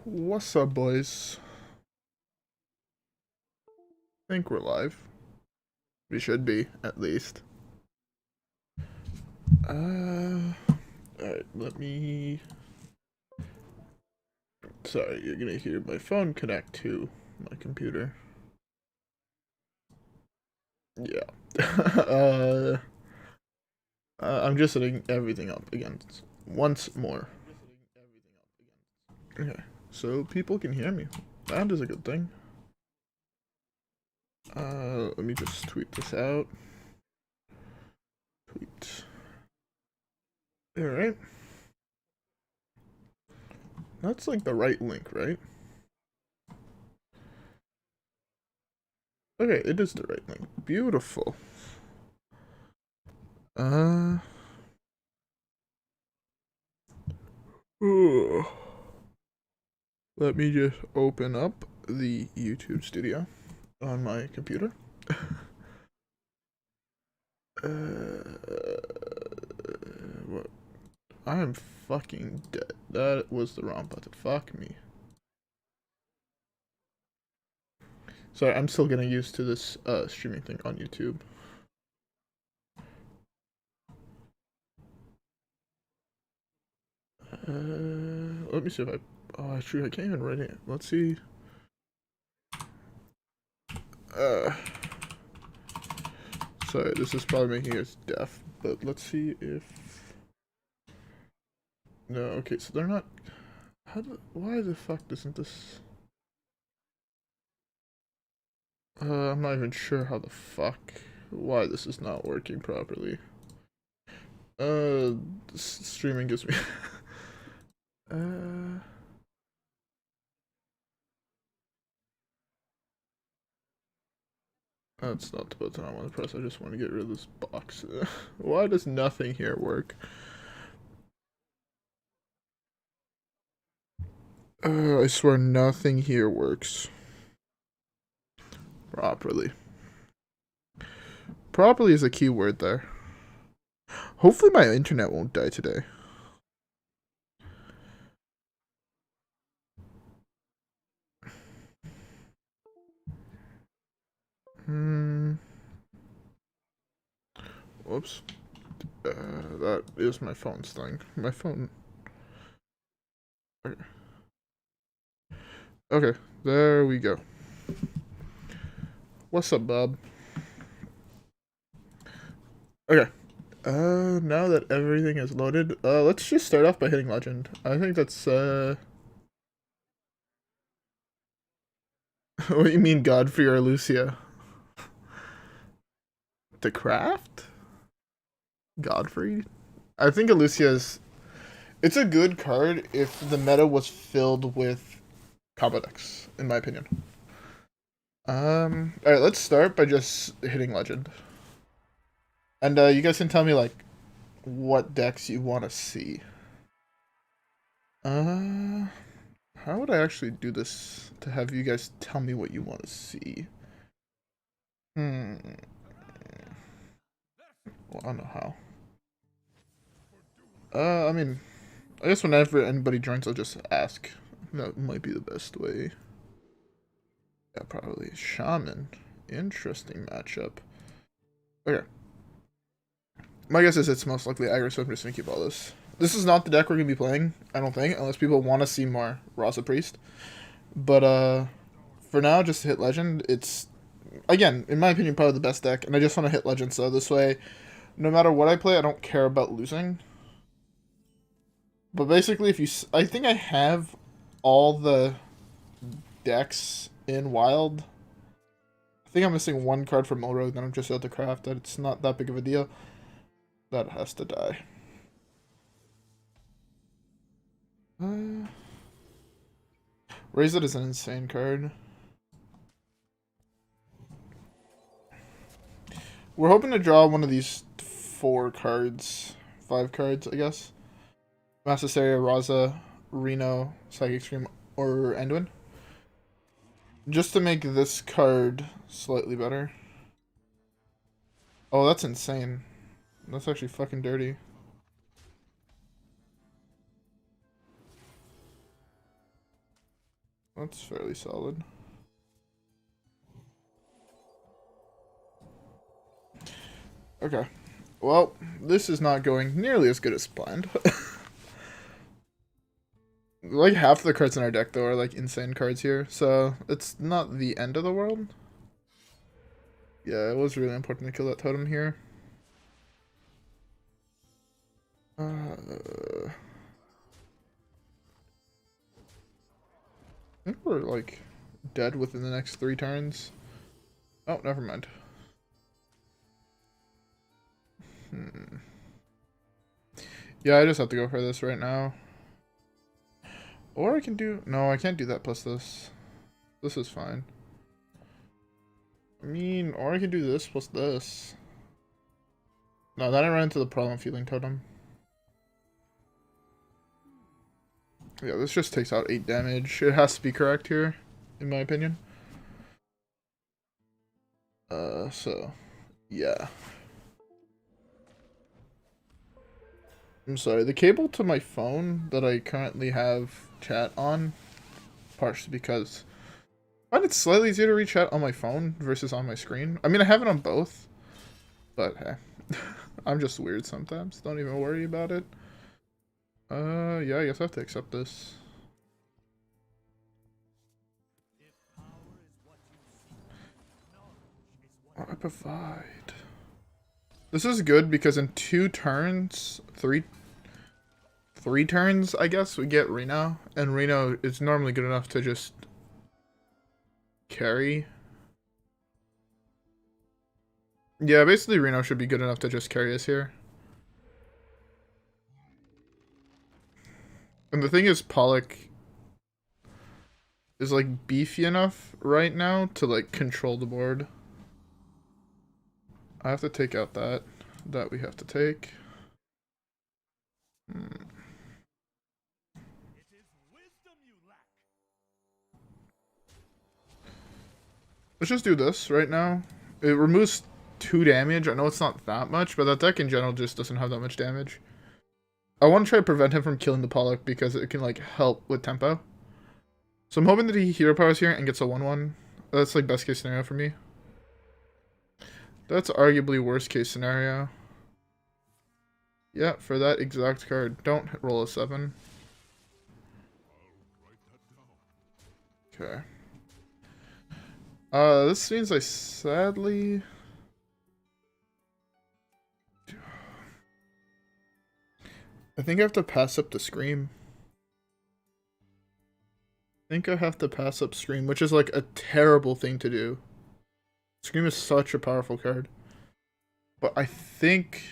What's up, boys? Think we're live. We should be, at least. Alright, let me... Sorry, you're gonna hear my phone connect to my computer. Yeah. I'm just setting everything up again once more. Okay, so people can hear me. That is a good thing. Let me just tweet this out. Tweet. Alright. That's like the right link, right? Okay, it is the right link. Beautiful. Let me just open up the YouTube studio on my computer. What? I am fucking dead. That was the wrong button. Fuck me. Sorry, I'm still getting used to this streaming thing on YouTube. Let me see if I... Oh, true, I can't even write it. Let's see. Sorry, this is probably making us deaf, but let's see if... No, okay, so they're not... Why the fuck isn't this... I'm not even sure how the fuck... Why this is not working properly. Streaming gives me... That's not the button I want to press, I just want to get rid of this box. Why does nothing here work? I swear nothing here works. Properly. Properly is a key word there. Hopefully my internet won't die today. Whoops. That is my phone's thing. My phone. Okay. Okay, there we go. What's up, Bob? Okay. Now that everything is loaded, let's just start off by hitting legend. I think that's, What do you mean, Godfrey or Lucia? The craft? Godfrey? I think Lucia's... It's a good card if the meta was filled with combo decks, in my opinion. Alright, let's start by just hitting legend. And, you guys can tell me, like, what decks you want to see. How would I actually do this to have you guys tell me what you want to see? Well, I don't know how. I mean, I guess whenever anybody joins, I'll just ask. That might be the best way. Yeah, probably. Shaman. Interesting matchup. Okay. My guess is it's most likely aggro, so I'm just gonna keep all this. This is not the deck we're gonna be playing, I don't think, unless people want to see more Raza Priest. But, for now, just hit Legend. It's, again, in my opinion, probably the best deck, and I just want to hit Legend, so this way, no matter what I play, I don't care about losing. But basically, if you... I think I have all the decks in Wild. I think I'm missing one card from Mulrogue that I'm just out to craft. That it's not that big of a deal. That has to die. Raze It is an insane card. We're hoping to draw one of these 4 cards. 5 cards, I guess. Hysteria, Raza, Reno, Psychic Scream, or Anduin. Just to make this card slightly better. Oh, that's insane. That's actually fucking dirty. That's fairly solid. Okay. Well, this is not going nearly as good as planned. Like half the cards in our deck though are like insane cards here, so it's not the end of the world. Yeah, it was really important to kill that totem here. I think we're like dead within the next 3 turns. Oh, never mind. Yeah, I just have to go for this right now. Or I can do... No, I can't do that plus this. This is fine. I mean, or I can do this plus this. No, then I run into the problem feeling totem. Yeah, this just takes out 8 damage. It has to be correct here, in my opinion. So, yeah. I'm sorry, the cable to my phone that I currently have chat on, partially because I find it slightly easier to read chat on my phone versus on my screen. I mean, I have it on both, but hey, I'm just weird sometimes. Don't even worry about it. Yeah, I guess I have to accept this. What I provide. This is good because in 2 turns, 3 turns, I guess, we get Reno, and Reno is normally good enough to just carry. Yeah, basically Reno should be good enough to just carry us here. And the thing is, Pollock is like beefy enough right now to like control the board. I have to take out that we have to take. Let's just do this right now. It removes 2 damage. I know it's not that much, but that deck in general just doesn't have that much damage. I want to try to prevent him from killing the Pollock because it can like help with tempo. So I'm hoping that he hero powers here and gets a 1/1. That's like best case scenario for me. That's arguably worst case scenario. Yeah, for that exact card. Don't roll a 7. Okay. This means I sadly... I think I have to pass up the Scream. I think I have to pass up Scream, which is like a terrible thing to do. Scream is such a powerful card. But I think...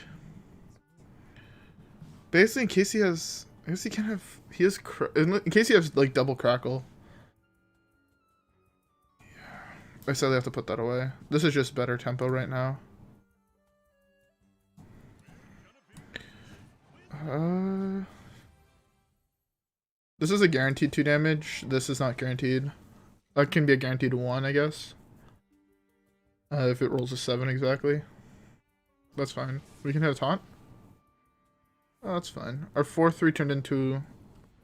Basically, in case he has... I guess he can have... He has... In case he has, like, double Crackle. Yeah. I sadly have to put that away. This is just better tempo right now. This is a guaranteed 2 damage. This is not guaranteed. That can be a guaranteed 1, I guess. If it rolls a 7 exactly. That's fine. We can have taunt. Oh, that's fine. Our 4/3 turned into...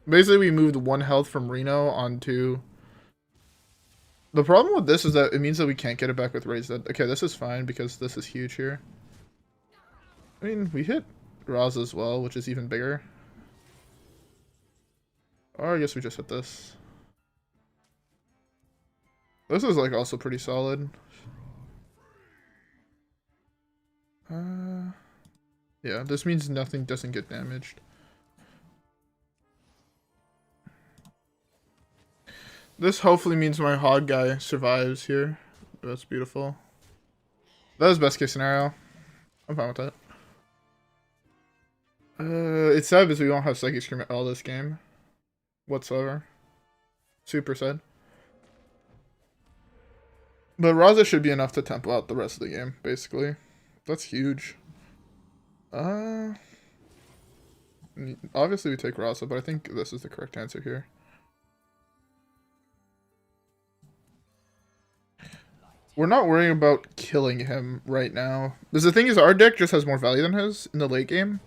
Basically, we moved 1 health from Reno onto... The problem with this is that it means that we can't get it back with Raise Dead. Okay, this is fine because this is huge here. I mean, we hit Raza as well, which is even bigger. Or I guess we just hit this. This is like also pretty solid. Yeah, this means nothing doesn't get damaged. This hopefully means my hog guy survives here. That's beautiful. That is best case scenario. I'm fine with that. It's sad because we won't have Psychic Scream at all this game. Whatsoever. Super sad. But Raza should be enough to tempo out the rest of the game, basically. That's huge. Obviously we take Raza, but I think this is the correct answer here. We're not worrying about killing him right now. Because the thing is, our deck just has more value than his in the late game.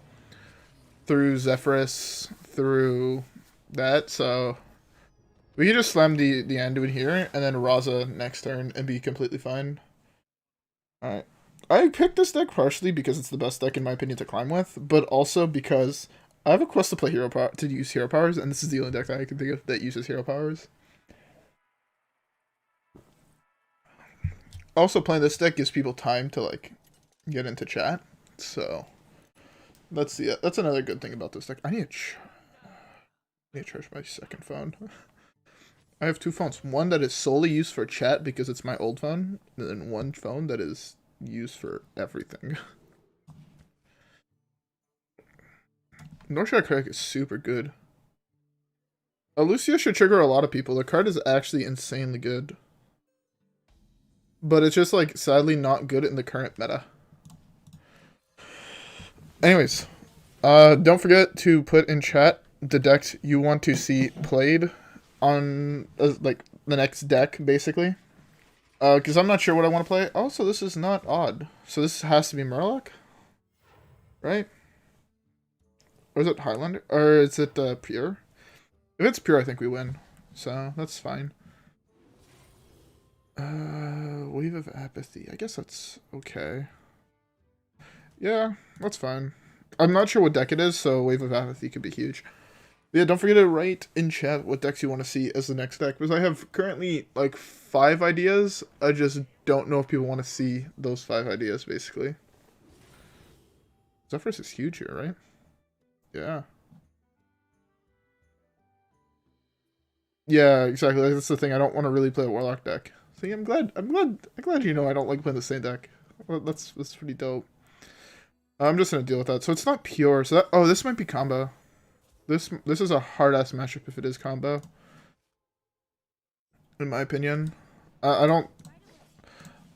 Through Zephrys, through that, so... We can just slam the Anduin here, and then Raza next turn, and be completely fine. Alright. I picked this deck partially because it's the best deck in my opinion to climb with, but also because I have a quest to play hero power to use hero powers, and this is the only deck that I can think of that uses hero powers. Also, playing this deck gives people time to like get into chat, so that's another good thing about this deck. I need to charge my second phone. I have two phones. One that is solely used for chat because it's my old phone, and then one phone that is used for everything. Northshire Cleric is super good. Lucia should trigger a lot of people. The card is actually insanely good. But it's just, like, sadly not good in the current meta. Anyways, don't forget to put in chat the decks you want to see played on, like, the next deck, basically. Because I'm not sure what I want to play. Also, this is not odd. So this has to be Murloc? Right? Or is it Highlander? Or is it Pure? If it's Pure, I think we win. So, that's fine. Wave of Apathy. I guess that's okay. Yeah, that's fine. I'm not sure what deck it is, so Wave of Apathy could be huge. Yeah, don't forget to write in chat what decks you want to see as the next deck, because I have currently, like, 5 ideas. I just don't know if people want to see those 5 ideas, basically. Zephrys is huge here, right? Yeah. Yeah, exactly. That's the thing. I don't want to really play a Warlock deck. See, I'm glad you know I don't like playing the same deck. Well, that's pretty dope. I'm just gonna deal with that. So it's not pure. So that, this might be combo. This is a hard ass matchup if it is combo. In my opinion, I don't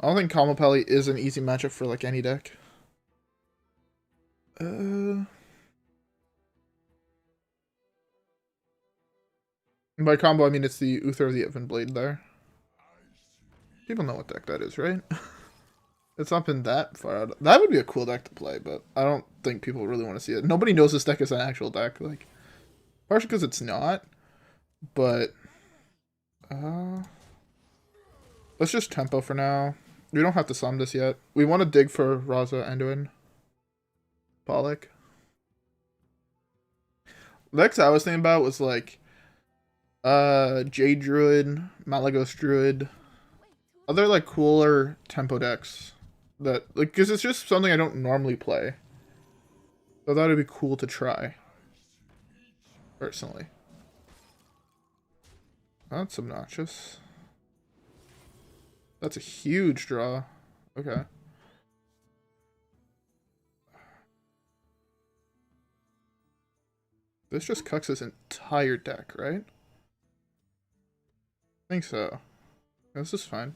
think combo Pally is an easy matchup for like any deck. By combo I mean it's the Uther of the Evan Blade there. People know what deck that is, right? It's not been that far out. That would be a cool deck to play, but I don't think people really want to see it. Nobody knows this deck is an actual deck, like, partially because it's not, but let's just tempo for now. We don't have to sum this yet. We want to dig for Raza Anduin. Pollock. The decks I was thinking about was like Jade Druid, Malagos Druid, other like cooler tempo decks that like because it's just something I don't normally play. So I thought it'd be cool to try. Personally. That's obnoxious. That's a huge draw. Okay. This just cucks his entire deck, right? I think so. This is fine.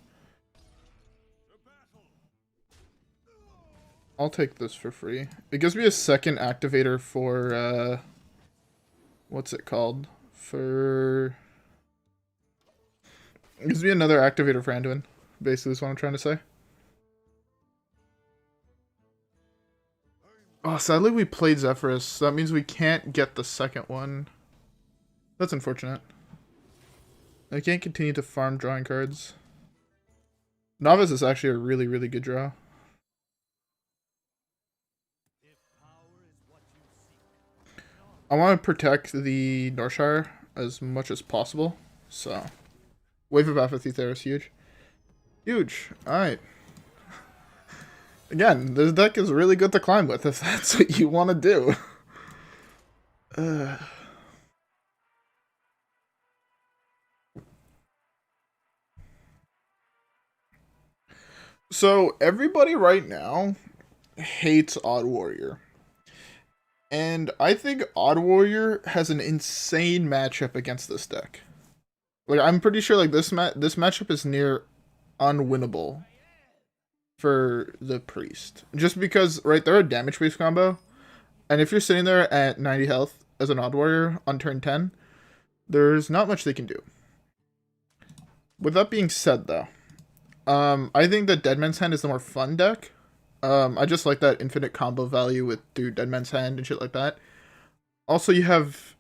I'll take this for free. It gives me a second activator for, what's it called? It gives me another activator for Anduin. Basically is what I'm trying to say. Oh, sadly we played Zephrys. That means we can't get the second one. That's unfortunate. I can't continue to farm drawing cards. Novice is actually a really, really good draw. I want to protect the Northshire as much as possible, so Wave of Apathy there is huge. Huge. Alright. Again, this deck is really good to climb with if that's what you want to do. So, everybody right now hates Odd Warrior. And I think Odd Warrior has an insane matchup against this deck. Like, I'm pretty sure like this matchup is near unwinnable for the Priest. Just because, right, they're a damage-based combo. And if you're sitting there at 90 health as an Odd Warrior on turn 10, there's not much they can do. With that being said, though, I think that Dead Man's Hand is the more fun deck. I just like that infinite combo value with through Dead Man's Hand and shit like that. Also, you have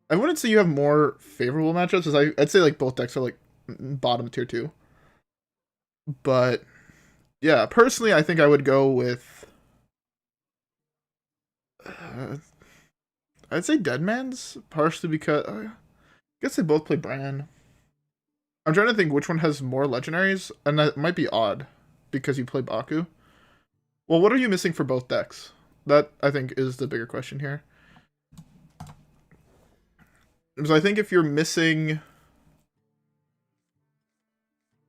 I wouldn't say you have more favorable matchups, as I'd say like both decks are like bottom tier 2. But yeah, personally, I think I would go with. I'd say Deadman's, partially because I guess they both play Bran. I'm trying to think which one has more legendaries, and that might be odd because you play Baku. Well, what are you missing for both decks? That, I think, is the bigger question here. Because I think if you're missing,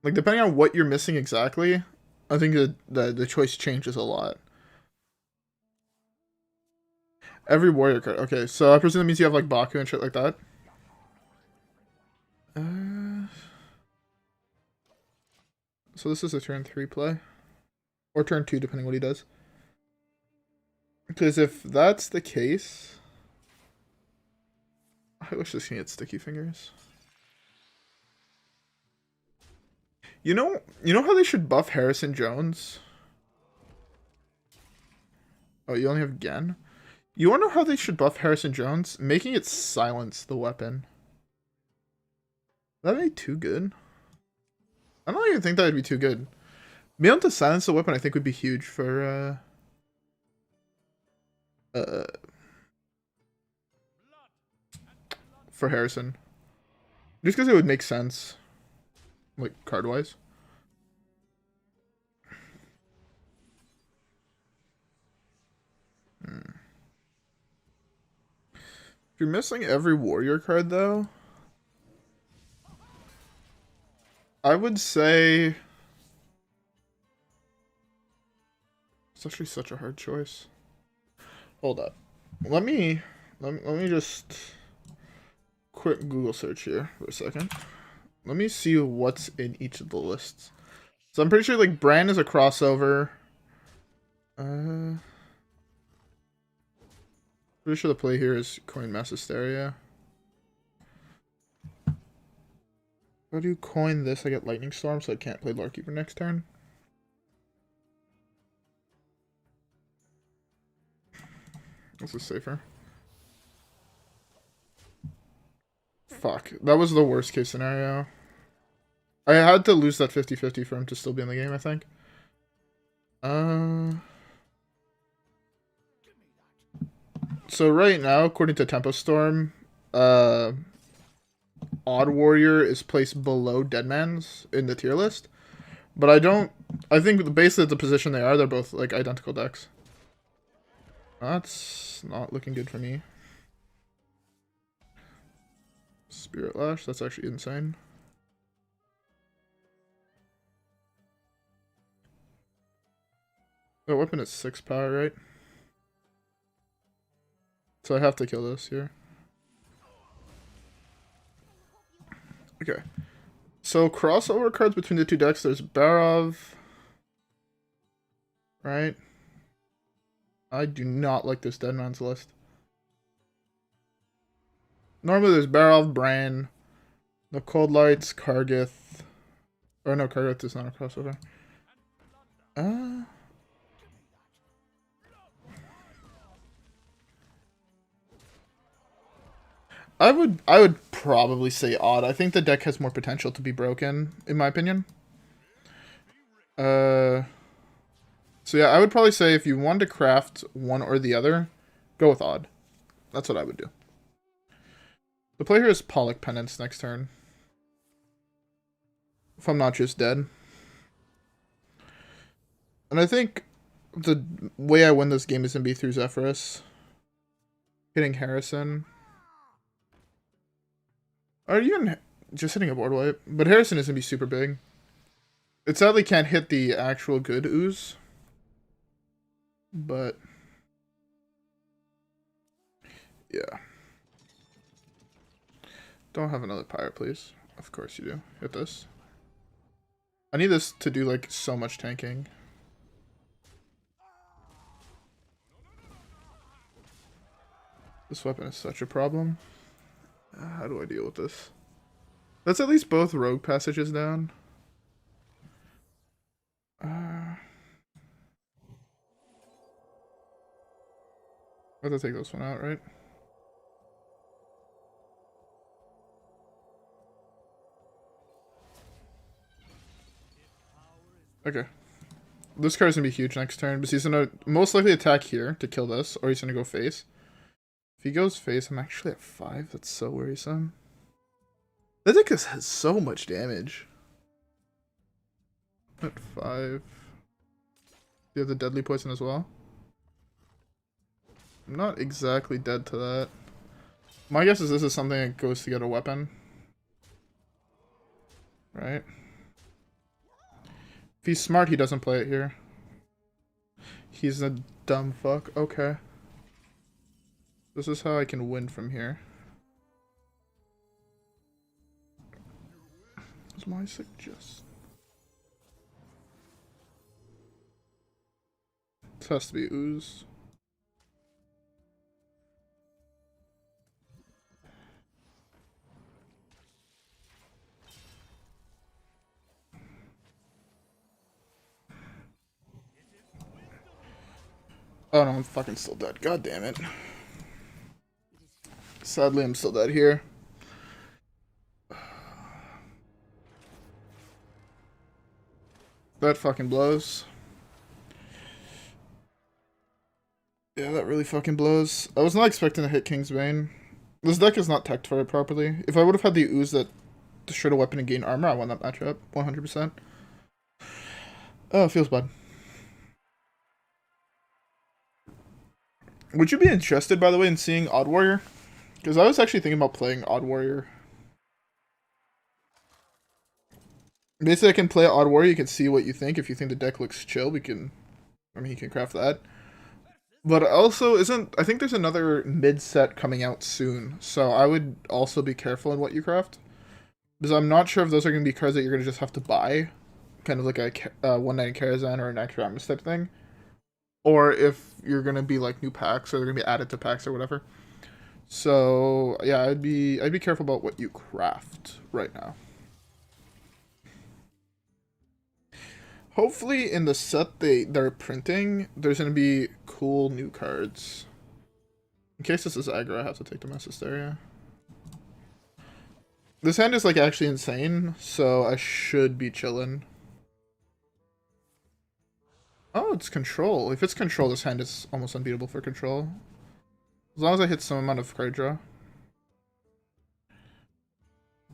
like, depending on what you're missing exactly, I think the choice changes a lot. Every warrior card. Okay, so I presume that means you have, like, Baku and shit like that. So this is a turn 3 play. Or turn 2, depending what he does. Because if that's the case... I wish this can get sticky fingers. You know how they should buff Harrison Jones? Oh, you only have Gen? You wanna know how they should buff Harrison Jones? Making it silence the weapon. That'd be too good. I don't even think that would be too good. Being able to silence the weapon, I think, would be huge for Harrison. Just because it would make sense. Like, card-wise. If you're missing every warrior card, though, I would say... It's actually such a hard choice. Hold up. Let me just... quick Google search here for a second. Let me see what's in each of the lists. So I'm pretty sure, like, Bran is a crossover. Pretty sure the play here is coin Mass Hysteria. If I do coin this, I get Lightning Storm, so I can't play Lorekeeper next turn. This is safer. Fuck. That was the worst case scenario. I had to lose that 50-50 for him to still be in the game, I think. So right now, according to Tempo Storm, Odd Warrior is placed below Deadman's in the tier list. But I think basically the position they are, they're both like identical decks. That's not looking good for me. Spirit Lash, that's actually insane. The weapon is 6 power, right? So I have to kill this here. Okay. So crossover cards between the two decks, there's Barov. Right? I do not like this Deadman's list. Normally there's Barov, Bran, the Cold Lights, Kargith. Or no, Kargith is not a crossover. I would probably say Odd. I think the deck has more potential to be broken, in my opinion. So yeah, I would probably say if you wanted to craft one or the other, go with Odd. That's what I would do. The play here is Pollock Penance next turn. If I'm not just dead. And I think the way I win this game is going to be through Zephrys. Hitting Harrison. Or even just hitting a board wipe. But Harrison is going to be super big. It sadly can't hit the actual good ooze. But yeah. Don't have another pyre, please. Of course you do. Hit this. I need this to do like so much tanking. This weapon is such a problem. How do I deal with this? That's at least both rogue passages down. I have to take this one out, right? Okay. This card's gonna be huge next turn, but he's gonna most likely attack here to kill this, or he's gonna go face. If he goes face, I'm actually at 5. That's so worrisome. That deck has so much damage. At 5. You have the deadly poison as well. I'm not exactly dead to that. My guess is this is something that goes to get a weapon. Right? If he's smart, he doesn't play it here. He's a dumb fuck. Okay. This is how I can win from here. That's my suggestion. This has to be Ooze. Oh no, I'm fucking still dead. God damn it. Sadly, I'm still dead here. That fucking blows. Yeah, that really fucking blows. I was not expecting to hit Kingsbane. This deck is not teched for it properly. If I would have had the Ooze that destroyed a weapon and gained armor, I won that matchup. 100%. Oh, it feels bad. Would you be interested, by the way, in seeing Odd Warrior? Because I was actually thinking about playing Odd Warrior. Basically, I can play Odd Warrior, you can see what you think. If you think the deck looks chill, we can... I mean, you can craft that. But also, I think there's another mid-set coming out soon. So I would also be careful in what you craft. Because I'm not sure if those are going to be cards that you're going to just have to buy. Kind of like a One Night in Karazhan or an Naxxramas type thing. Or if you're going to be like new packs, or they're going to be added to packs or whatever. So, yeah, I'd be careful about what you craft right now. Hopefully in the set they're printing, there's going to be cool new cards. In case this is aggro, I have to take the Mass Hysteria. This hand is like actually insane, so I should be chillin'. Oh, it's control. If it's control, this hand is almost unbeatable for control. As long as I hit some amount of card draw.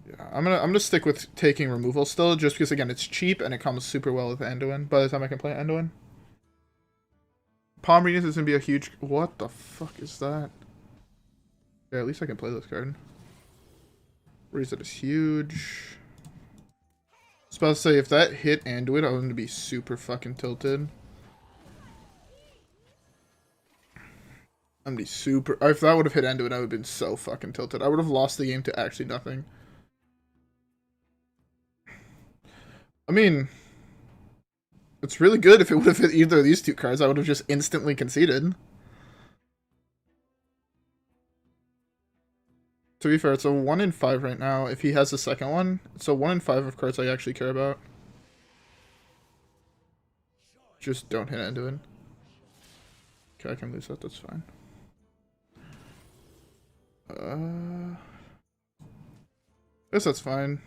Yeah, I'm gonna stick with taking removal still, just because again it's cheap and it comes super well with Anduin. By the time I can play Anduin, Palm Readings is gonna be a huge. What the fuck is that? Yeah, at least I can play this card. Reset is huge. I was about to say if that hit Anduin, I'm gonna be super fucking tilted. I'm gonna be super. If that would have hit Anduin, I would have been so fucking tilted. I would have lost the game to actually nothing. I mean, it's really good if it would have hit either of these two cards. I would have just instantly conceded. To be fair, it's a 1 in 5 right now. If he has the second one, it's a 1 in 5 of cards I actually care about. Just don't hit Anduin. Okay, I can lose that, that's fine. Guess that's fine.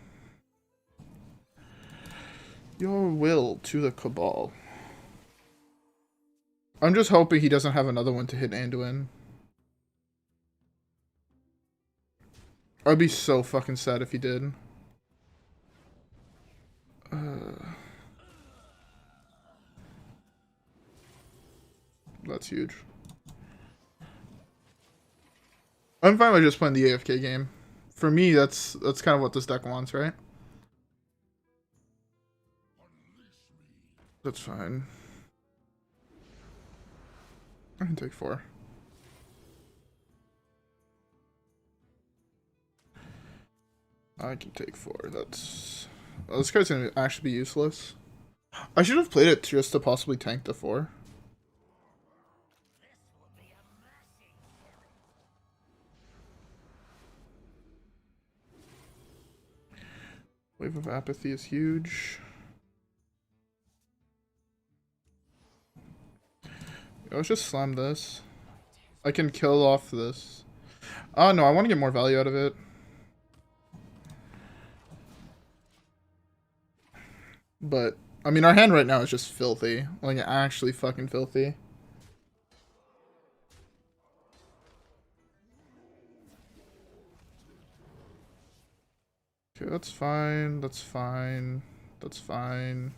Your will to the Cabal. I'm just hoping he doesn't have another one to hit Anduin. I'd be so fucking sad if he did. That's huge. I'm fine with just playing the AFK game. For me, that's kind of what this deck wants, right? That's fine. I can take 4. I can take 4. That's... Oh, this card's gonna actually be useless. I should have played it just to possibly tank the 4. Wave of Apathy is huge. Let's just slam this. I can kill off this. Oh no, I want to get more value out of it. But I mean, our hand right now is just filthy. Like, actually fucking filthy. Okay, that's fine. That's fine. That's fine.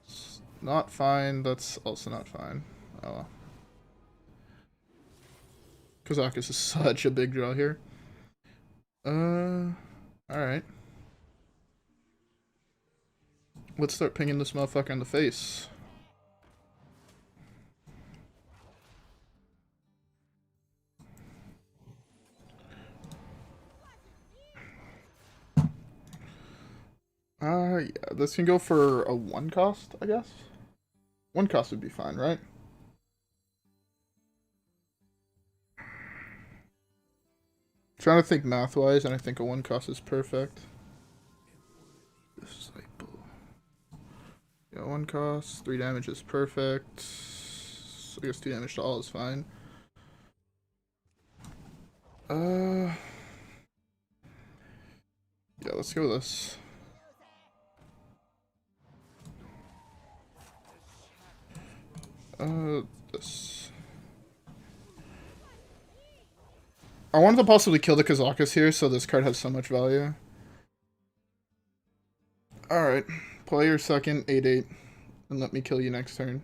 It's not fine. That's also not fine. Oh well. Kazakus is such a big draw here. Alright. Let's start pinging this motherfucker in the face. Yeah, this can go for a 1 cost, I guess. 1 cost would be fine, right? Trying to think math-wise, and I think a 1 cost is perfect. Disciple. Yeah, 1 cost, 3 damage is perfect. So I guess 2 damage to all is fine. Yeah, let's go with this. This. I wanted to possibly kill the Kazakus here, so this card has so much value. Alright, play your second 8/8, and let me kill you next turn.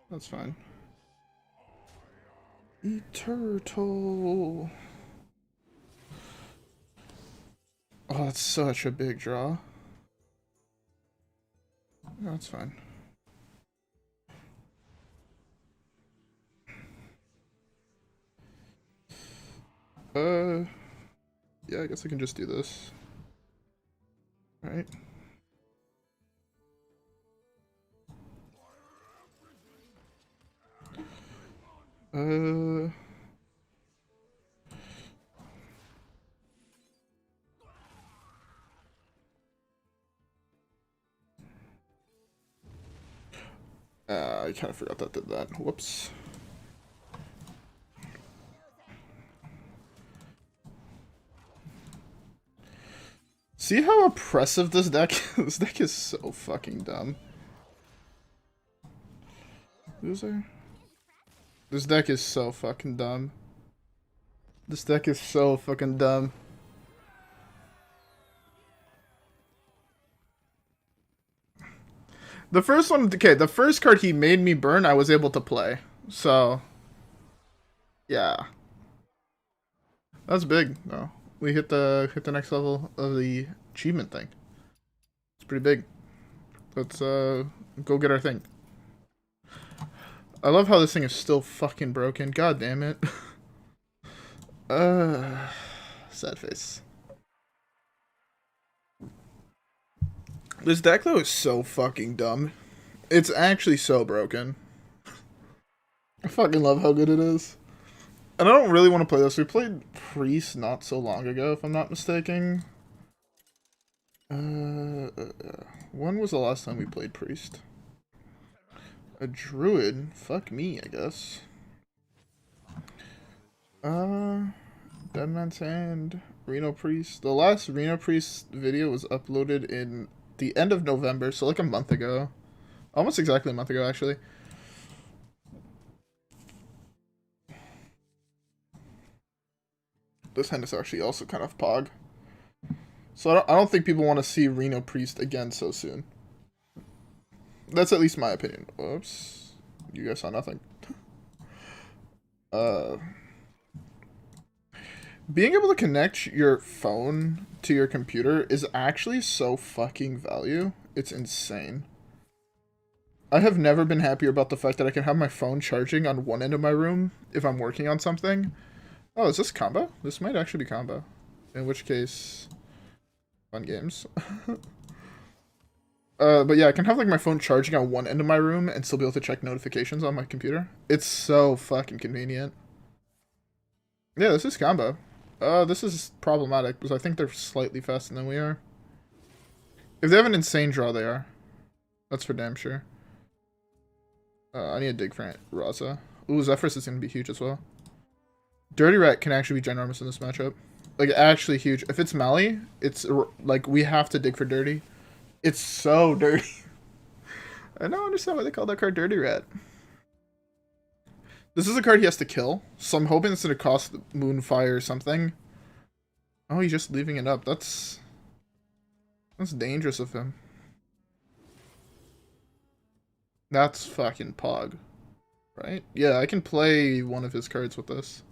That's fine. Turtle. Oh, that's such a big draw. That's fine. Yeah, I guess I can just do this. Right. I kind of forgot that did that. Whoops. See how oppressive this deck is? This deck is so fucking dumb. Loser? This deck is so fucking dumb. This deck is so fucking dumb. The first one, okay, the first card he made me burn, I was able to play. So, yeah. That's big, though. We hit the next level of the achievement thing. It's pretty big. Let's go get our thing. I love how this thing is still fucking broken. God damn it. Sad face. This deck though is so fucking dumb. It's actually so broken. I fucking love how good it is. And I don't really want to play this. We played Priest not so long ago, if I'm not mistaken. When was the last time we played Priest? A Druid? Fuck me, I guess. Dead Man's Hand, Reno Priest. The last Reno Priest video was uploaded in the end of November, so like a month ago. Almost exactly a month ago, actually. This hand is actually also kind of pog. So I don't think people want to see Reno Priest again so soon. That's at least my opinion. Whoops. You guys saw nothing. Being able to connect your phone to your computer is actually so fucking value. It's insane. I have never been happier about the fact that I can have my phone charging on one end of my room if I'm working on something. Oh, is this combo? This might actually be combo. In which case, fun games. But yeah, I can have like my phone charging on one end of my room and still be able to check notifications on my computer. It's so fucking convenient. Yeah, this is combo. This is problematic because I think they're slightly faster than we are. If they have an insane draw, they are. That's for damn sure. I need to dig for Raza. Ooh, Zephrys is going to be huge as well. Dirty Rat can actually be ginormous in this matchup. Like, actually huge. If it's Mali, it's like we have to dig for Dirty. It's so dirty. I don't understand why they call that card Dirty Rat. This is a card he has to kill, so I'm hoping it's going to cost Moonfire or something. Oh, he's just leaving it up. That's dangerous of him. That's fucking Pog. Right? Yeah, I can play one of his cards with this.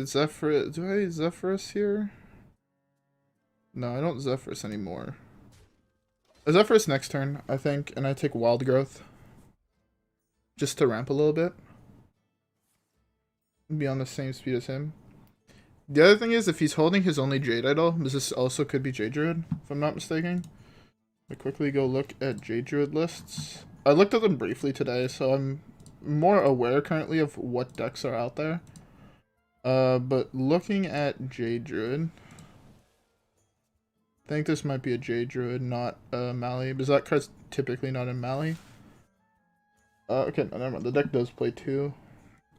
Zephrys. Do I Zephrys here? No, I don't Zephrys anymore. I Zephrys next turn, I think, and I take Wild Growth. Just to ramp a little bit. Be on the same speed as him. The other thing is, if he's holding his only Jade Idol, this also could be Jade Druid, if I'm not mistaken. I quickly go look at Jade Druid lists. I looked at them briefly today, so I'm more aware currently of what decks are out there. But looking at Jade Druid, I think this might be a Jade Druid, not Mali, because that card's typically not in Mali. Okay, no, never mind. The deck does play 2.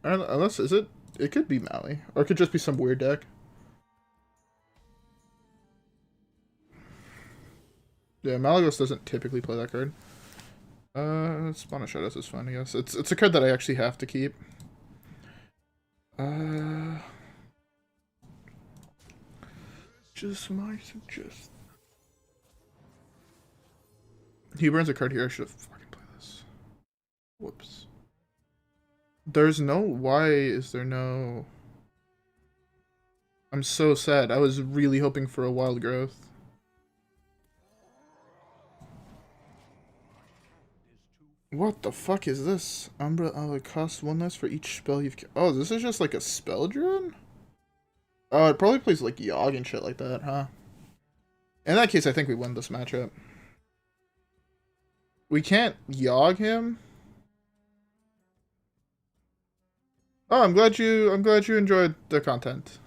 Unless, is it? It could be Mali, or it could just be some weird deck. Yeah, Malagos doesn't typically play that card. Spawn of Shadows is fine, I guess. It's a card that I actually have to keep. Just my suggestion. He burns a card here. I should have fucking played this. Whoops. There's no... Why is there no... I'm so sad. I was really hoping for a Wild Growth. What the fuck is this? Umbra costs 1 less for each spell you've... Oh, this is just like a spell druid? Oh, it probably plays like Yogg and shit like that, huh? In that case, I think we win this matchup. We can't Yogg him? Oh, I'm glad you enjoyed the content.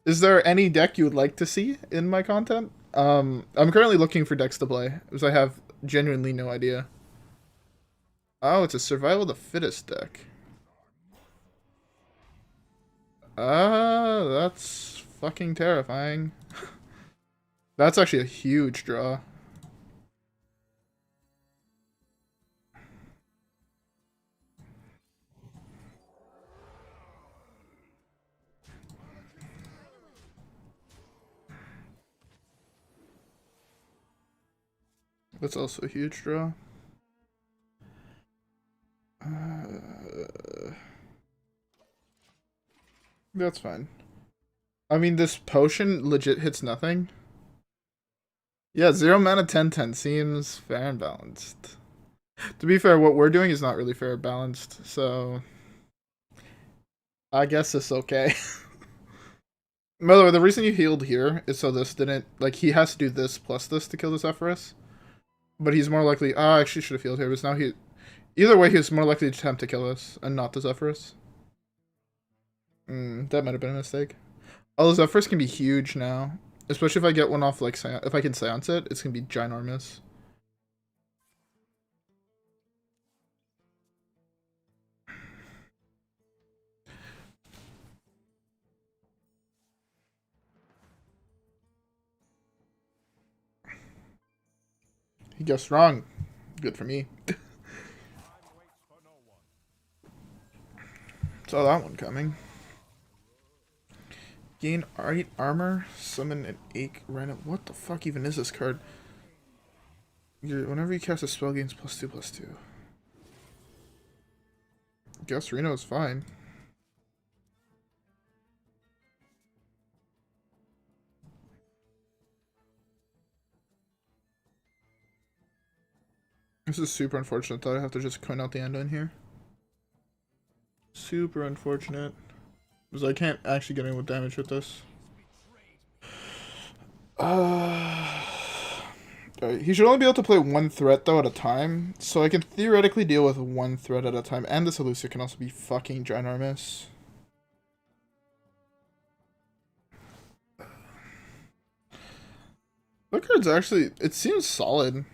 Is there any deck you would like to see in my content? I'm currently looking for decks to play, because I have genuinely no idea. Oh, it's a Survival of the Fittest deck. That's fucking terrifying. That's actually a huge draw. That's also a huge draw. That's fine. I mean, this potion legit hits nothing. Yeah, 0 mana 10/10 seems fair and balanced. To be fair, what we're doing is not really fair or balanced, so... I guess it's okay. By the way, the reason you healed here is so this didn't... Like, he has to do this plus this to kill the Zephrys. But he's more likely... Oh, I actually should have healed here, but now he... Either way, he's more likely to attempt to kill us, and not the Zephrys. That might have been a mistake. Oh, the Zephrys can be huge now. Especially if I get one off, like, if I can Seance it, it's gonna be ginormous. He guessed wrong. Good for me. Saw that one coming. Gain 8 armor, summon an 8 random. What the fuck even is this card? Whenever you cast a spell, gains +2/+2. Guess Reno is fine. This is super unfortunate that I have to just coin out the Anduin here. Super unfortunate. Because I can't actually get any with damage with this. He should only be able to play 1 threat though at a time. So I can theoretically deal with 1 threat at a time. And this Elusive can also be fucking ginormous. That card's actually... It seems solid.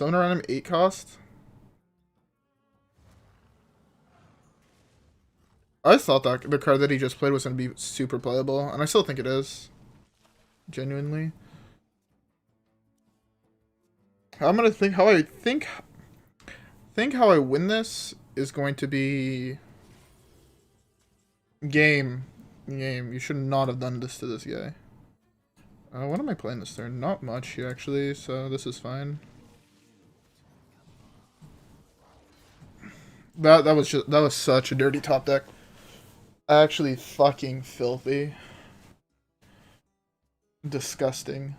Summon a random 8 cost. I thought that the card that he just played was going to be super playable, and I still think it is. Genuinely. I'm going to think how I think how I win this is going to be game. You should not have done this to this guy. What am I playing this turn? Not much here actually, so this is fine. That was such a dirty top deck. Actually fucking filthy. Disgusting.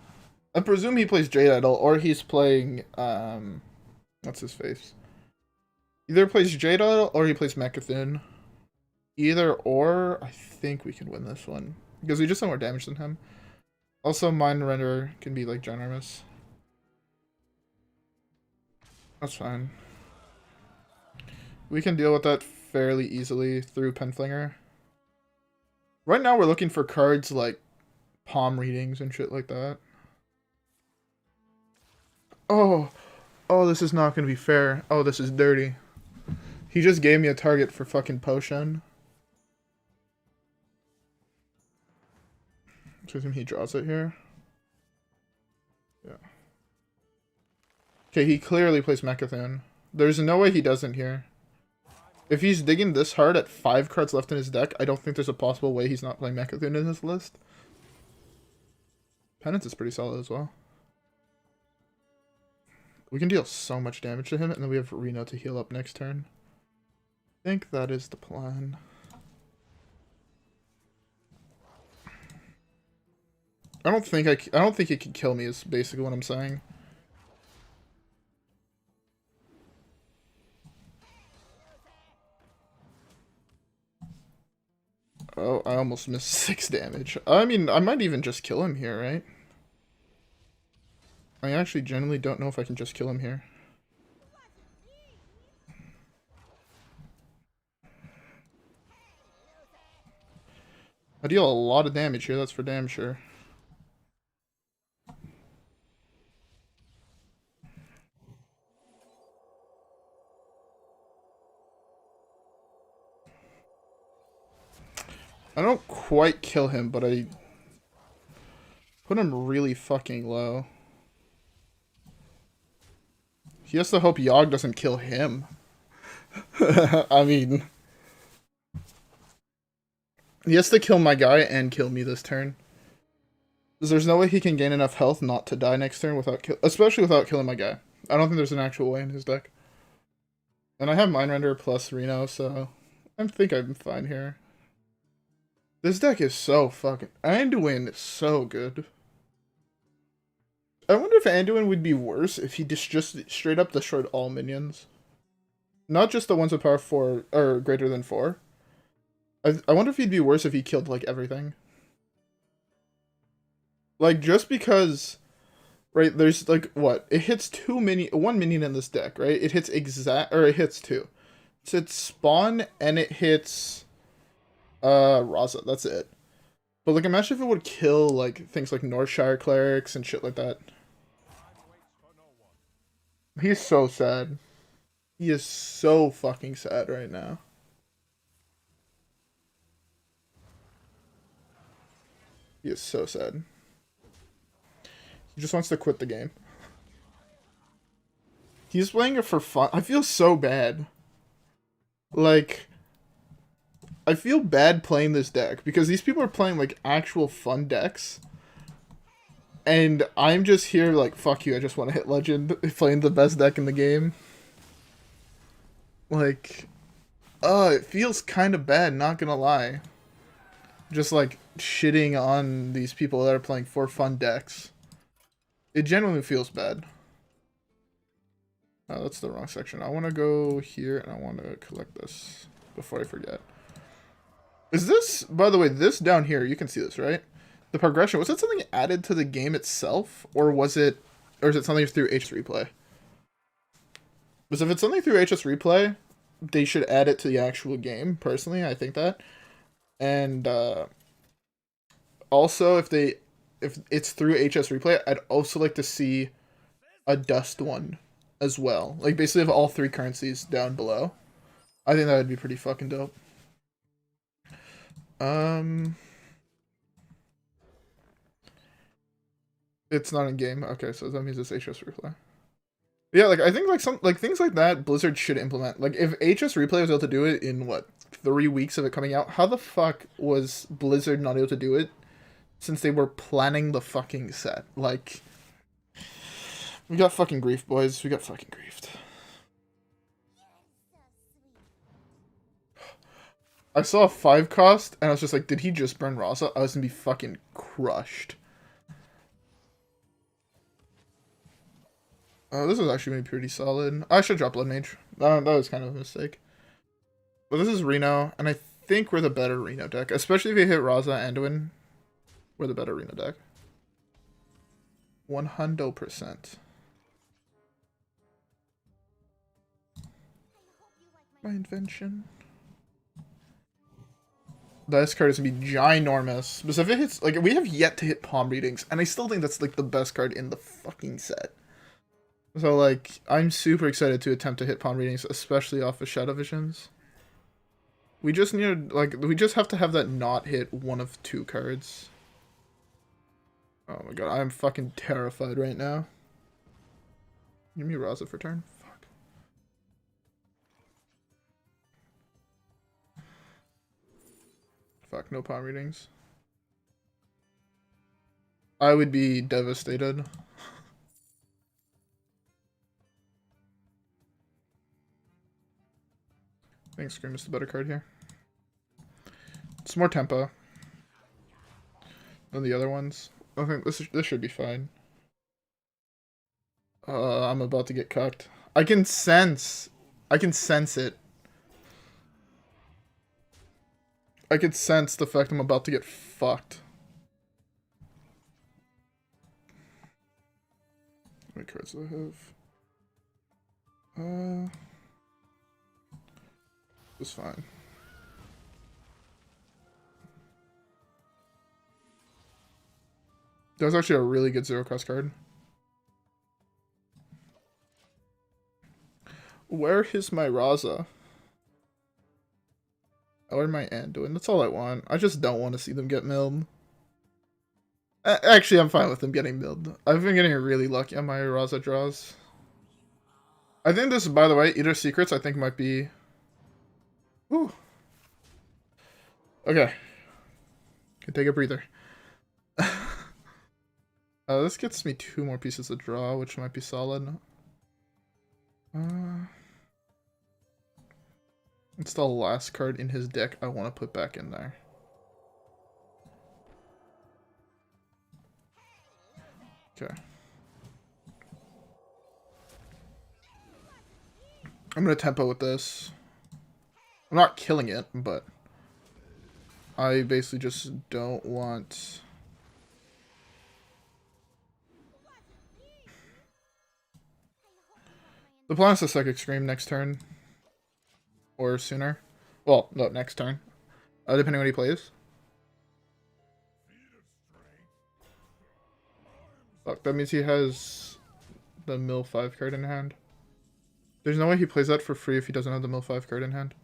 I presume he plays Jade Idol or he's playing what's his face? Either plays Jade Idol or he plays Mecha'thun. Either or, I think we can win this one. Because we just have more damage than him. Also, Mind Render can be, like, ginormous. That's fine. We can deal with that fairly easily through Flinger. Right now, we're looking for cards like palm readings and shit like that. Oh, this is not going to be fair. Oh, this is dirty. He just gave me a target for fucking potion. So he draws it here. Yeah. Okay, he clearly plays Mecha'thun. There's no way he doesn't here. If he's digging this hard at 5 cards left in his deck, I don't think there's a possible way he's not playing Mecha'thun in his list. Penance is pretty solid as well. We can deal so much damage to him, and then we have Reno to heal up next turn. I think that is the plan. I don't think he can kill me is basically what I'm saying. Oh, I almost missed 6 damage. I mean, I might even just kill him here, right? I actually genuinely don't know if I can just kill him here. I deal a lot of damage here, that's for damn sure. I don't quite kill him, but I put him really fucking low. He has to hope Yogg doesn't kill him. I mean... He has to kill my guy and kill me this turn. There's no way he can gain enough health not to die next turn without especially without killing my guy. I don't think there's an actual way in his deck. And I have Mind Render plus Reno, so I think I'm fine here. This deck is so fucking... Anduin is so good. I wonder if Anduin would be worse if he just straight up destroyed all minions. Not just the ones with power 4 or greater than 4. I wonder if he'd be worse if he killed like everything. Like just because, right? There's like what? It hits 1 minion in this deck, right? It hits it hits 2. So it's spawn and it hits Raza. That's it. But like imagine if it would kill like things like Northshire Clerics and shit like that. He's so sad. He is so fucking sad right now. He is so sad. He just wants to quit the game. He's playing it for fun. I feel so bad. Like, I feel bad playing this deck because these people are playing like actual fun decks. And I'm just here like, fuck you, I just want to hit legend, playing the best deck in the game. Like, it feels kind of bad, not gonna lie. Just like shitting on these people that are playing for fun decks. It genuinely feels bad. Oh, that's the wrong section. I want to go here and I want to collect this before I forget. Is this, by the way, this down here, you can see this, right? The progression, was that something added to the game itself? Or is it something through HS Replay? Because if it's something through HS Replay, they should add it to the actual game, personally, I think that. And also, if it's through HS Replay, I'd also like to see a dust one as well. Like, basically have all 3 currencies down below. I think that would be pretty fucking dope. It's not in game. Okay, so that means it's HS replay. Yeah, like I think like some like things like that Blizzard should implement. Like if HS replay was able to do it in what 3 weeks of it coming out, how the fuck was Blizzard not able to do it since they were planning the fucking set? Like we got fucking griefed, boys. We got fucking griefed. I saw a 5 cost and I was just like, did he just burn Raza? I was gonna be fucking crushed. This is actually gonna be pretty solid. I should drop Bloodmage. That was kind of a mistake. But this is Reno, and I think we're the better Reno deck. Especially if you hit Raza Anduin. We're the better Reno deck. 100%. My invention. This card is gonna be ginormous. Because if it hits, like, we have yet to hit palm readings, and I still think that's, like, the best card in the fucking set. So, like, I'm super excited to attempt to hit palm readings, especially off of Shadow Visions. We just need, like, we just have to have that not hit one of 2 cards. Oh my god, I'm fucking terrified right now. Give me Raza for turn. Fuck. Fuck, no palm readings. I would be devastated. I think Scream is the better card here. It's more tempo than the other ones. I think this should be fine. I'm about to get cucked. I can sense it. I can sense the fact I'm about to get fucked. How many cards do I have? It's fine. That was actually a really good 0-cost card. Where is my Raza? Or my Anduin? That's all I want. I just don't want to see them get milled. Actually, I'm fine with them getting milled. I've been getting really lucky on my Raza draws. I think this, by the way, Eater Secrets, I think might be... Whew. Okay. Can take a breather. This gets me 2 more pieces of draw, which might be solid. It's the last card in his deck I want to put back in there. Okay. I'm going to tempo with this. I'm not killing it, but I basically just don't want... The plan is to Psychic Scream next turn. Or sooner. Well, no, next turn. Depending on what he plays. Fuck, that means he has the Mill 5 card in hand. There's no way he plays that for free if he doesn't have the Mill 5 card in hand.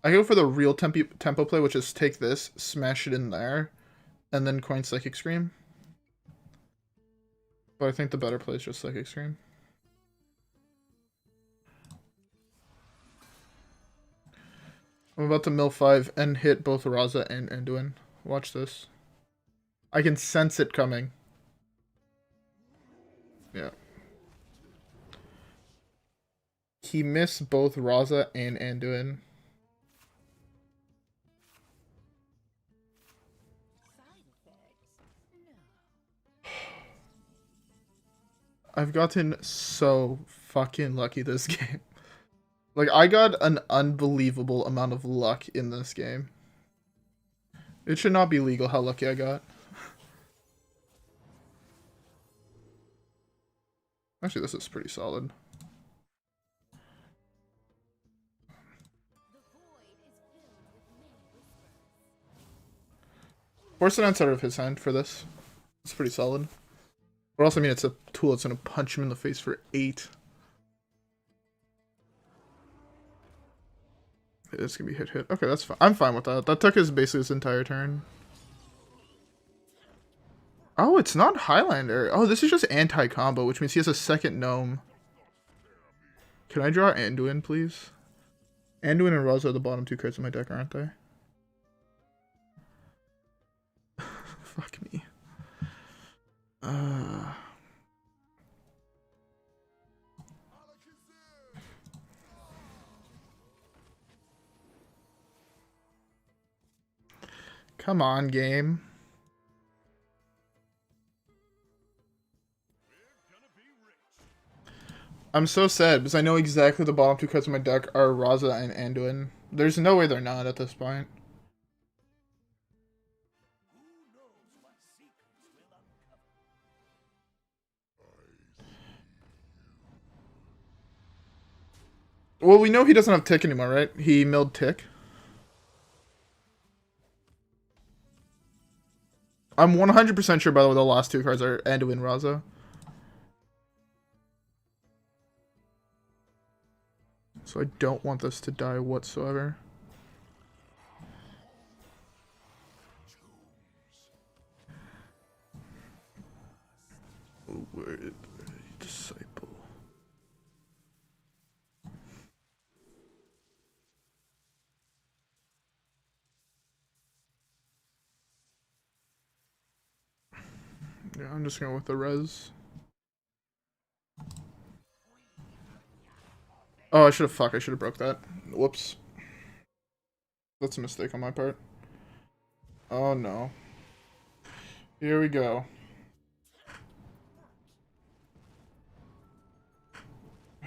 I go for the real tempo play, which is take this, smash it in there, and then coin Psychic Scream. But I think the better play is just Psychic Scream. I'm about to mill 5 and hit both Raza and Anduin. Watch this. I can sense it coming. Yeah. He missed both Raza and Anduin. I've gotten so fucking lucky this game. Like, I got an unbelievable amount of luck in this game. It should not be legal how lucky I got. Actually, this is pretty solid. Force an answer out of his hand for this. It's pretty solid. But also, I mean, it's a tool that's gonna punch him in the face for 8. It's gonna be hit. Okay, that's fine. I'm fine with that. That took basically his entire turn. Oh, it's not Highlander. Oh, this is just anti-combo, which means he has a second gnome. Can I draw Anduin, please? Anduin and Raza are the bottom 2 cards in my deck, aren't they? Fuck me. Come on, game. I'm so sad because I know exactly the bottom 2 cards in my deck are Raza and Anduin. There's no way they're not at this point. Well, we know he doesn't have Tick anymore, right? He milled Tick. I'm 100% sure, by the way, the last 2 cards are Anduin and Raza. So I don't want this to die whatsoever. Word disciple. Yeah, I'm just going with the res. Oh, I should have broke that. Whoops. That's a mistake on my part. Oh no. Here we go.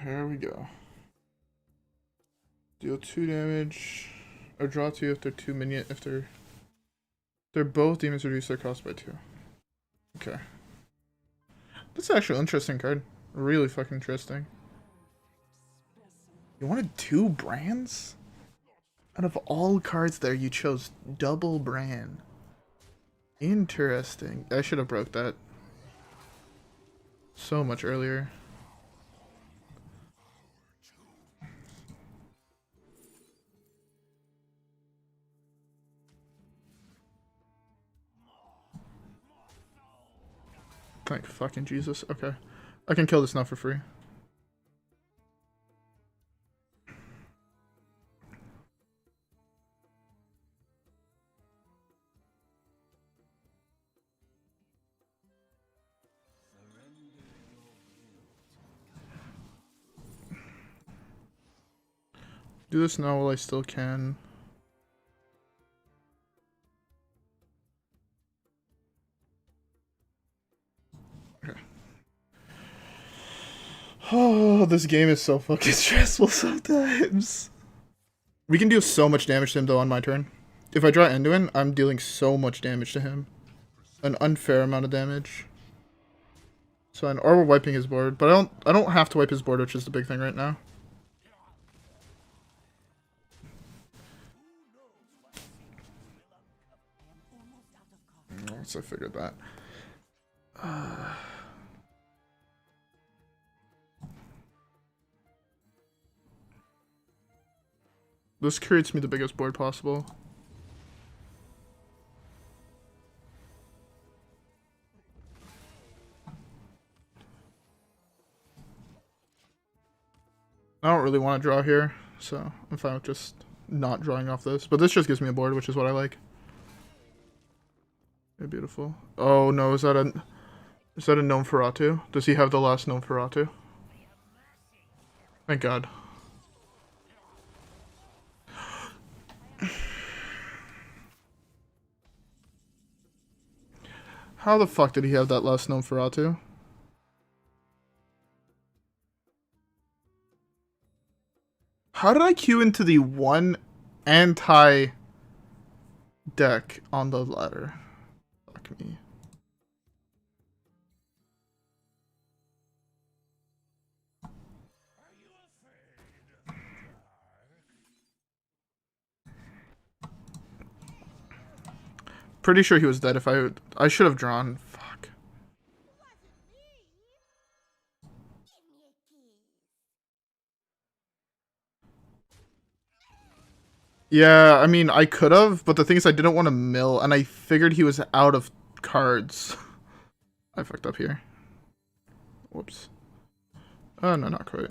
Here we go. Deal 2 damage. Or draw 2 if they're 2 minion. If they're both demons, reduce their cost by 2. Okay. That's actually an interesting card. Really fucking interesting. You wanted 2 brands? Out of all cards there, you chose double brand. Interesting. I should have broke that so much earlier. Thank fucking Jesus. Okay. I can kill this now for free. Do this now while I still can. Okay. Oh, this game is so fucking stressful sometimes. We can do so much damage to him though on my turn. If I draw Anduin, I'm dealing so much damage to him. An unfair amount of damage. So, or we're wiping his board, but I don't have to wipe his board, which is the big thing right now. Once I figured that. This creates me the biggest board possible. I don't really want to draw here, so I'm fine with just not drawing off this. But this just gives me a board, which is what I like. Yeah, beautiful. Oh no, is that a Nosferatu? Does he have the last Nosferatu? Thank God. How the fuck did he have that last Nosferatu? How did I queue into the one anti deck on the ladder? Fuck me. Pretty sure he was dead if I should have drawn. Fuck. Yeah, I mean, I could have, but the thing is I didn't want to mill, and I figured he was out of cards. I fucked up here. Whoops. Oh, no, not quite.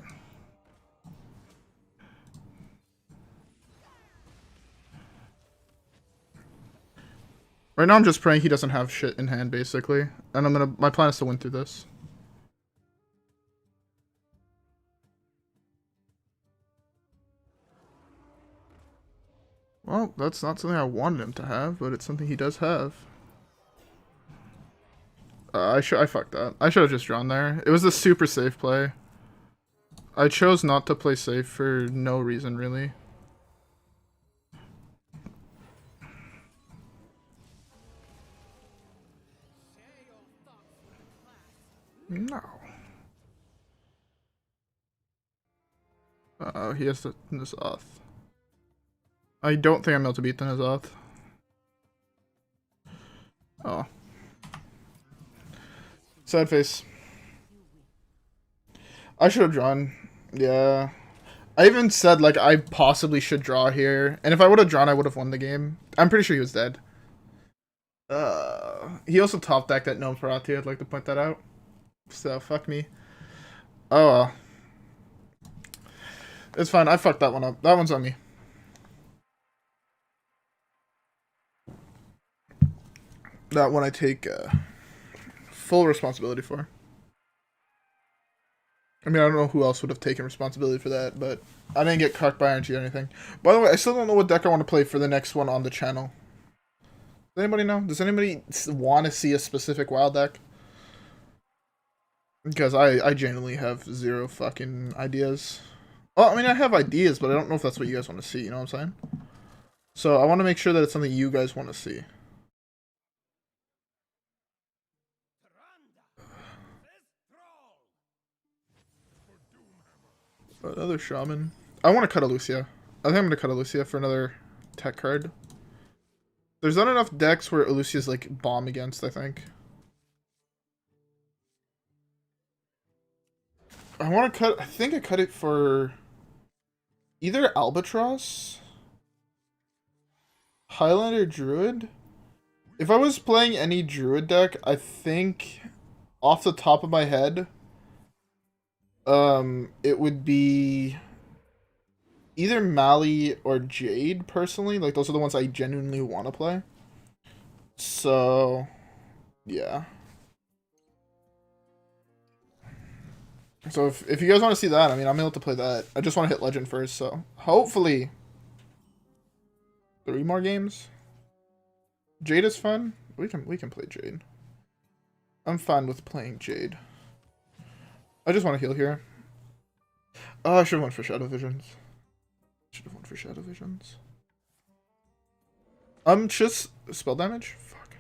Right now I'm just praying he doesn't have shit in hand, basically. And my plan is to win through this. Well, that's not something I wanted him to have, but it's something he does have. I fucked that. I should have just drawn there. It was a super safe play. I chose not to play safe for no reason, really. No. Uh-oh, he has this off. I don't think I'm able to beat the Nazoth. Oh. Sad face. I should have drawn. Yeah. I even said, like, I possibly should draw here. And if I would have drawn, I would have won the game. I'm pretty sure he was dead. He also top decked that Gnome Parati, I'd like to point that out. So, fuck me. Oh, it's fine. I fucked that one up. That one's on me. That one I take full responsibility for. I mean, I don't know who else would have taken responsibility for that, but I didn't get caught by RNG or anything. By the way, I still don't know what deck I want to play for the next one on the channel. Does anybody know? Does anybody want to see a specific wild deck? Because I genuinely have zero fucking ideas. Well, I mean, I have ideas, but I don't know if that's what you guys want to see, you know what I'm saying? So I want to make sure that it's something you guys want to see. Another Shaman. I want to cut a Lucia. I think I'm going to cut a Lucia for another tech card. There's not enough decks where Lucia's like bomb against, I think. I want to cut, I think I cut it for either Albatross, Highlander, Druid. If I was playing any Druid deck, I think off the top of my head, it would be either Mali or Jade, personally. Like, those are the ones I genuinely want to play. So, yeah. So if you guys want to see that, I mean, I'm able to play that. I just want to hit Legend first, so hopefully 3 more games. Jade is fun. We can play Jade. I'm fine with playing Jade. I just want to heal here. Oh, I should have went for Shadow Visions. Just spell damage? Fuck.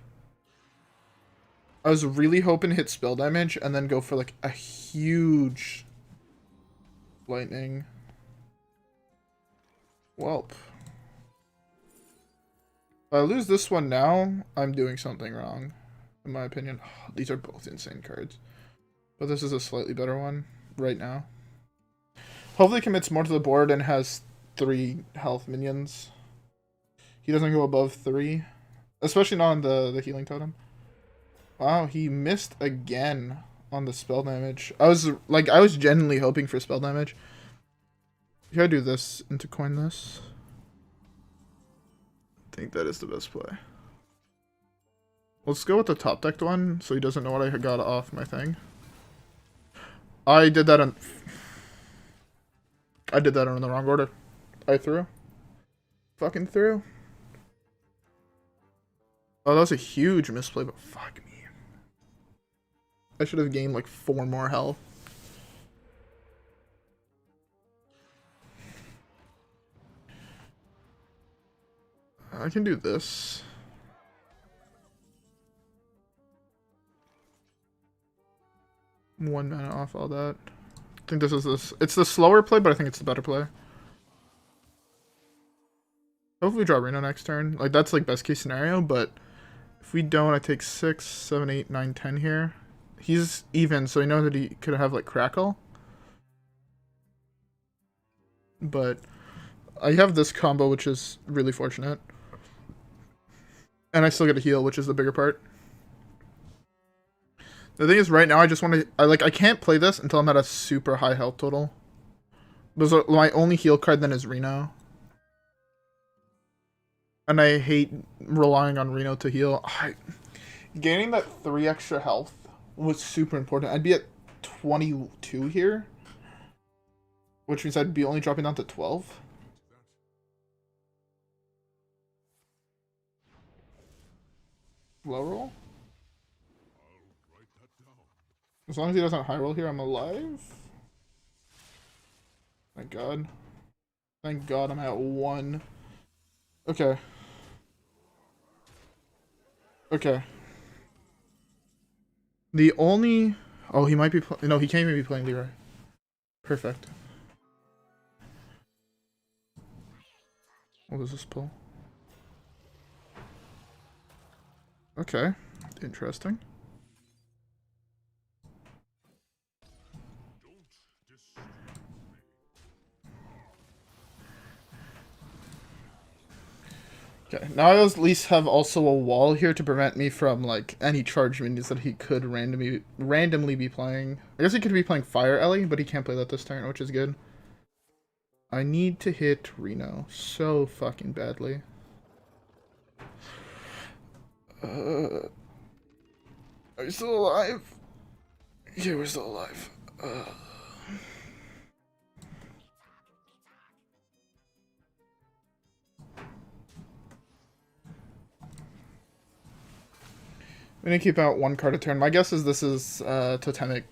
I was really hoping to hit spell damage and then go for like a huge lightning. Welp. If I lose this one now, I'm doing something wrong, in my opinion. Oh, these are both insane cards. But this is a slightly better one right now. Hopefully commits more to the board and has 3 health minions. He doesn't go above 3. Especially not on the healing totem. Wow, he missed again on the spell damage. I was genuinely hoping for spell damage. You gotta do this and to coin this. I think that is the best play. Let's go with the top decked one so he doesn't know what I got off my thing. I did that in the wrong order. I threw. Fucking threw. Oh, that was a huge misplay, but fuck me. I should have gained like 4 more health. I can do this. One mana off all that. I think this is this. It's the slower play, but I think it's the better play. Hopefully we draw Reno next turn. Like, that's like best case scenario, but if we don't, I take 6, 7, 8, 9, 10 here. He's even, so I know that he could have like Crackle. But I have this combo, which is really fortunate. And I still get a heal, which is the bigger part. The thing is, right now, I just want to... I can't play this until I'm at a super high health total. My only heal card then is Reno. And I hate relying on Reno to heal. Gaining that 3 extra health was super important. I'd be at 22 here. Which means I'd be only dropping down to 12. Low roll? As long as he doesn't high roll here, I'm alive. Thank God. Thank God I'm at 1. Okay. Okay. The only... Oh, he might be... No, he can't even be playing Leroy. Perfect. What does this pull? Okay. Interesting. Okay, now I at least have also a wall here to prevent me from, like, any charge minions that he could randomly be playing. I guess he could be playing Fire Ellie, but he can't play that this turn, which is good. I need to hit Reno so fucking badly. Are you still alive? Yeah, we're still alive. I'm gonna keep out 1 card a turn. My guess is this is Totemic,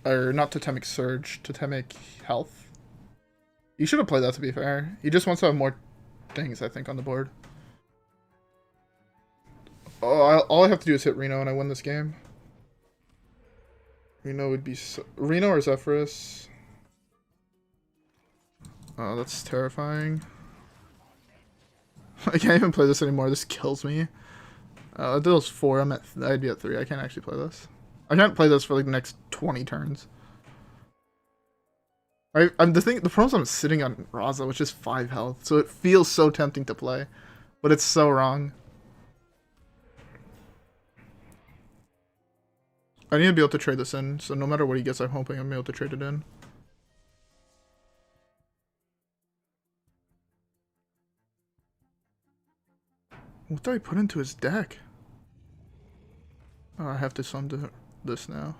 or not Totemic Surge, Totemic Health. You should have played that, to be fair. He just wants to have more things, I think, on the board. Oh, all I have to do is hit Reno and I win this game. Reno would be... Reno or Zephrys? Oh, that's terrifying. I can't even play this anymore. This kills me. I did those 4. I'd be at 3. I can't actually play this. I can't play this for like the next 20 turns. The problem is I'm sitting on Raza, which is 5 health, so it feels so tempting to play, but it's so wrong. I need to be able to trade this in, so no matter what he gets, I'm hoping I'm able to trade it in. What do I put into his deck? Oh, I have to summon this now.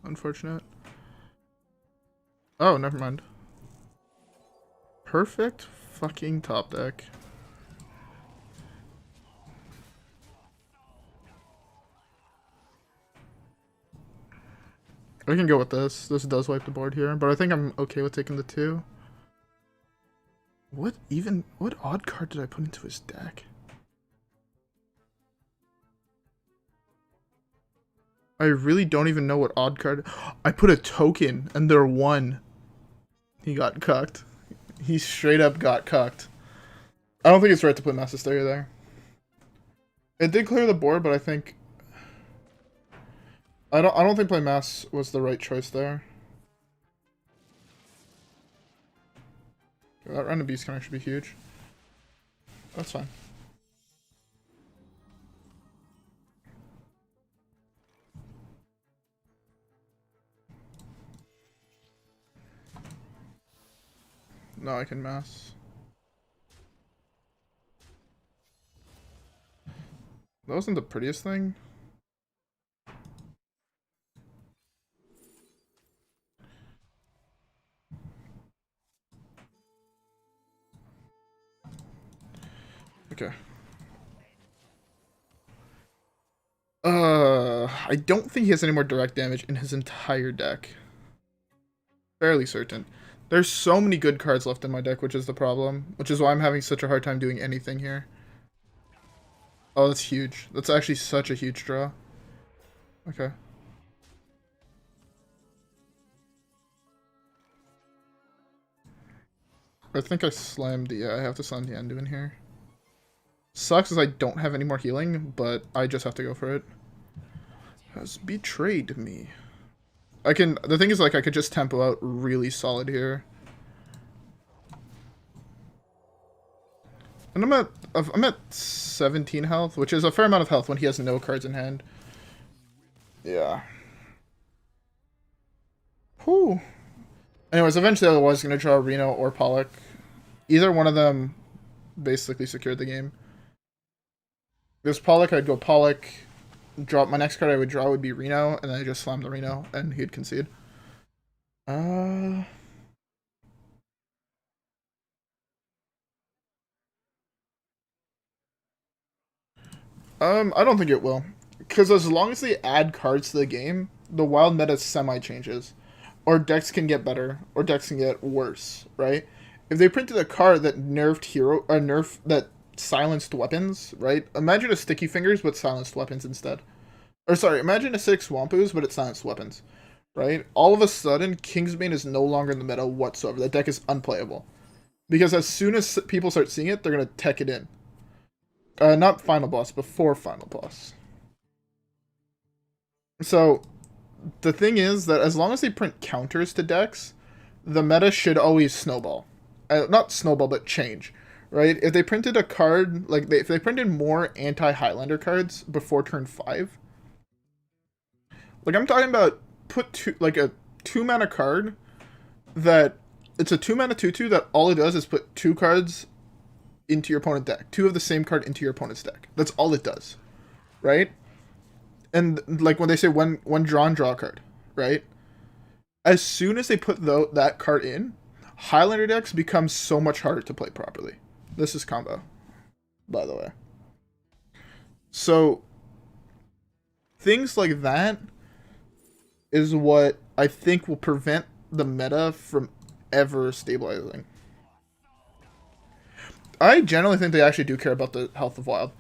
Unfortunate. Oh, never mind. Perfect fucking top deck. I can go with this. This does wipe the board here, but I think I'm okay with taking the 2. What odd card did I put into his deck? I really don't even know what odd card... I put a token, and they're 1. He got cucked. He straight up got cucked. I don't think it's right to put Mass Hysteria there. It did clear the board, but I think... I don't think play Mass was the right choice there. That random beast can actually be huge. That's fine. No, I can Mass. That wasn't the prettiest thing. Okay. I don't think he has any more direct damage in his entire deck. Fairly certain. There's so many good cards left in my deck, which is the problem. Which is why I'm having such a hard time doing anything here. Oh, that's huge. That's actually such a huge draw. Okay. I think I slammed the... Yeah, I have to slam the Anduin here. Sucks as I don't have any more healing, but I just have to go for it. Has betrayed me. The thing is, like, I could just tempo out really solid here. And I'm at 17 health, which is a fair amount of health when he has no cards in hand. Yeah. Whew. Anyways, eventually I was going to draw Reno or Pollock. Either one of them basically secured the game. This Pollock, I'd go Pollock. Drop my next card I would draw would be Reno, and then I just slam the Reno, and he'd concede. I don't think it will. Because as long as they add cards to the game, the wild meta semi-changes. Or decks can get better, or decks can get worse, right? If they printed a card that that silenced weapons, right? Imagine a Sticky Fingers, but silenced weapons instead. Or sorry, imagine a 6 Swampoos, but it silenced weapons, right? All of a sudden, Kingsbane is no longer in the meta whatsoever. That deck is unplayable. Because as soon as people start seeing it, they're going to tech it in. Not Final Boss, before Final Boss. So, the thing is that as long as they print counters to decks, the meta should always snowball. Not snowball, but change. Right? If they printed a card, if they printed more anti-Highlander cards before turn 5, I'm talking about a 2-mana card that, it's a 2-mana 2/2 that all it does is put 2 cards into your opponent's deck. 2 of the same card into your opponent's deck. That's all it does. Right? And, when they say one draw a card, right? As soon as they put that card in, Highlander decks become so much harder to play properly. This is combo, by the way. So, things like that is what I think will prevent the meta from ever stabilizing. I generally think they actually do care about the health of Wild.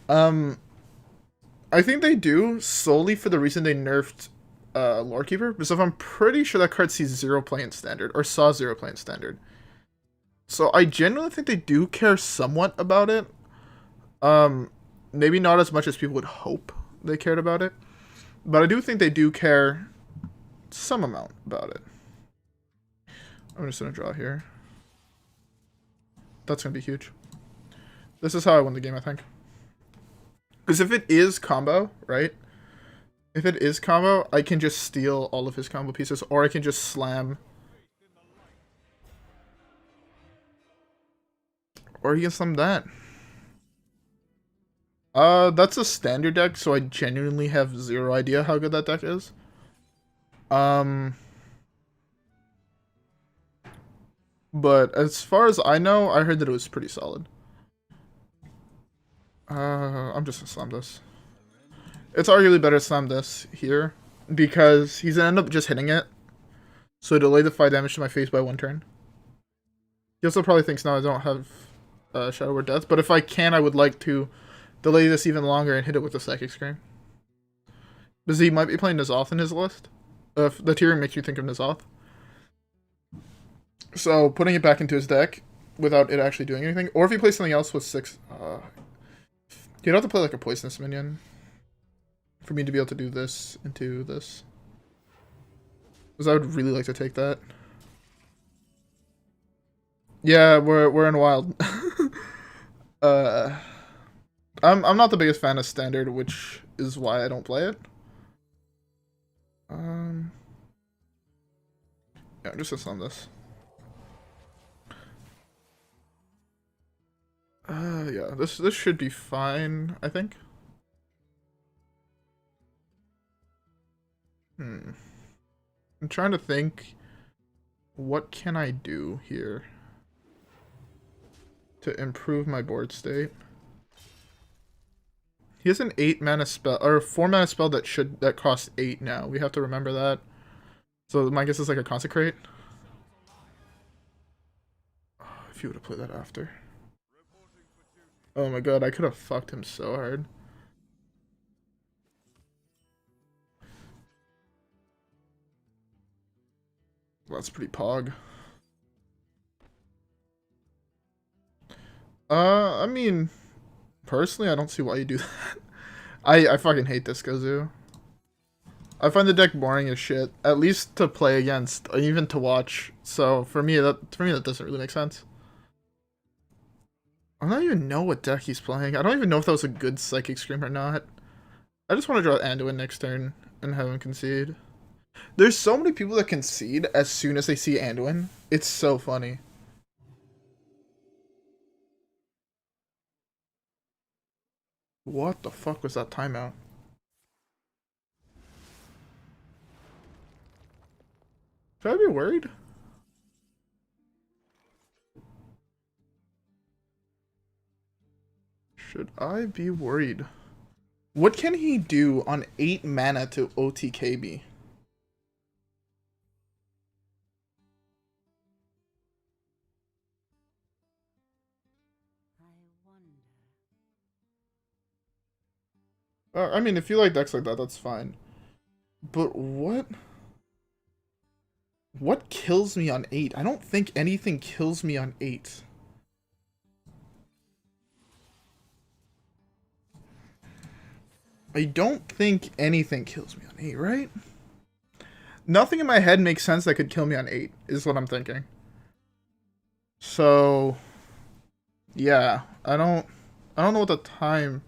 I think they do solely for the reason they nerfed Lorekeeper, because I'm pretty sure that card sees 0 play in Standard, or saw 0 play in Standard. So I genuinely think they do care somewhat about it. Maybe not as much as people would hope they cared about it, but I do think they do care some amount about it. I'm just going to draw here. That's going to be huge. This is how I win the game, I think. Because if it is combo, right? If it is combo, I can just steal all of his combo pieces, or I can just slam. Or he can slam that. That's a standard deck, so I genuinely have 0 idea how good that deck is. But as far as I know, I heard that it was pretty solid. I'm just gonna slam this. It's arguably better to slam this here, because he's gonna end up just hitting it. So delay the 5 damage to my face by 1 turn. He also probably thinks now I don't have Shadow Word Death, but if I can, I would like to delay this even longer and hit it with a Psychic Scream. Because he might be playing N'Zoth in his list. If the tiering makes you think of N'Zoth. So putting it back into his deck without it actually doing anything, or if he plays something else with 6, you'd have to play like a Poisonous Minion for me to be able to do this into this. Because I would really like to take that. Yeah, we're in Wild. I'm not the biggest fan of Standard, which is why I don't play it. Yeah, I'm just gonna slam this. Yeah, this should be fine, I think. I'm trying to think, what can I do here to improve my board state? He has an 8-mana spell, or a 4-mana spell that costs 8 now. We have to remember that. So my guess is like a Consecrate. Oh, if you would have played that after. Oh my god, I could have fucked him so hard. Well, that's pretty pog. I mean, personally, I don't see why you do that. I fucking hate this Gozu. I find the deck boring as shit, at least to play against, or even to watch. So for me that doesn't really make sense. I don't even know what deck he's playing. I don't even know if that was a good Psychic Scream or not. I just want to draw Anduin next turn and have him concede. There's so many people that concede as soon as they see Anduin. It's so funny. What the fuck was that timeout? Should I be worried? Should I be worried? What can he do on 8 mana to OTKB? I mean, if you like decks like that, that's fine. But what? What kills me on 8? I don't think anything kills me on 8. I don't think anything kills me on 8, right? Nothing in my head makes sense that could kill me on 8, is what I'm thinking. So, yeah, I don't know what the time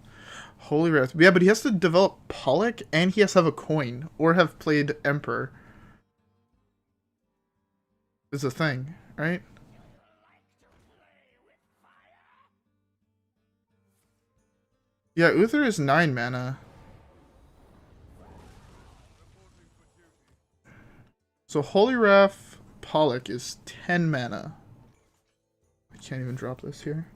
Holy Wrath. Yeah, but he has to develop Pollock and he has to have a coin or have played Emperor. Is a thing, right? Yeah, Uther is 9 mana. So Holy Wrath Pollock is 10 mana. I can't even drop this here.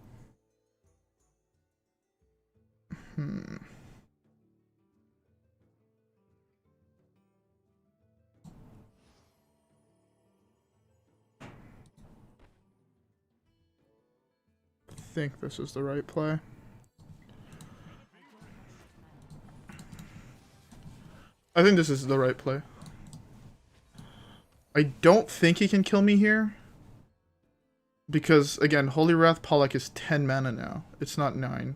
I think this is the right play. I think this is the right play. I don't think he can kill me here. Because, again, Holy Wrath Pollock is 10 mana now. It's not 9.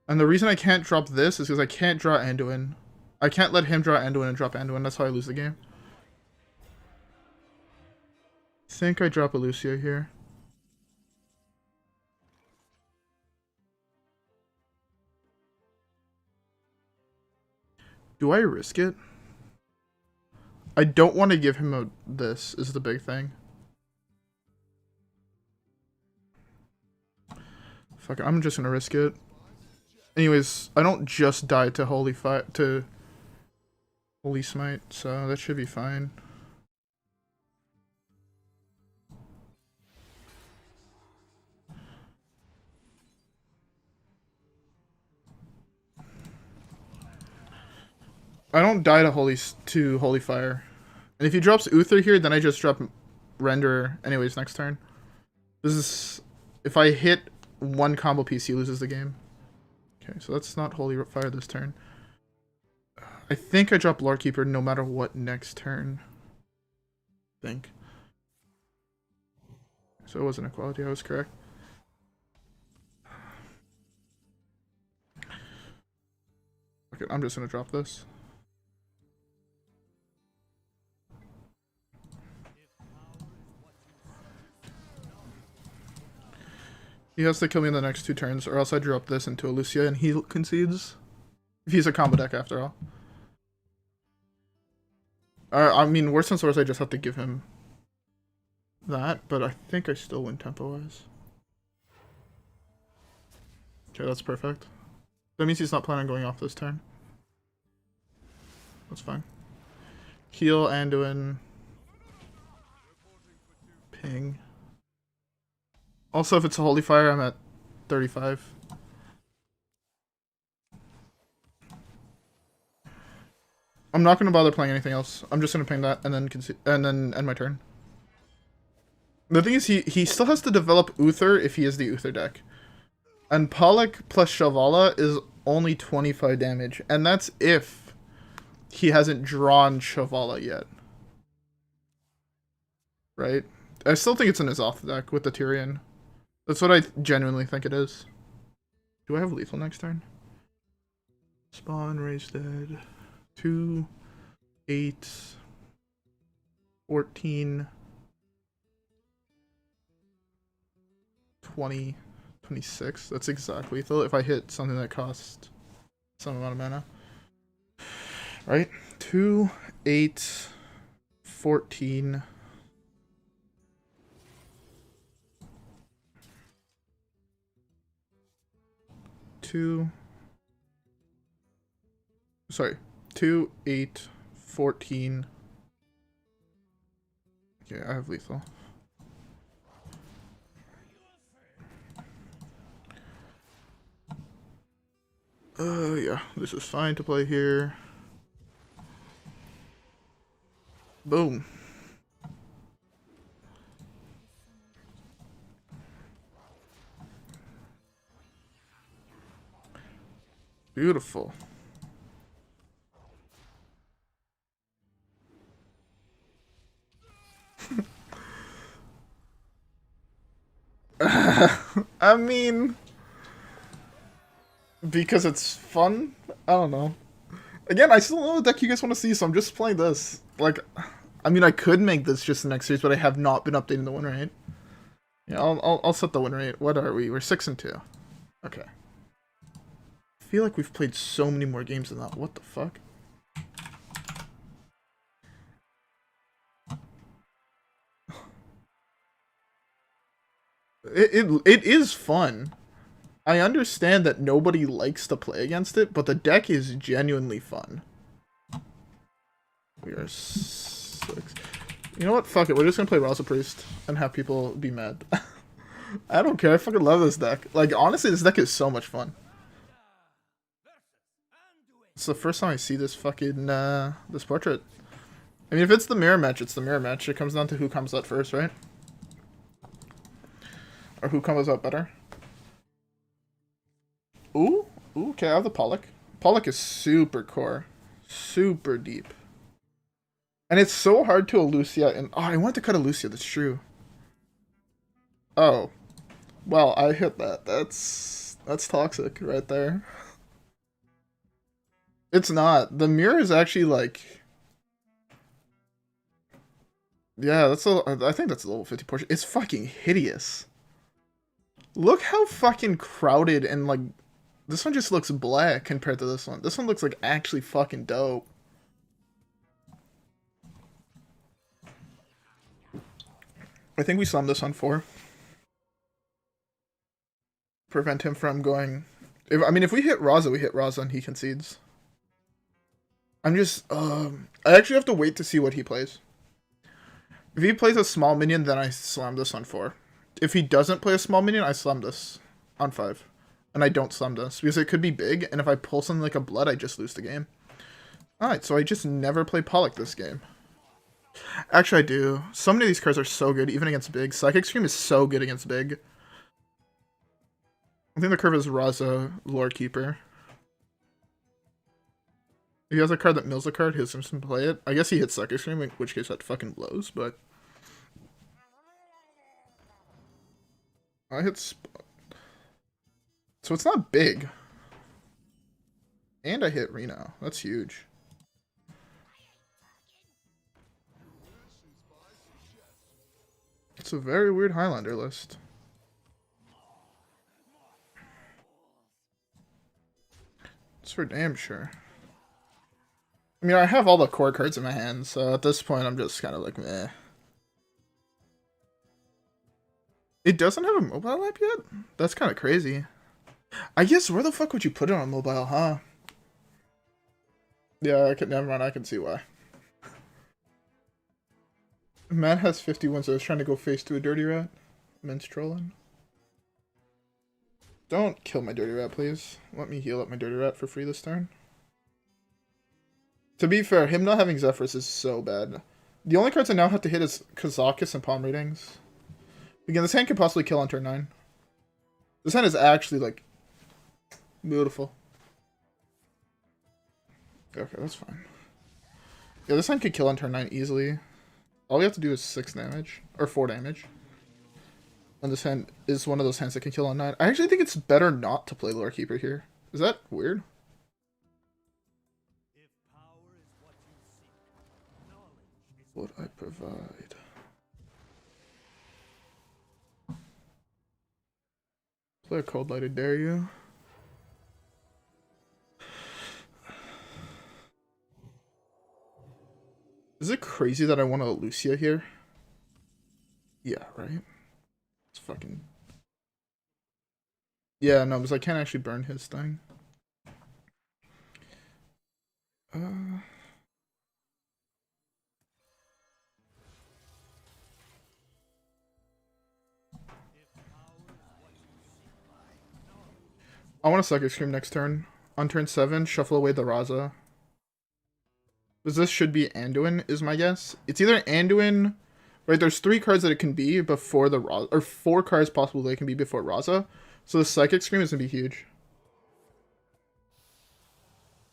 And the reason I can't drop this is because I can't draw Anduin. I can't let him draw Anduin and drop Anduin. That's how I lose the game. I think I drop Elucia here. Do I risk it? I don't want to give him this, is the big thing. Fuck it, I'm just gonna risk it. Anyways, I don't just die to Holy Smite, so that should be fine. I don't die to Holy Fire. And if he drops Uther here, then I just drop Renderer anyways next turn. This is... If I hit one combo piece, he loses the game. Okay, so that's not Holy Fire this turn. I think I drop Lorekeeper no matter what next turn. I think. So it wasn't equality, I was correct. Okay, I'm just gonna drop this. He has to kill me in the next 2 turns, or else I drop this into Elucia and he concedes. If he's a combo deck after all. I mean, worse than worse, I just have to give him that, but I think I still win tempo-wise. Okay, that's perfect. That means he's not planning on going off this turn. That's fine. Heal, Anduin. Ping. Also, if it's a Holy Fire, I'm at 35. I'm not going to bother playing anything else. I'm just going to ping that and then end my turn. The thing is, he still has to develop Uther if he is the Uther deck. And Pollock plus Shavala is only 25 damage. And that's if he hasn't drawn Shavala yet. Right? I still think it's in his off deck with the Tyrion. That's what I genuinely think it is. Do I have lethal next turn? Spawn, raise dead. 2, 8, 14, 20, 26. That's exactly lethal if I hit something that costs some amount of mana. Right? 2, 8, 14. Sorry, 2, 8, 14. Okay, I have lethal. Yeah, this is fine to play here. Boom. Beautiful. I mean, because it's fun? I don't know. Again, I still don't know what deck you guys want to see, so I'm just playing this. Like, I mean, I could make this just the next series, but I have not been updating the win rate. Yeah, I'll set the win rate. What are we? We're 6-2. Okay. I feel like we've played so many more games than that. What the fuck? It is fun. I understand that nobody likes to play against it, but the deck is genuinely fun. We are 6. You know what? Fuck it. We're just gonna play Raza Priest and have people be mad. I don't care. I fucking love this deck. Like, honestly, this deck is so much fun. It's the first time I see this fucking, this portrait. I mean, if it's the mirror match, it's the mirror match. It comes down to who comes out first, right? Or who comes out better. Ooh, okay, I have the Pollock. Pollock is super core. Super deep. And it's so hard to Elucia, and oh, I want to cut Elucia, that's true. Oh. Well, I hit that. That's toxic right there. It's not. The mirror is actually like... Yeah, I think that's a level 50 portion. It's fucking hideous. Look how fucking crowded and like... This one just looks black compared to this one. This one looks like actually fucking dope. I think we slam this on 4. Prevent him from going... if we hit Raza, we hit Raza and he concedes. I'm just... I actually have to wait to see what he plays. If he plays a small minion, then I slam this on 4. If he doesn't play a small minion, I slam this on 5. And I don't slam this, because it could be big, and if I pull something like a blood, I just lose the game. Alright, so I just never play Pollock this game. Actually, I do. So many of these cards are so good, even against big. Psychic Scream is so good against big. I think the curve is Raza, Lorekeeper. If he has a card that mills a card, he'll simply play it. I guess he hits Psychic Scream, in which case that fucking blows, but... I hit... So it's not big. And I hit Reno. That's huge. It's a very weird Highlander list. It's for damn sure. I mean, I have all the core cards in my hand, so at this point I'm just kind of like, meh. It doesn't have a mobile app yet? That's kind of crazy. I guess where the fuck would you put it on mobile, huh? Yeah, never mind, I can see why. Matt has 51, so I was trying to go face to a dirty rat. Men's trolling. Don't kill my dirty rat, please. Let me heal up my dirty rat for free this turn. To be fair, him not having Zephrys is so bad. The only cards I now have to hit is Kazakus and Palm Readings. Again, this hand could possibly kill on turn 9. This hand is actually, like, beautiful. Okay, that's fine. Yeah, this hand could kill on turn 9 easily. All we have to do is 6 damage. Or 4 damage. And this hand is one of those hands that can kill on 9. I actually think it's better not to play Lorekeeper here. Is that weird? What I provide. Play a Cold Light, I dare you. Is it crazy that I want a Lucia here? Yeah, right? It's fucking... Yeah, no, because I can't actually burn his thing. I want a Psychic Scream next turn. On turn 7, shuffle away the Raza. Because this should be Anduin, is my guess. It's either Anduin... Right, there's 3 cards that it can be before the Raza... Or 4 cards possible that it can be before Raza. So the Psychic Scream is going to be huge.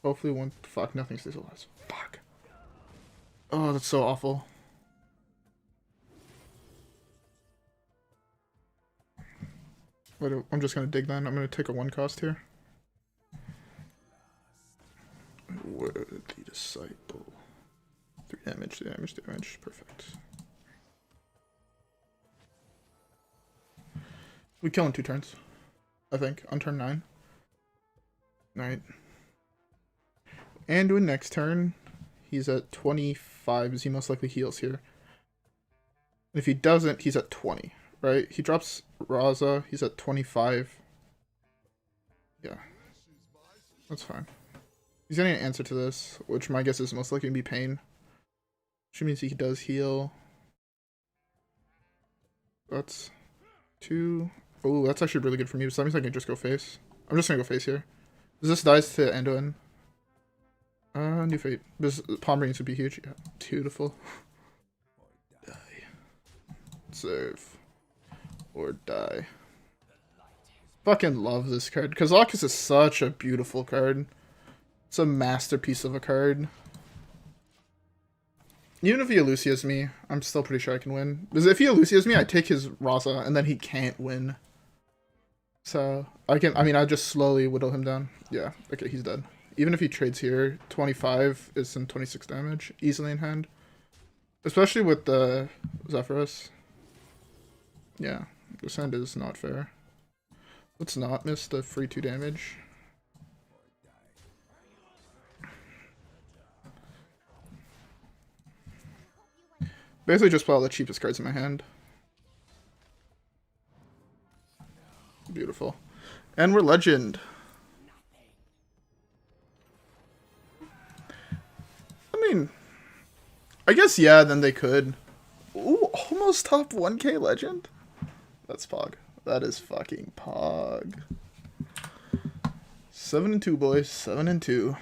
Hopefully one... Fuck, nothing stays alive. Fuck. Oh, that's so awful. Wait, I'm just going to dig then. I'm going to take a 1 cost here. Worthy Disciple. 3 damage, 3 damage, 3 damage. Perfect. We kill in 2 turns, I think, on turn 9. Alright. Anduin next turn. He's at 25, as he most likely heals here. And if he doesn't, he's at 20, right? He drops Raza, he's at 25. Yeah. That's fine. He's getting an answer to this, which my guess is most likely going to be Pain. Which means he does heal. That's 2... Oh, that's actually really good for me, so that means I can just go face. I'm just gonna go face here. This dies to Anduin. New Fate. This Palm Rings would be huge. Yeah, beautiful. Die. Serve. Or die. Fucking love this card. Kazakus is such a beautiful card. It's a masterpiece of a card. Even if he Elucias me, I'm still pretty sure I can win. Because if he Elucias me, I take his Raza, and then he can't win. So, I just slowly whittle him down. Yeah, okay, he's dead. Even if he trades here, 25 is some 26 damage, easily in hand. Especially with the Zephrys. Yeah, this hand is not fair. Let's not miss the free 2 damage. Basically just play all the cheapest cards in my hand. Beautiful. And we're legend. I mean, I guess yeah, then they could. Ooh, almost top 1k legend? That's pog. That is fucking pog. 7-2, boys. 7-2.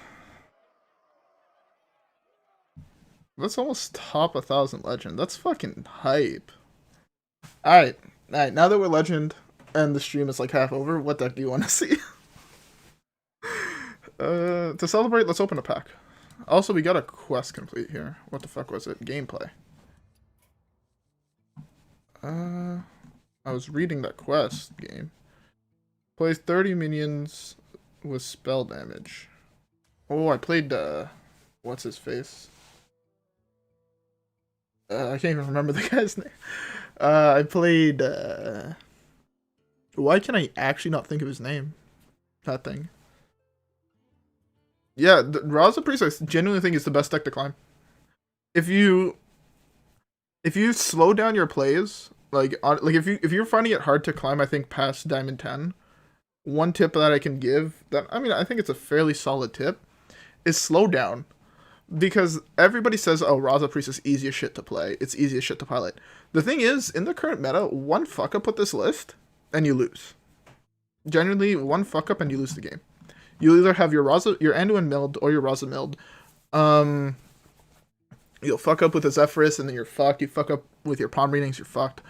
That's almost top 1,000 legend. That's fucking hype. Alright. Alright, now that we're legend and the stream is like half over, what deck do you want to see? To celebrate, let's open a pack. Also, we got a quest complete here. What the fuck was it? Gameplay. I was reading that quest game. Plays 30 minions with spell damage. Oh, I played, what's his face? I can't even remember the guy's name. I played, why can I actually not think of his name? That thing. Yeah, the Raza Priest, I genuinely think is the best deck to climb. If you slow down your plays, if you're finding it hard to climb, I think past Diamond 10, one tip that I can give, that I think it's a fairly solid tip, is slow down. Because everybody says, oh, Raza Priest is easy as shit to play. It's easy as shit to pilot. The thing is, in the current meta, one fuck up with this list, and you lose. Genuinely, one fuck up and you lose the game. You either have your Anduin milled or your Raza milled. You'll fuck up with a Zephrys and then you're fucked. You fuck up with your palm readings, you're fucked.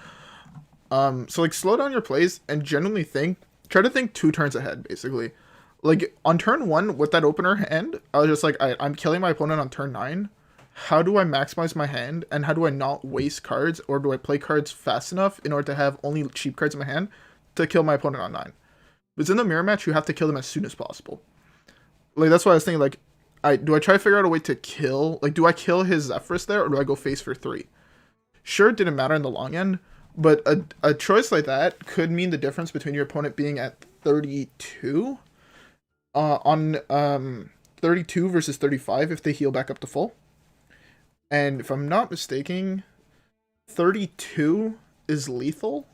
So like slow down your plays and genuinely try to think 2 turns ahead, basically. Like on turn 1 with that opener hand, I was just like, I'm killing my opponent on turn 9. How do I maximize my hand and how do I not waste cards, or do I play cards fast enough in order to have only cheap cards in my hand to kill my opponent on 9? Because in the mirror match, you have to kill them as soon as possible. Like, that's why I was thinking, like, do I try to figure out a way to kill, like, do I kill his Zephrys there, or do I go face for 3? Sure, it didn't matter in the long end, But a choice like that could mean the difference between your opponent being at 32 on 32 versus 35 if they heal back up to full. And if I'm not mistaken, 32 is lethal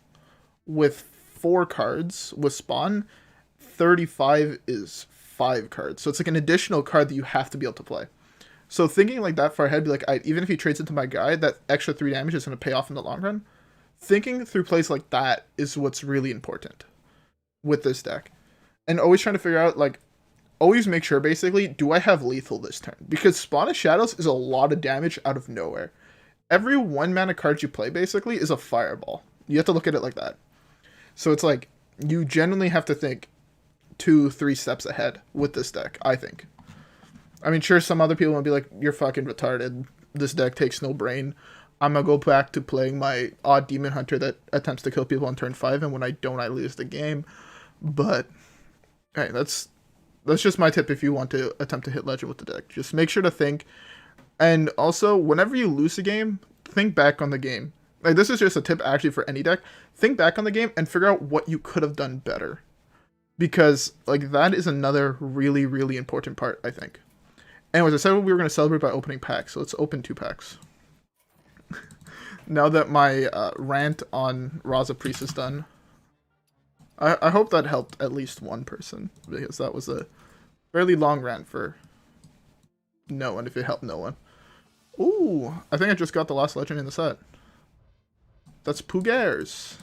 with 4 cards with spawn. 35 is 5 cards. So it's like an additional card that you have to be able to play. So thinking like that far ahead, be like, even if he trades into my guy, that extra 3 damage is going to pay off in the long run. Thinking through plays like that is what's really important with this deck. And always trying to figure out, like, always make sure, basically, do I have lethal this turn? Because Spawn of Shadows is a lot of damage out of nowhere. Every 1 mana card you play, basically, is a fireball. You have to look at it like that. So it's like, you genuinely have to think 2-3 steps ahead with this deck, I think. I mean, sure, some other people will be like, you're fucking retarded. This deck takes no brain. I'm gonna go back to playing my odd Demon Hunter that attempts to kill people on turn 5, and when I don't, I lose the game. But, hey, that's just my tip if you want to attempt to hit Legend with the deck. Just make sure to think. And also, whenever you lose a game, think back on the game. Like, this is just a tip actually for any deck. Think back on the game and figure out what you could have done better. Because, like, that is another really, really important part, I think. Anyways, I said we were going to celebrate by opening packs, so let's open 2 packs. Now that my rant on Raza Priest is done, I hope that helped at least one person, because that was a fairly long rant for no one, if it helped no one. Ooh, I think I just got the last legend in the set. That's Pugairs.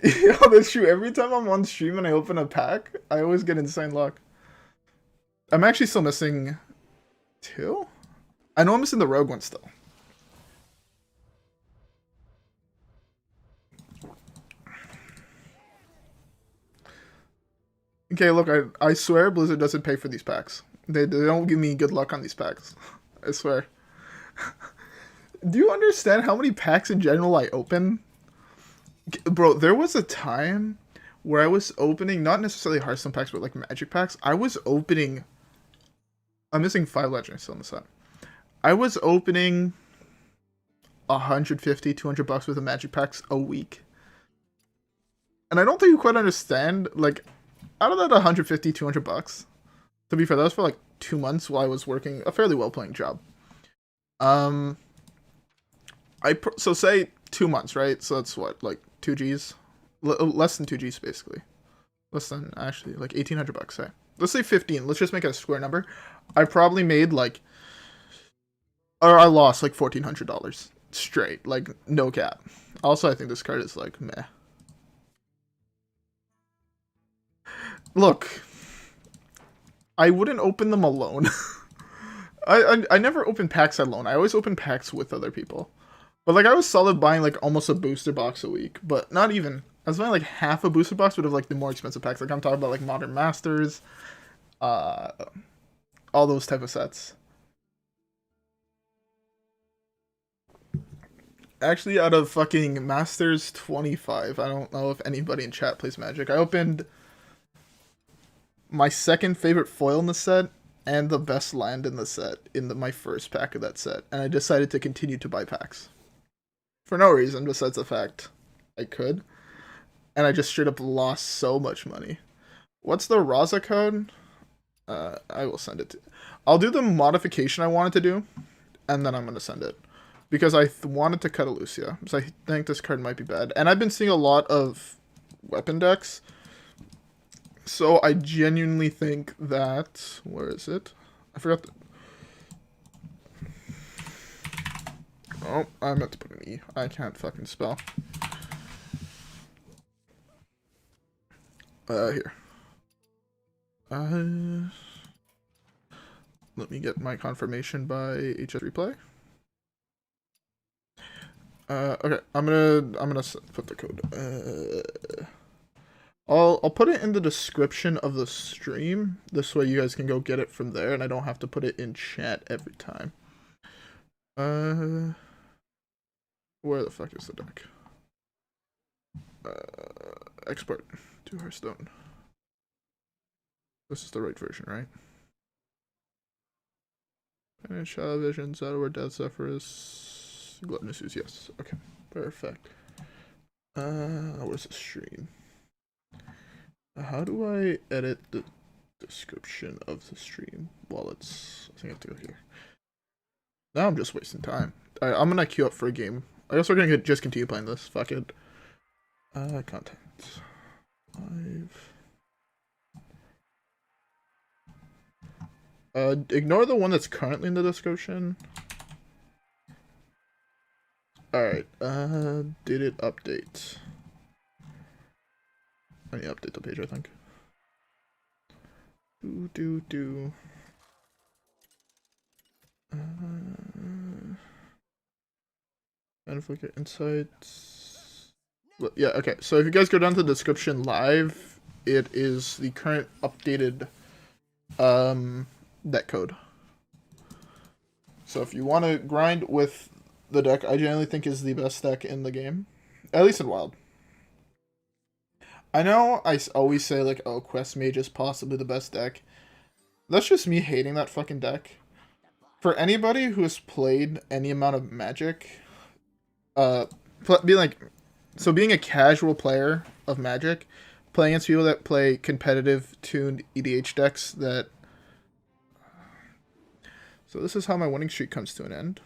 Yo, that's true. Every time I'm on stream and I open a pack, I always get insane luck. I'm actually still missing 2? I know I'm missing the rogue one still. Okay, look, I swear Blizzard doesn't pay for these packs. They don't give me good luck on these packs. I swear. Do you understand how many packs in general I open? Bro, there was a time where I was opening, not necessarily Hearthstone packs, but like Magic packs. I was opening... I'm missing 5 legends still in the set. I was opening 150, 200 bucks worth of Magic packs a week. And I don't think you quite understand, like, out of that 150, 200 bucks, to be fair, that was for like 2 months while I was working a fairly well-paying job. So say 2 months, right? So that's what, like 2 Gs? Less than 2 Gs, basically. Less than, actually, like 1,800 bucks, say. Let's say 15. Let's just make it a square number. I probably made like, or I lost like $1,400 straight, like no cap. Also, I think this card is like meh. Look, I wouldn't open them alone. I never open packs alone. I always open packs with other people. But like I was solid buying like almost a booster box a week, but not even. I was buying like half a booster box, but of like the more expensive packs. Like I'm talking about like Modern Masters, all those type of sets. Actually, out of fucking Masters 25, I don't know if anybody in chat plays Magic. I opened my second favorite foil in the set and the best land in the set in my first pack of that set, and I decided to continue to buy packs for no reason besides the fact I could, and I just straight up lost so much money. What's the Raza code? I will send it to... I'll do the modification I wanted to do, and then I'm going to send it. Because I wanted to cut Elucia, because I think this card might be bad. And I've been seeing a lot of weapon decks, so I genuinely think that... Where is it? I forgot the... Oh, I meant to put an E. I can't fucking spell. Here. Let me get my confirmation by HS Replay. Okay, I'm gonna put the code. I'll put it in the description of the stream. This way you guys can go get it from there, and I don't have to put it in chat every time. Where the fuck is the deck? Export to Hearthstone. This is the right version, right? Penance, Shadow Vision, Zephrys, Death Zephrys. Ooze. Gluttonous Ooze, yes. Okay, perfect. Where's the stream? How do I edit the description of the stream while it's... I think I have to go here. Now I'm just wasting time. Alright, I'm gonna queue up for a game. I guess we're gonna just continue playing this. Fuck it. Content. Live. Ignore the one that's currently in the description. Alright, did it update? I need to update the page, I think. And Flinger insights. Yeah, okay. So if you guys go down to the description live, it is the current updated deck code. So if you want to grind with the deck I generally think is the best deck in the game, at least in Wild. I know I always say like, oh, Quest Mage is possibly the best deck. That's just me hating that fucking deck. For anybody who has played any amount of Magic, being a casual player of Magic, playing against people that play competitive tuned EDH decks that... So this is how my winning streak comes to an end.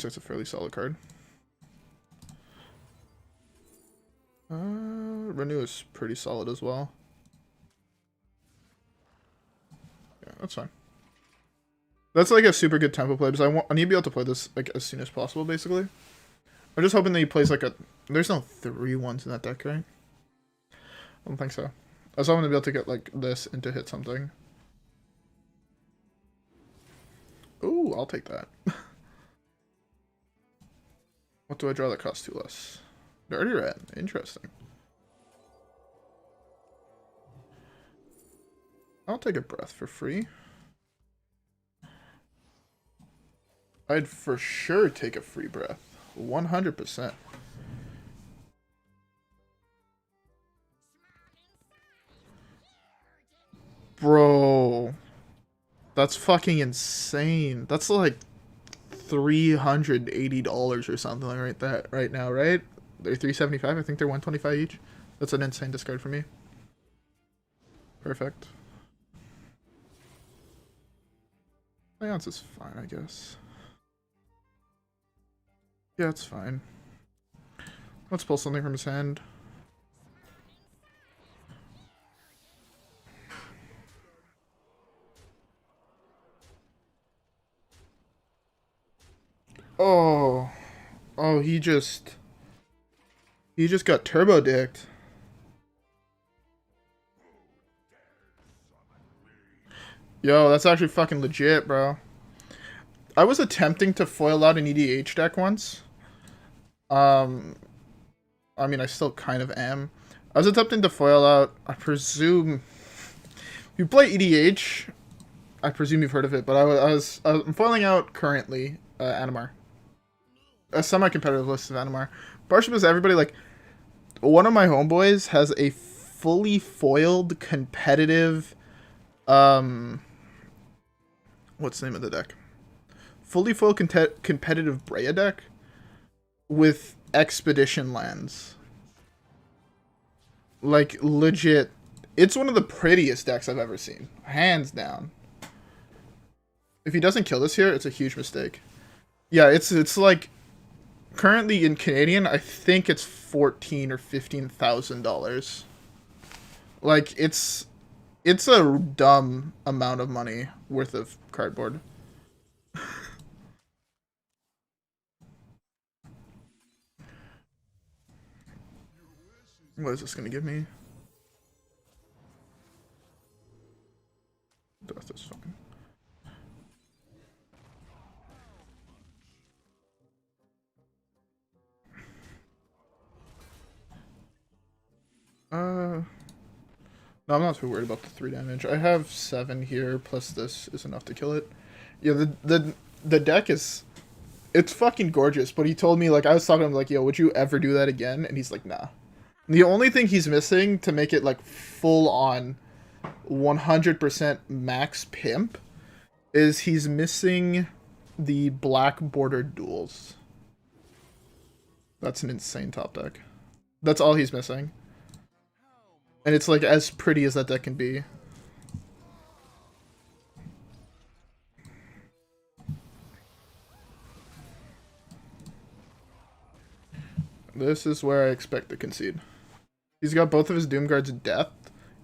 It's a fairly solid card. Reno is pretty solid as well. Yeah, that's fine. That's like a super good tempo play because I need to be able to play this like as soon as possible. Basically, I'm just hoping that he plays like a. There's no 3/1s in that deck, right? I don't think so. I was hoping to be able to get like this and to hit something. Ooh, I'll take that. What do I draw that costs 2 less? Dirty Red. Interesting. I'll take a breath for free. I'd for sure take a free breath. 100%. Bro. That's fucking insane. That's like $380 or something like that right now, right? They're $375. I think they're $125 each. That's an insane discard for me. Perfect. Seance is fine, I guess. Yeah, it's fine. Let's pull something from his hand. Oh. Oh, he just got turbo dicked. Yo, that's actually fucking legit, bro. I was attempting to foil out an EDH deck once. I mean, I still kind of am. I was attempting to foil out, I presume... If you play EDH, I presume you've heard of it, but I'm foiling out currently Animar. A semi-competitive list of Animar. Partially because everybody, like... One of my homeboys has a fully foiled competitive... What's the name of the deck? Fully foiled competitive Breya deck with Expedition lands. Like, legit. It's one of the prettiest decks I've ever seen. Hands down. If he doesn't kill this here, it's a huge mistake. Yeah, it's like... Currently in Canadian, I think it's $14,000 or $15,000. Like, it's a dumb amount of money worth of cardboard. What is this gonna give me? Death is fine. No, I'm not too worried about the 3 damage. I have 7 here, plus this is enough to kill it. Yeah, the deck is... It's fucking gorgeous, but he told me, like, I was talking to him, like, yo, would you ever do that again? And he's like, nah. The only thing he's missing to make it, like, full-on 100% max pimp is he's missing the black bordered duels. That's an insane top deck. That's all he's missing. And it's like as pretty as that deck can be. This is where I expect to concede. He's got both of his Doom Guards death.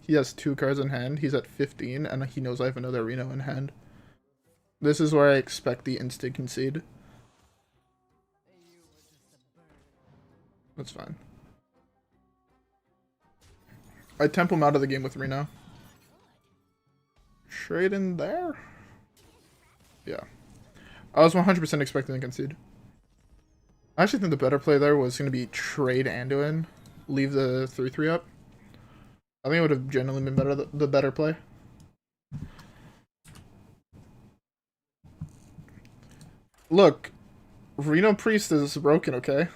He has 2 cards in hand. He's at 15, and he knows I have another Reno in hand. This is where I expect the instant concede. That's fine. I tempo him out of the game with Reno. Trade in there? Yeah. I was 100% expecting to concede. I actually think the better play there was going to be trade Anduin. Leave the 3-3 up. I think it would have generally been better, the better play. Look, Reno Priest is broken, okay?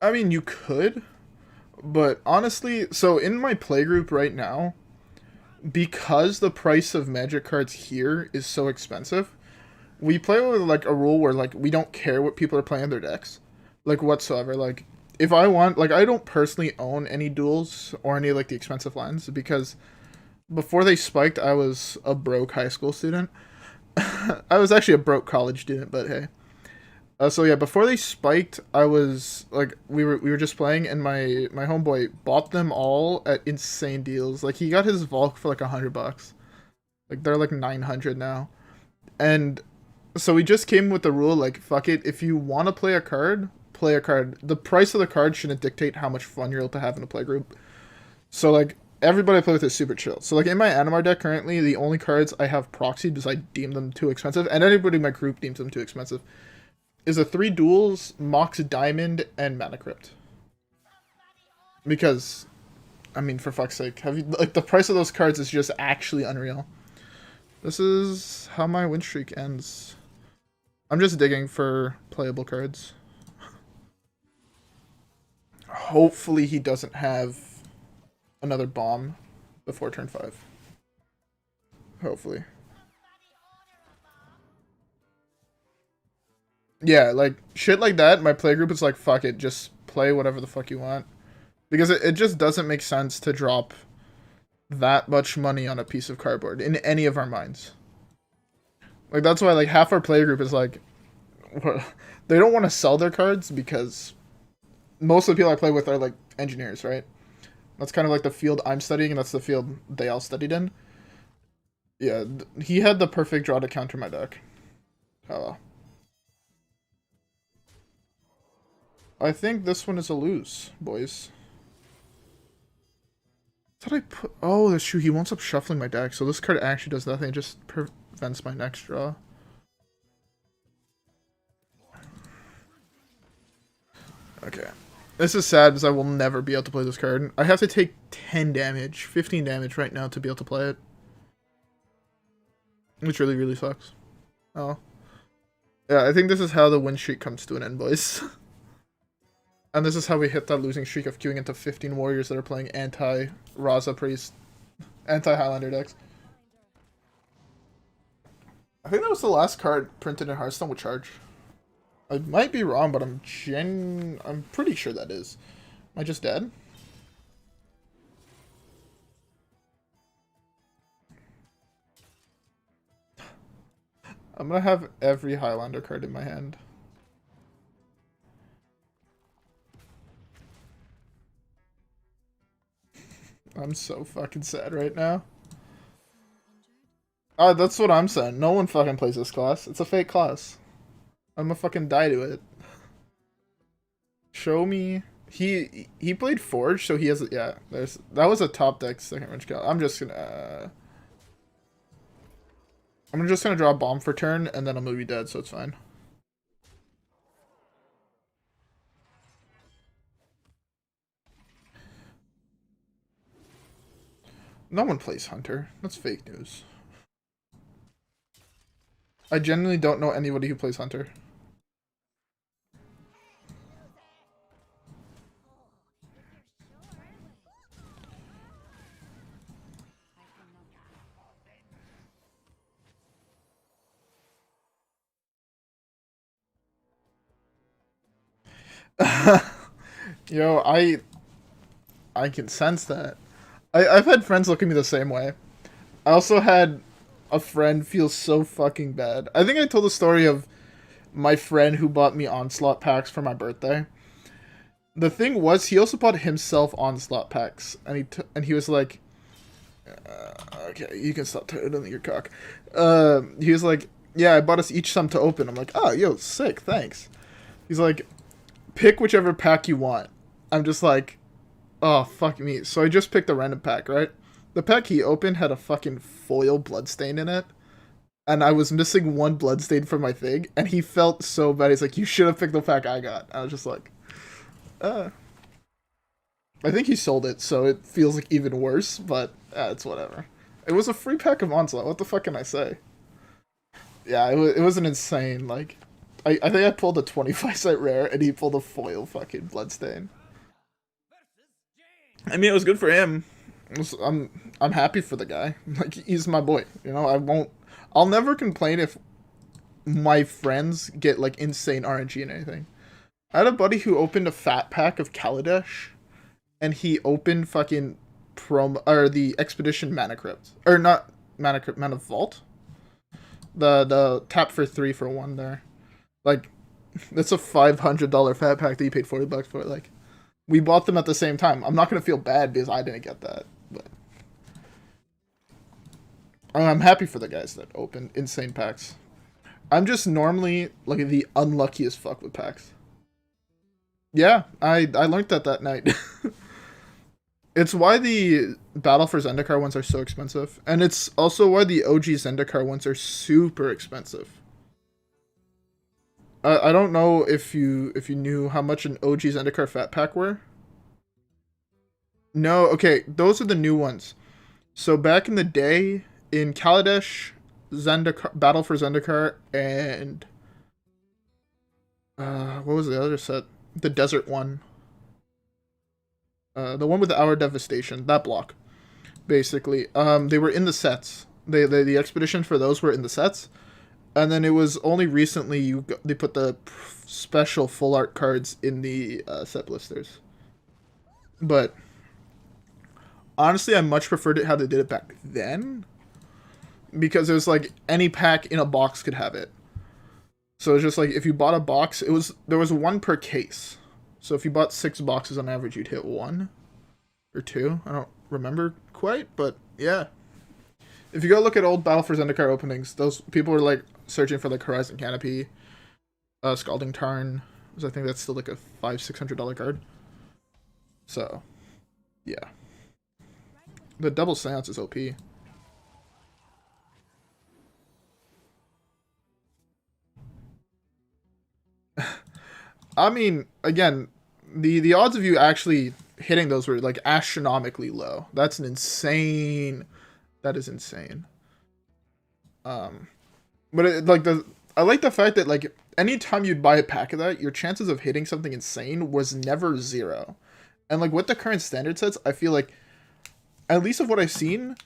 I mean, you could, but honestly, so in my playgroup right now, because the price of magic cards here is so expensive, we play with like a rule where like we don't care what people are playing in their decks, like whatsoever. Like if I want, like I don't personally own any duels or any like the expensive lands because before they spiked, I was a broke high school student. I was actually a broke college student, but hey. So yeah, before they spiked, I was like, we were just playing, and my homeboy bought them all at insane deals. Like he got his Volk for like $100. Like they're like 900 now, and so we just came with the rule like, fuck it, if you want to play a card, play a card. The price of the card shouldn't dictate how much fun you're able to have in a play group. So like everybody I play with is super chill. So like in my Animar deck currently, the only cards I have proxied because I deem them too expensive, and anybody in my group deems them too expensive, is a 3 duels, Mox Diamond, and Mana Crypt. Because, I mean, for fuck's sake, have you like the price of those cards is just actually unreal. This is how my win streak ends. I'm just digging for playable cards. Hopefully he doesn't have another bomb before turn 5. Hopefully. Yeah, like, shit like that, my playgroup is like, fuck it, just play whatever the fuck you want. Because it just doesn't make sense to drop that much money on a piece of cardboard in any of our minds. Like, that's why, like, half our playgroup is like, they don't want to sell their cards because most of the people I play with are, like, engineers, right? That's kind of like the field I'm studying, and that's the field they all studied in. Yeah, he had the perfect draw to counter my deck. Oh well. I think this one is a lose, boys. Did I put... Oh, that's true. He wants up shuffling my deck, so this card actually does nothing. It just prevents my next draw. Okay. This is sad because I will never be able to play this card. I have to take 10 damage, 15 damage right now to be able to play it. Which really, really sucks. Oh. Yeah, I think this is how the win streak comes to an end, boys. And this is how we hit that losing streak of queuing into 15 warriors that are playing anti-Raza Priest, anti-Highlander decks. I think that was the last card printed in Hearthstone with charge. I might be wrong, but I'm pretty sure that is. Am I just dead? I'm gonna have every Highlander card in my hand. I'm so fucking sad right now. That's what I'm saying. No one fucking plays this class. It's a fake class. I'm gonna fucking die to it. Show me. He played Forge, so he has... Yeah, that was a top deck second range kill. I'm just gonna draw a bomb for turn, and then I'm gonna be dead, so it's fine. No one plays Hunter. That's fake news. I genuinely don't know anybody who plays Hunter. Yo, I can sense that. I've had friends look at me the same way. I also had a friend feel so fucking bad. I think I told the story of my friend who bought me Onslaught packs for my birthday. The thing was, he also bought himself Onslaught packs, and he was like, "Okay, you can stop toting your cock." He was like, "Yeah, I bought us each some to open." I'm like, "Oh, yo, sick, thanks." He's like, "Pick whichever pack you want." I'm just like, "Oh, fuck me." So I just picked a random pack, right? The pack he opened had a fucking foil bloodstain in it, and I was missing one bloodstain from my thing, and he felt so bad. He's like, "You should have picked the pack I got." I was just like, uh. I think he sold it, so it feels like even worse, but it's whatever. It was a free pack of Onslaught. What the fuck can I say? Yeah, it was an insane, like... I think I pulled a 25-cent rare, and he pulled a foil fucking bloodstain. I mean, it was good for him. I'm happy for the guy. Like, he's my boy. You know, I'll never complain if my friends get, like, insane RNG and anything. I had a buddy who opened a fat pack of Kaladesh, and he opened fucking the Expedition Mana Crypt. Or not Mana Crypt, Mana Vault? The tap for 3 for 1 there. Like, that's a $500 fat pack that you paid $40 for. Like, we bought them at the same time. I'm not gonna feel bad because I didn't get that, but I'm happy for the guys that open insane packs. I'm just normally like the unluckiest fuck with packs. Yeah, I learned that night. It's why the Battle for Zendikar ones are so expensive, and it's also why the OG Zendikar ones are super expensive. I don't know if you knew how much an OG Zendikar fat pack were. No, okay, those are the new ones. So back in the day, in Kaladesh, Zendikar, Battle for Zendikar, and what was the other set? The desert one. The one with the Hour Devastation, that block, basically. They were in the sets. The expedition for those were in the sets, and then it was only recently they put the special full art cards in the set blisters. But honestly, I much preferred it how they did it back then, because it was like any pack in a box could have it. So it's just like if you bought a box, there was one per case. So if you bought 6 boxes on average, you'd hit 1 or 2. I don't remember quite, but yeah. If you go look at old Battle for Zendikar openings, those people were like searching for like Horizon Canopy, Scalding Tarn, because I think that's still like a $500-600 card. So, yeah. The double Seance is OP. I mean, again, the odds of you actually hitting those were like astronomically low. That's an insane. That is insane. But I like the fact that like anytime you'd buy a pack of that, your chances of hitting something insane was never 0. And like with the current standard sets, I feel like at least of what I've seen,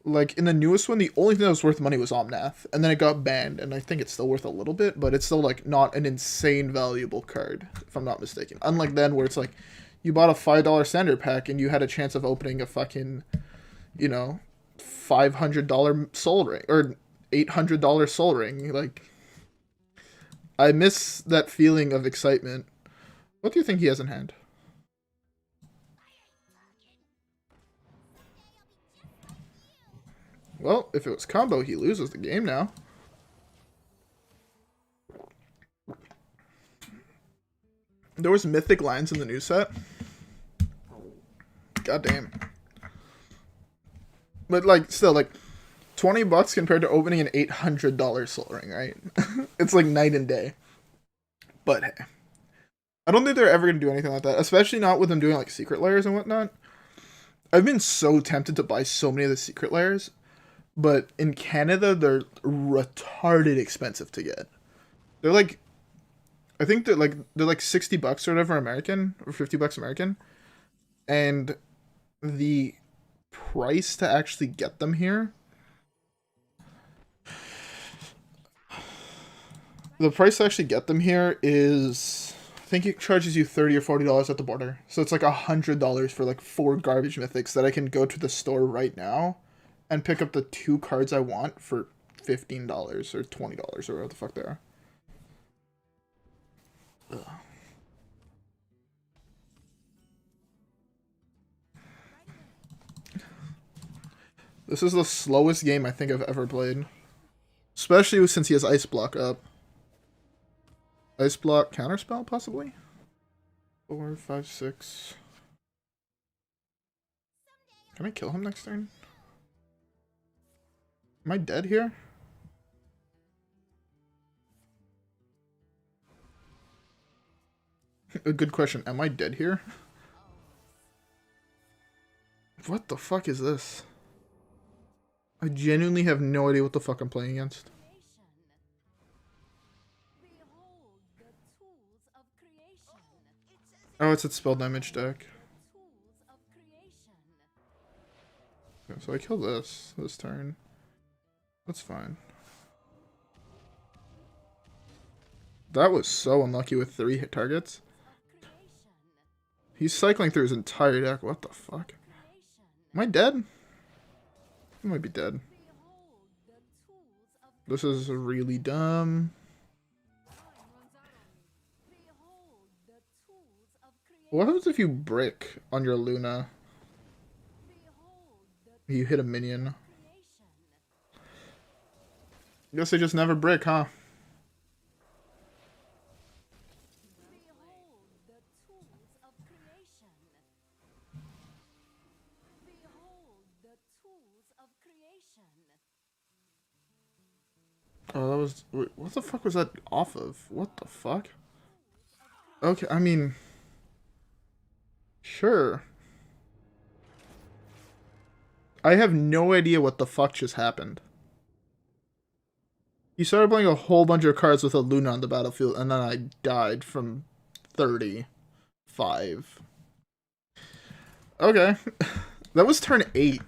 like in the newest one, the only thing that was worth money was Omnath, and then it got banned, and I think it's still worth a little bit, but it's still like not an insane valuable card, if I'm not mistaken. Unlike then, where it's like you bought a $5 standard pack and you had a chance of opening a fucking, you know, $500 soul ring or $800 soul ring. Like, I miss that feeling of excitement. What do you think he has in hand? Well, if it was combo, he loses the game now. There was mythic lines in the new set. God damn. But like, still, like, $20 compared to opening an $800 soul ring, right? It's like night and day. But hey, I don't think they're ever gonna do anything like that, especially not with them doing like secret layers and whatnot. I've been so tempted to buy so many of the secret layers, but in Canada they're retarded expensive to get. They're like, I think they're like $60 or whatever American, or $50 American, and the price to actually get them here. The price to actually get them here is think it charges you $30 or $40 at the border. So it's like $100 for like 4 garbage mythics that I can go to the store right now and pick up the 2 cards I want for $15 or $20 or whatever the fuck they are. Ugh. This is the slowest game I think I've ever played. Especially since he has Ice Block up. Ice Block Counterspell, possibly? 4, 5, 6. Can I kill him next turn? Am I dead here? A good question. Am I dead here? What the fuck is this? I genuinely have no idea what the fuck I'm playing against. Oh, it's a spell damage deck. Okay, so I kill this turn. That's fine. That was so unlucky with 3 hit targets. He's cycling through his entire deck. What the fuck? Am I dead? I might be dead. This is really dumb. What happens if you brick on your Luna? You hit a minion. Guess they just never brick, huh? Oh, that was... Wait, what the fuck was that off of? What the fuck? Okay, I mean... Sure. I have no idea what the fuck just happened. He started playing a whole bunch of cards with a Luna on the battlefield, and then I died from 35. Okay. That was turn 8.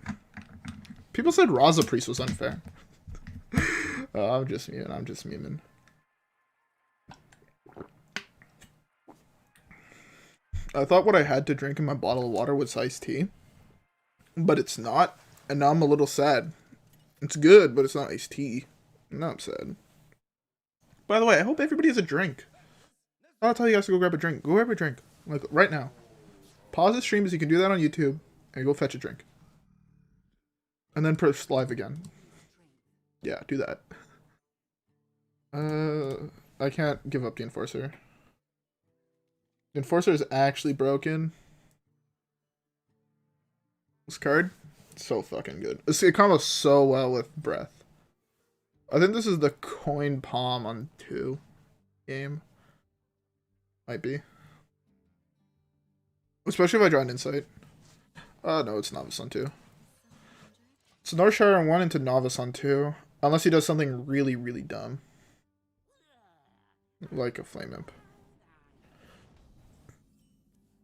People said Raza Priest was unfair. Oh, I'm just memeing. I thought what I had to drink in my bottle of water was iced tea. But it's not, and now I'm a little sad. It's good, but it's not iced tea. Now I'm sad. By the way, I hope everybody has a drink. I'll tell you guys to go grab a drink. Go grab a drink. Like, right now. Pause the stream as you can do that on YouTube, and go fetch a drink. And then press live again. Yeah, do that. I can't give up the Enforcer. The Enforcer is actually broken. This card, so fucking good. It combos so well with Breath. I think this is the Coin Palm on 2 game. Might be. Especially if I draw an Insight. No, it's Novice on 2. It's Northshire on 1 into Novice on 2. Unless he does something really, really dumb. Like a Flame Imp.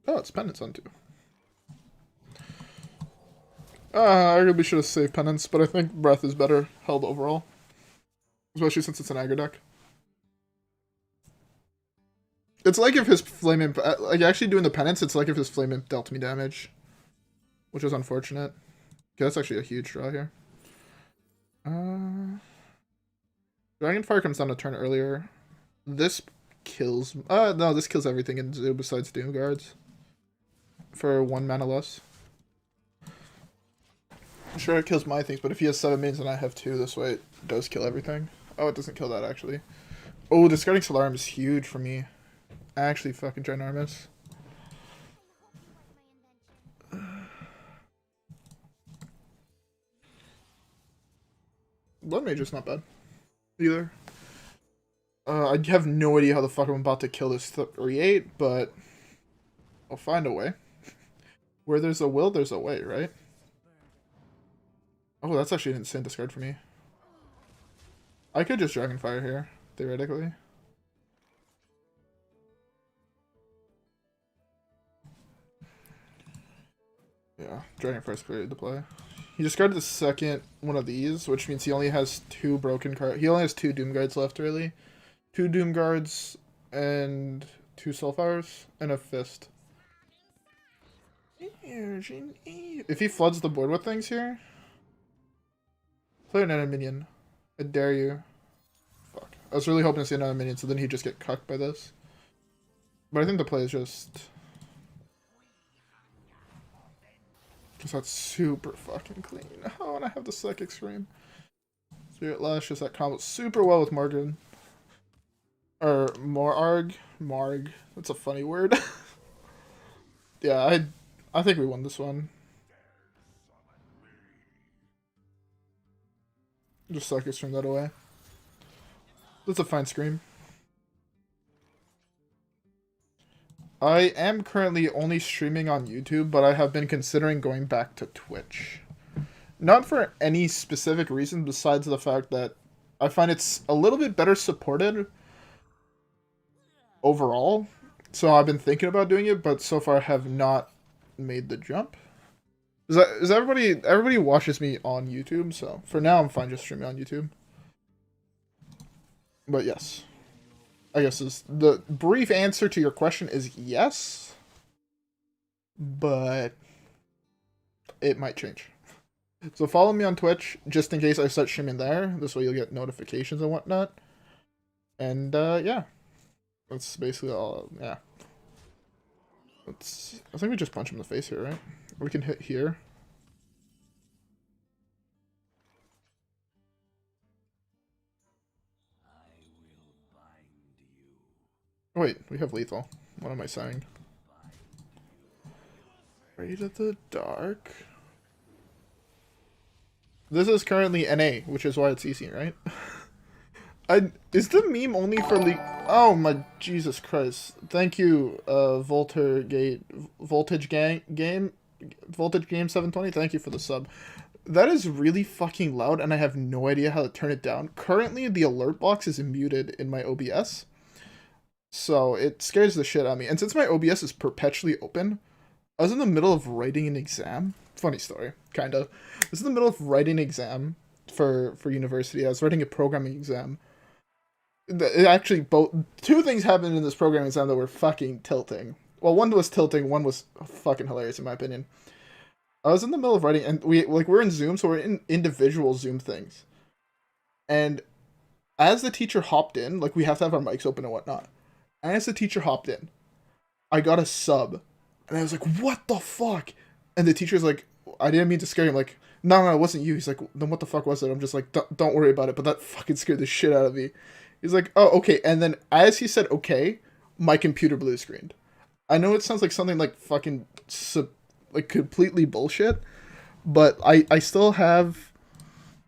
Oh, it's Penance on 2. I really should have saved Penance, but I think Breath is better held overall. Especially since it's an aggro deck. It's like if his Flame Imp... Like, actually doing the Penance, it's like if his Flame Imp dealt me damage. Which is unfortunate. Okay, that's actually a huge draw here. Dragonfire comes down a turn earlier. This kills... no, this kills everything in Zoo besides Doom Guards. For 1 mana less. I'm sure it kills my things, but if he has 7 minions and I have 2, this way it does kill everything. Oh, it doesn't kill that, actually. Oh, discarding Solarum is huge for me. Actually fucking ginormous. Bloodmage is not bad. Either. I have no idea how the fuck I'm about to kill this 3/8, but I'll find a way. Where there's a will, there's a way, right? Oh, that's actually an insane discard for me. I could just Dragonfire here, theoretically. Yeah, Dragonfire's clearly the play. He discarded the second one of these, which means he only has 2 broken cards. He only has 2 Doom Guards left, really. 2 Doom Guards and 2 Soulfires and a Fist. If he floods the board with things here, play another minion. I dare you. Fuck. I was really hoping to see another minion, so then he'd just get cucked by this. But I think the play is just... because that's super fucking clean. Oh, and I have the Psychic Scream. Spirit Lash is that combo super well with Morgan. Or Morarg. Marg. That's a funny word. Yeah, I think we won this one. Just Psychic Scream that away. That's a fine scream. I am currently only streaming on YouTube, but I have been considering going back to Twitch. Not for any specific reason besides the fact that I find it's a little bit better supported overall. So I've been thinking about doing it, but so far I have not made the jump. Is everybody watches me on YouTube, so for now I'm fine just streaming on YouTube. But yes. I guess the brief answer to your question is yes. But it might change. So follow me on Twitch, just in case I start streaming there. This way you'll get notifications and whatnot. And, yeah. That's basically all, yeah. I think we just punch him in the face here, right? We can hit here. Oh, wait, we have lethal. What am I saying? Afraid of the dark. This is currently NA, which is why it's easy, right? Is the meme only for oh my Jesus Christ. Thank you, Voltage Game 720. Thank you for the sub. That is really fucking loud and I have no idea how to turn it down. Currently the alert box is muted in my OBS. So it scares the shit out of me. And since my OBS is perpetually open, I was in the middle of writing an exam. Funny story, kind of. I was in the middle of writing an exam for university. I was writing a programming exam. It actually, two things happened in this programming exam that were fucking tilting. Well, one was tilting, one was fucking hilarious in my opinion. I was in the middle of writing, and we're in Zoom, so we're in individual Zoom things. And as the teacher hopped in, like we have to have our mics open and whatnot. As the teacher hopped in, I got a sub, and I was like, "What the fuck?" And the teacher's like, "I didn't mean to scare him." Like, no, it wasn't you. He's like, "Then what the fuck was it?" I'm just like, "Don't worry about it." But that fucking scared the shit out of me. He's like, "Oh, okay." And then as he said, "Okay," my computer blue screened. I know it sounds like something like fucking like completely bullshit, but I still have.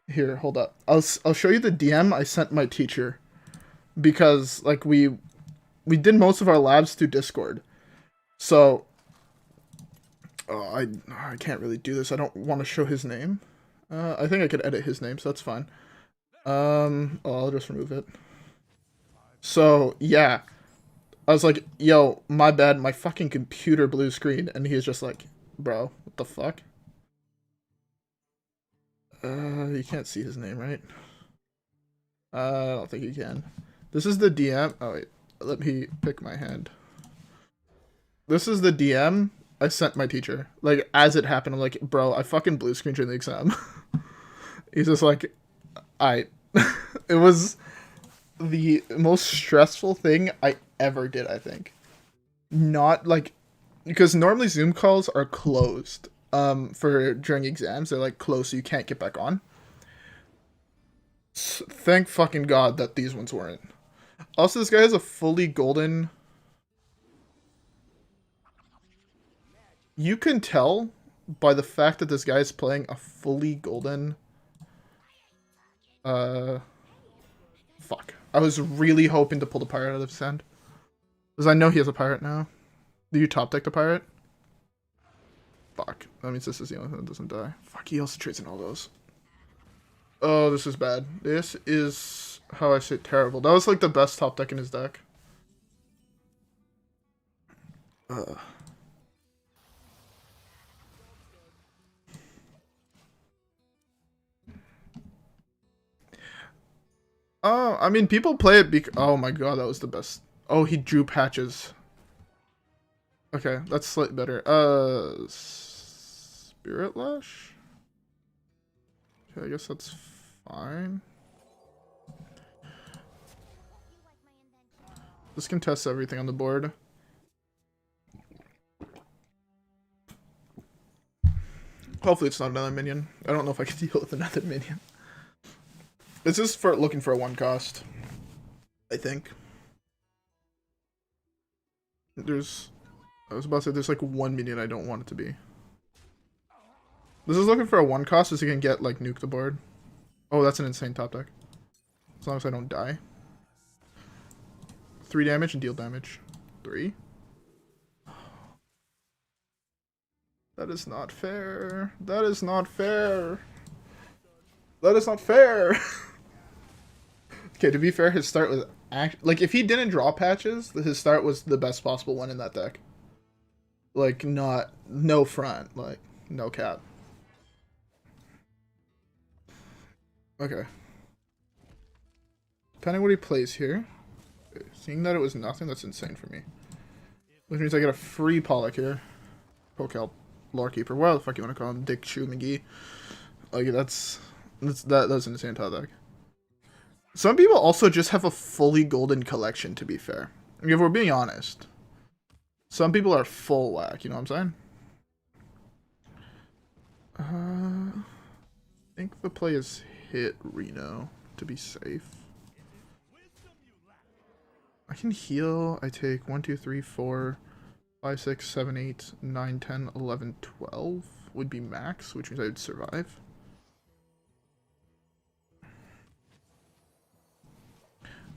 Here, hold up. I'll show you the DM I sent my teacher, because like we did most of our labs through Discord, so I can't really do this. I don't want to show his name. I think I could edit his name, so that's fine. I'll just remove it. So yeah, I was like, "Yo, my bad, my fucking computer blue screen," and he was just like, "Bro, what the fuck?" You can't see his name, right? I don't think you can. This is the DM. Oh wait, let me pick my hand. This is the DM I sent my teacher. Like, as it happened, I'm like, "Bro, I fucking blue screened during the exam." He's just like, it was the most stressful thing I ever did, I think. Not like, because normally Zoom calls are closed for during exams. They're like closed, so you can't get back on. Thank fucking god that these ones weren't. Also, this guy has a fully golden. You can tell by the fact that this guy is playing a fully golden. Fuck. I was really hoping to pull the pirate out of his hand. Because I know he has a pirate now. Do you top deck the pirate? Fuck. That means this is the only thing that doesn't die. Fuck, he also trades in all those. Oh, this is bad. This is, how I say, terrible. That was like the best top deck in his deck. Oh, I mean, people play it because... Oh my god, that was the best. Oh, he drew patches. Okay, that's slightly better. Spirit Lash? Okay, I guess that's fine. This can test everything on the board. Hopefully it's not another minion. I don't know if I can deal with another minion. This is for looking for a 1 cost, I think. I was about to say there's like 1 minion I don't want it to be. This is looking for a 1 cost so you can get like nuke the board. Oh, that's an insane top deck. As long as I don't die. 3 damage and deal damage. 3. That is not fair. That is not fair. That is not fair. Okay, to be fair, his start was like if he didn't draw patches, his start was the best possible one in that deck. Like no front, like no cap. Okay. Depending what he plays here. Seeing that it was nothing, that's insane for me. Which means I get a free Pollock here. Polkelt, Lorekeeper, whatever the fuck you want to call him, Dick Shoe McGee. Like that's an insane top deck. Some people also just have a fully golden collection, to be fair. I mean, if we're being honest. Some people are full whack, you know what I'm saying? I think the play is hit Reno to be safe. I can heal. I take 1, 2, 3, 4, 5, 6, 7, 8, 9, 10, 11, 12 would be max, which means I would survive.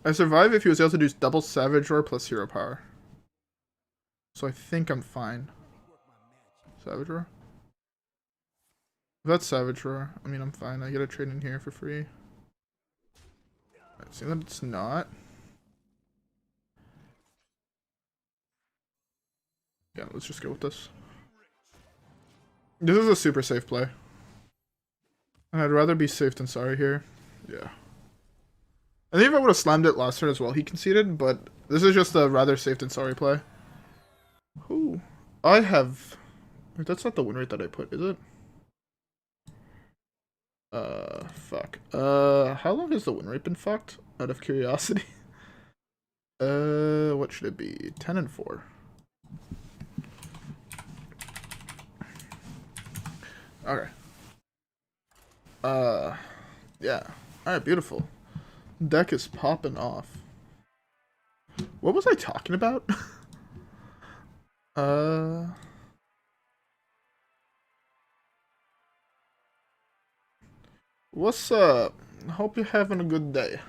I survive if he was able to do double Savage Roar plus hero power. So I think I'm fine. Savage Roar? If that's Savage Roar, I mean I'm fine. I get a trade in here for free. I see that it's not. Yeah, let's just go with this. This is a super safe play. And I'd rather be safe than sorry here. Yeah. I think if I would have slammed it last turn as well, he conceded, but this is just a rather safe than sorry play. Ooh. I have... That's not the win rate that I put, is it? Fuck. How long has the win rate been fucked? Out of curiosity. What should it be? 10 and 4. Okay. Yeah. Alright, beautiful. Deck is popping off. What was I talking about? What's up? Hope you're having a good day.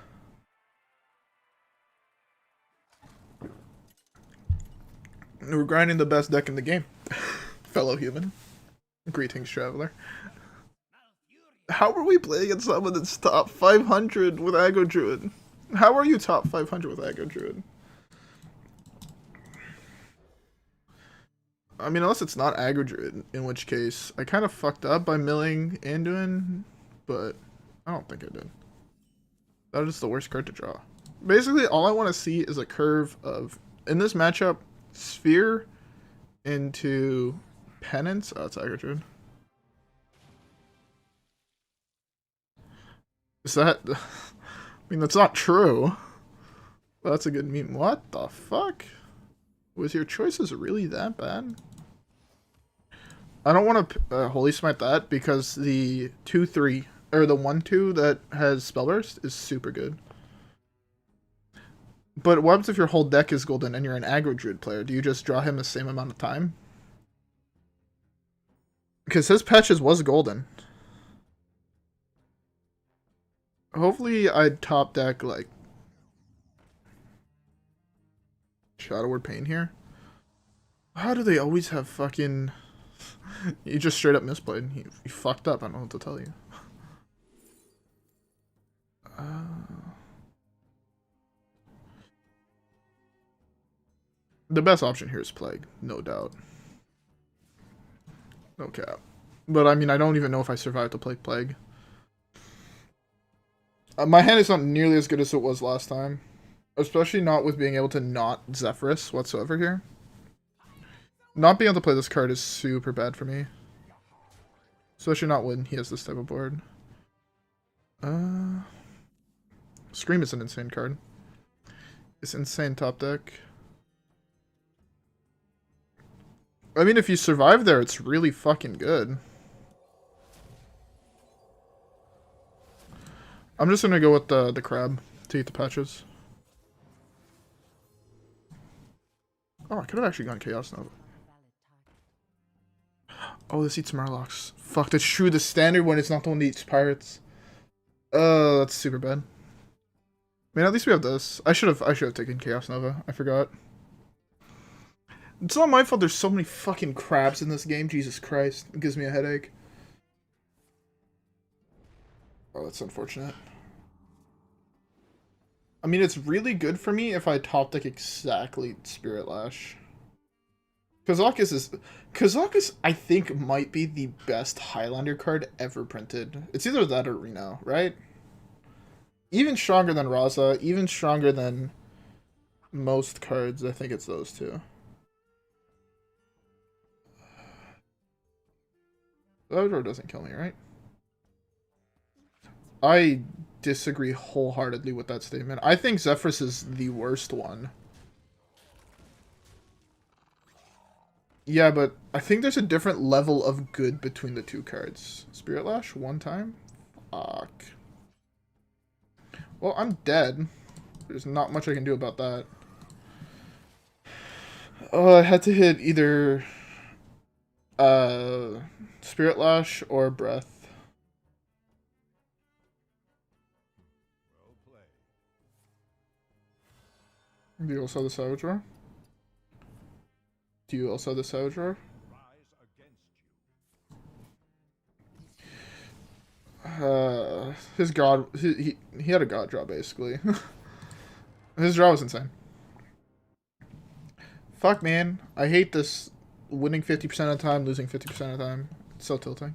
We're grinding the best deck in the game. Fellow human. Greetings, traveler. How are we playing against someone that's top 500 with Aggro Druid? How are you top 500 with Aggro Druid? I mean, unless it's not Aggro Druid, in which case I kind of fucked up by milling Anduin, but I don't think I did. That is the worst card to draw. Basically, all I want to see is a curve of, in this matchup, Sphere into Penance. Oh, it's Aggro Druid. Is that... I mean, that's not true. But that's a good meme. What the fuck? Was your choices really that bad? I don't want to Holy Smite that because the 2-3, or the 1-2 that has Spellburst is super good. But what happens if your whole deck is golden and you're an Aggro Druid player? Do you just draw him the same amount of time? Because his patches was golden. Hopefully I'd top deck like Shadow Word Pain here. How do they always have fucking... You just straight up misplayed. You fucked up. I don't know what to tell you. The best option here is Plague, no doubt. No cap. But I mean, I don't even know if I survived to play Plague. My hand is not nearly as good as it was last time. Especially not with being able to not Zephrys whatsoever here. Not being able to play this card is super bad for me. Especially not when he has this type of board. Scream is an insane card. It's insane top deck. I mean, if you survive there, it's really fucking good. I'm just gonna go with the crab to eat the patches. Oh, I could have actually gone Chaos Nova. Oh, this eats Murlocs. Fuck, that's true. The standard one is not the one that eats pirates. That's super bad. I mean, at least we have this. I should have taken Chaos Nova. I forgot. It's not my fault there's so many fucking crabs in this game. Jesus Christ. It gives me a headache. Oh, that's unfortunate. I mean, it's really good for me if I top deck exactly Spirit Lash. Kazakus, I think, might be the best Highlander card ever printed. It's either that or Reno, right? Even stronger than Raza, even stronger than most cards. I think it's those two. That doesn't kill me, right? I disagree wholeheartedly with that statement. I think Zephrys is the worst one. Yeah, but I think there's a different level of good between the two cards. Spirit Lash, one time? Fuck. Well, I'm dead. There's not much I can do about that. Oh, I had to hit either Spirit Lash or Breath. Do you also have the Savage Roar? Do you also have the Savage Roar? His god, he had a god draw basically. His draw was insane. Fuck, man, I hate this winning 50% of the time, losing 50% of the time. It's so tilting.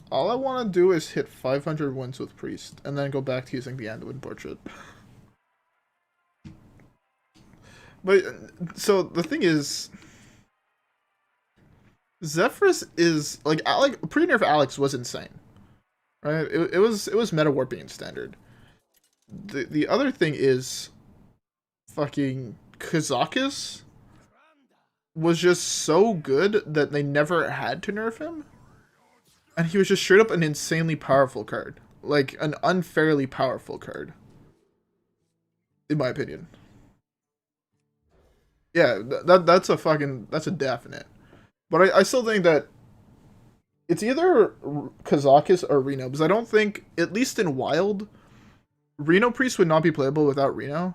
All I want to do is hit 500 wins with Priest, and then go back to using the Anduin portrait. But, so, the thing is, Zephrys is, like pre-nerf Alex was insane. Right? It was meta warping in standard. The other thing is, fucking Kazakus was just so good that they never had to nerf him. And he was just straight up an insanely powerful card. Like, an unfairly powerful card. In my opinion. Yeah, that's a definite. But I still think that it's either Kazakus or Reno, because I don't think, at least in Wild, Reno Priest would not be playable without Reno.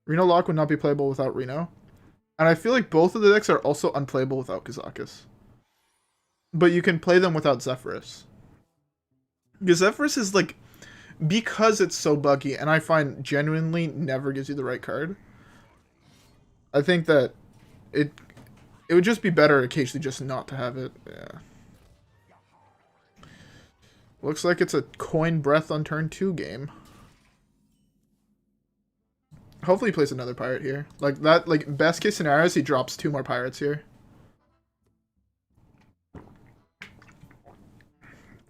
Reno Lock would not be playable without Reno. And I feel like both of the decks are also unplayable without Kazakus. But you can play them without Zephrys. Because Zephrys is like, because it's so buggy, and I find genuinely never gives you the right card, I think that it would just be better occasionally just not to have it. Yeah. Looks like it's a coin breath on turn 2 game. Hopefully he plays another pirate here. Like that, like best case scenario is he drops 2 more pirates here.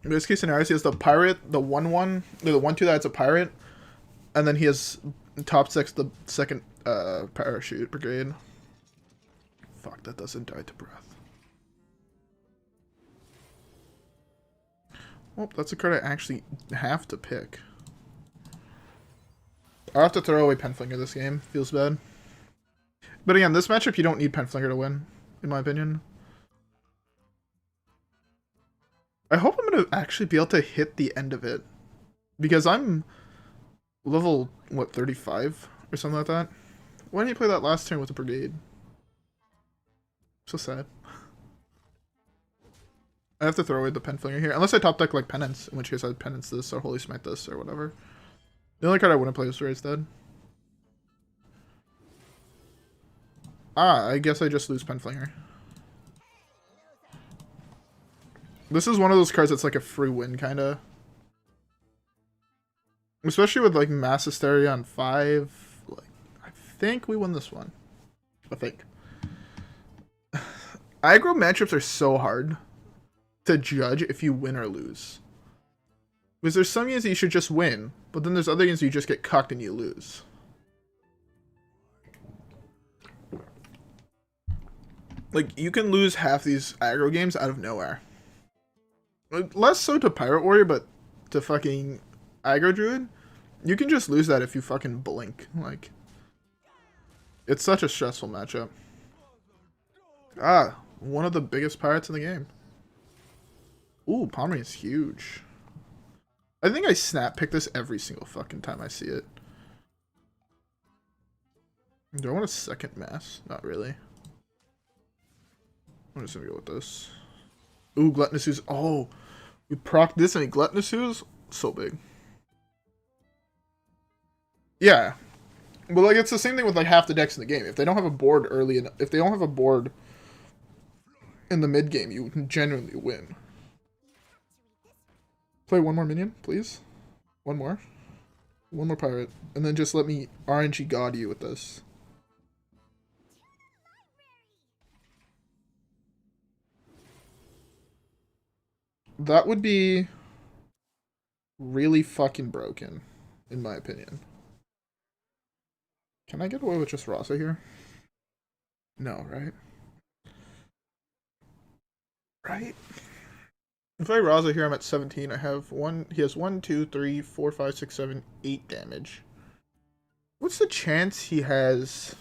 Best case scenario is he has the pirate, the 1/1, the 1/2 that's a pirate, and then he has top 6 the second parachute brigade. Fuck, that doesn't die to breath. Oh, that's a card I actually have to pick. I'll have to throw away Penflinger this game. Feels bad. But again, this matchup you don't need Penflinger to win, in my opinion. I hope I'm going to actually be able to hit the end of it. Because I'm level, what, 35? Or something like that? Why didn't you play that last turn with the brigade? So sad. I have to throw away the Penflinger here. Unless I top deck like Penance, in which case I'd Penance this or Holy Smite this or whatever. The only card I wouldn't play was Raise Dead. Ah, I guess I just lose Penflinger. This is one of those cards that's like a free win, kinda. Especially with like Mass Hysteria on 5. Like, I think we win this one. I think. Aggro matchups are so hard to judge if you win or lose. Because there's some games that you should just win, but then there's other games you just get cucked and you lose. Like, you can lose half these aggro games out of nowhere. Less so to Pirate Warrior, but to fucking aggro druid, you can just lose that if you fucking blink. Like, it's such a stressful matchup. Ah, one of the biggest pirates in the game. Ooh, Pomeranian's huge. I think I snap pick this every single fucking time I see it. Do I want a second mass? Not really. I'm just gonna go with this. Ooh, Gluttonous Ooze. Oh, we proc this and a Gluttonous Ooze? So big. Yeah. But like, it's the same thing with like half the decks in the game. If they don't have a board early, if they don't have a board in the mid game, you can genuinely win. Play one more minion, please. One more. One more pirate. And then just let me RNG God you with this. That would be really fucking broken, in my opinion. Can I get away with just Raza here? No, right? Right? If I Raza here, I'm at 17. I have one. He has 1, 2, 3, 4, 5, 6, 7, 8 damage. What's the chance he has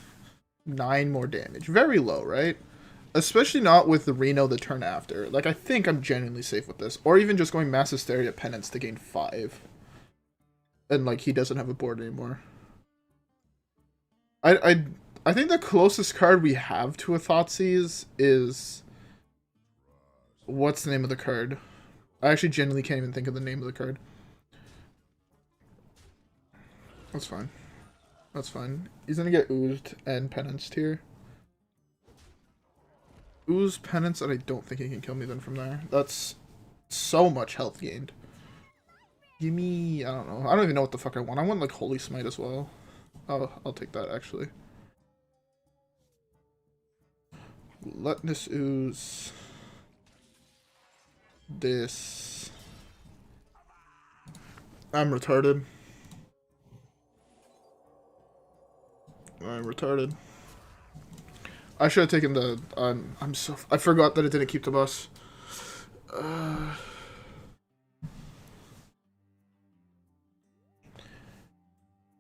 9 more damage? Very low, right? Especially not with the Reno the turn after. Like, I think I'm genuinely safe with this. Or even just going Mass Hysteria Penance to gain 5. And, like, he doesn't have a board anymore. I think the closest card we have to a Thoughtseize is... What's the name of the card? I actually genuinely can't even think of the name of the card. That's fine. That's fine. He's gonna get Oozed and Penanced here. Ooze, Penance, and I don't think he can kill me then from there. That's so much health gained. Give me... I don't know. I don't even know what the fuck I want. I want, like, Holy Smite as well. Oh, I'll take that, actually. Gluttonous Ooze. This. I'm retarded. I'm retarded. I should have taken the... I'm so... I forgot that it didn't keep the bus. I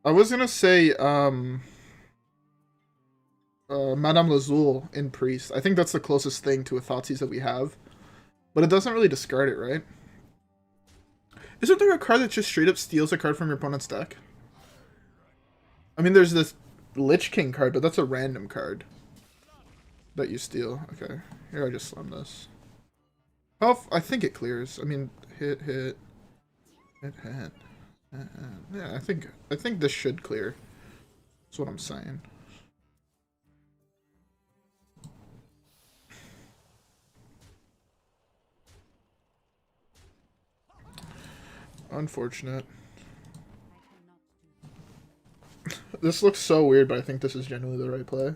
was gonna say, Madame Lazul in Priest. I think that's the closest thing to a Thoughtseize that we have. But it doesn't really discard it, right? Isn't there a card that just straight up steals a card from your opponent's deck? I mean, there's this Lich King card, but that's a random card that you steal. Okay, here I just slam this. Health, I think it clears. I mean, hit. Yeah, I think this should clear. That's what I'm saying. Unfortunate. This looks so weird, but I think this is genuinely the right play.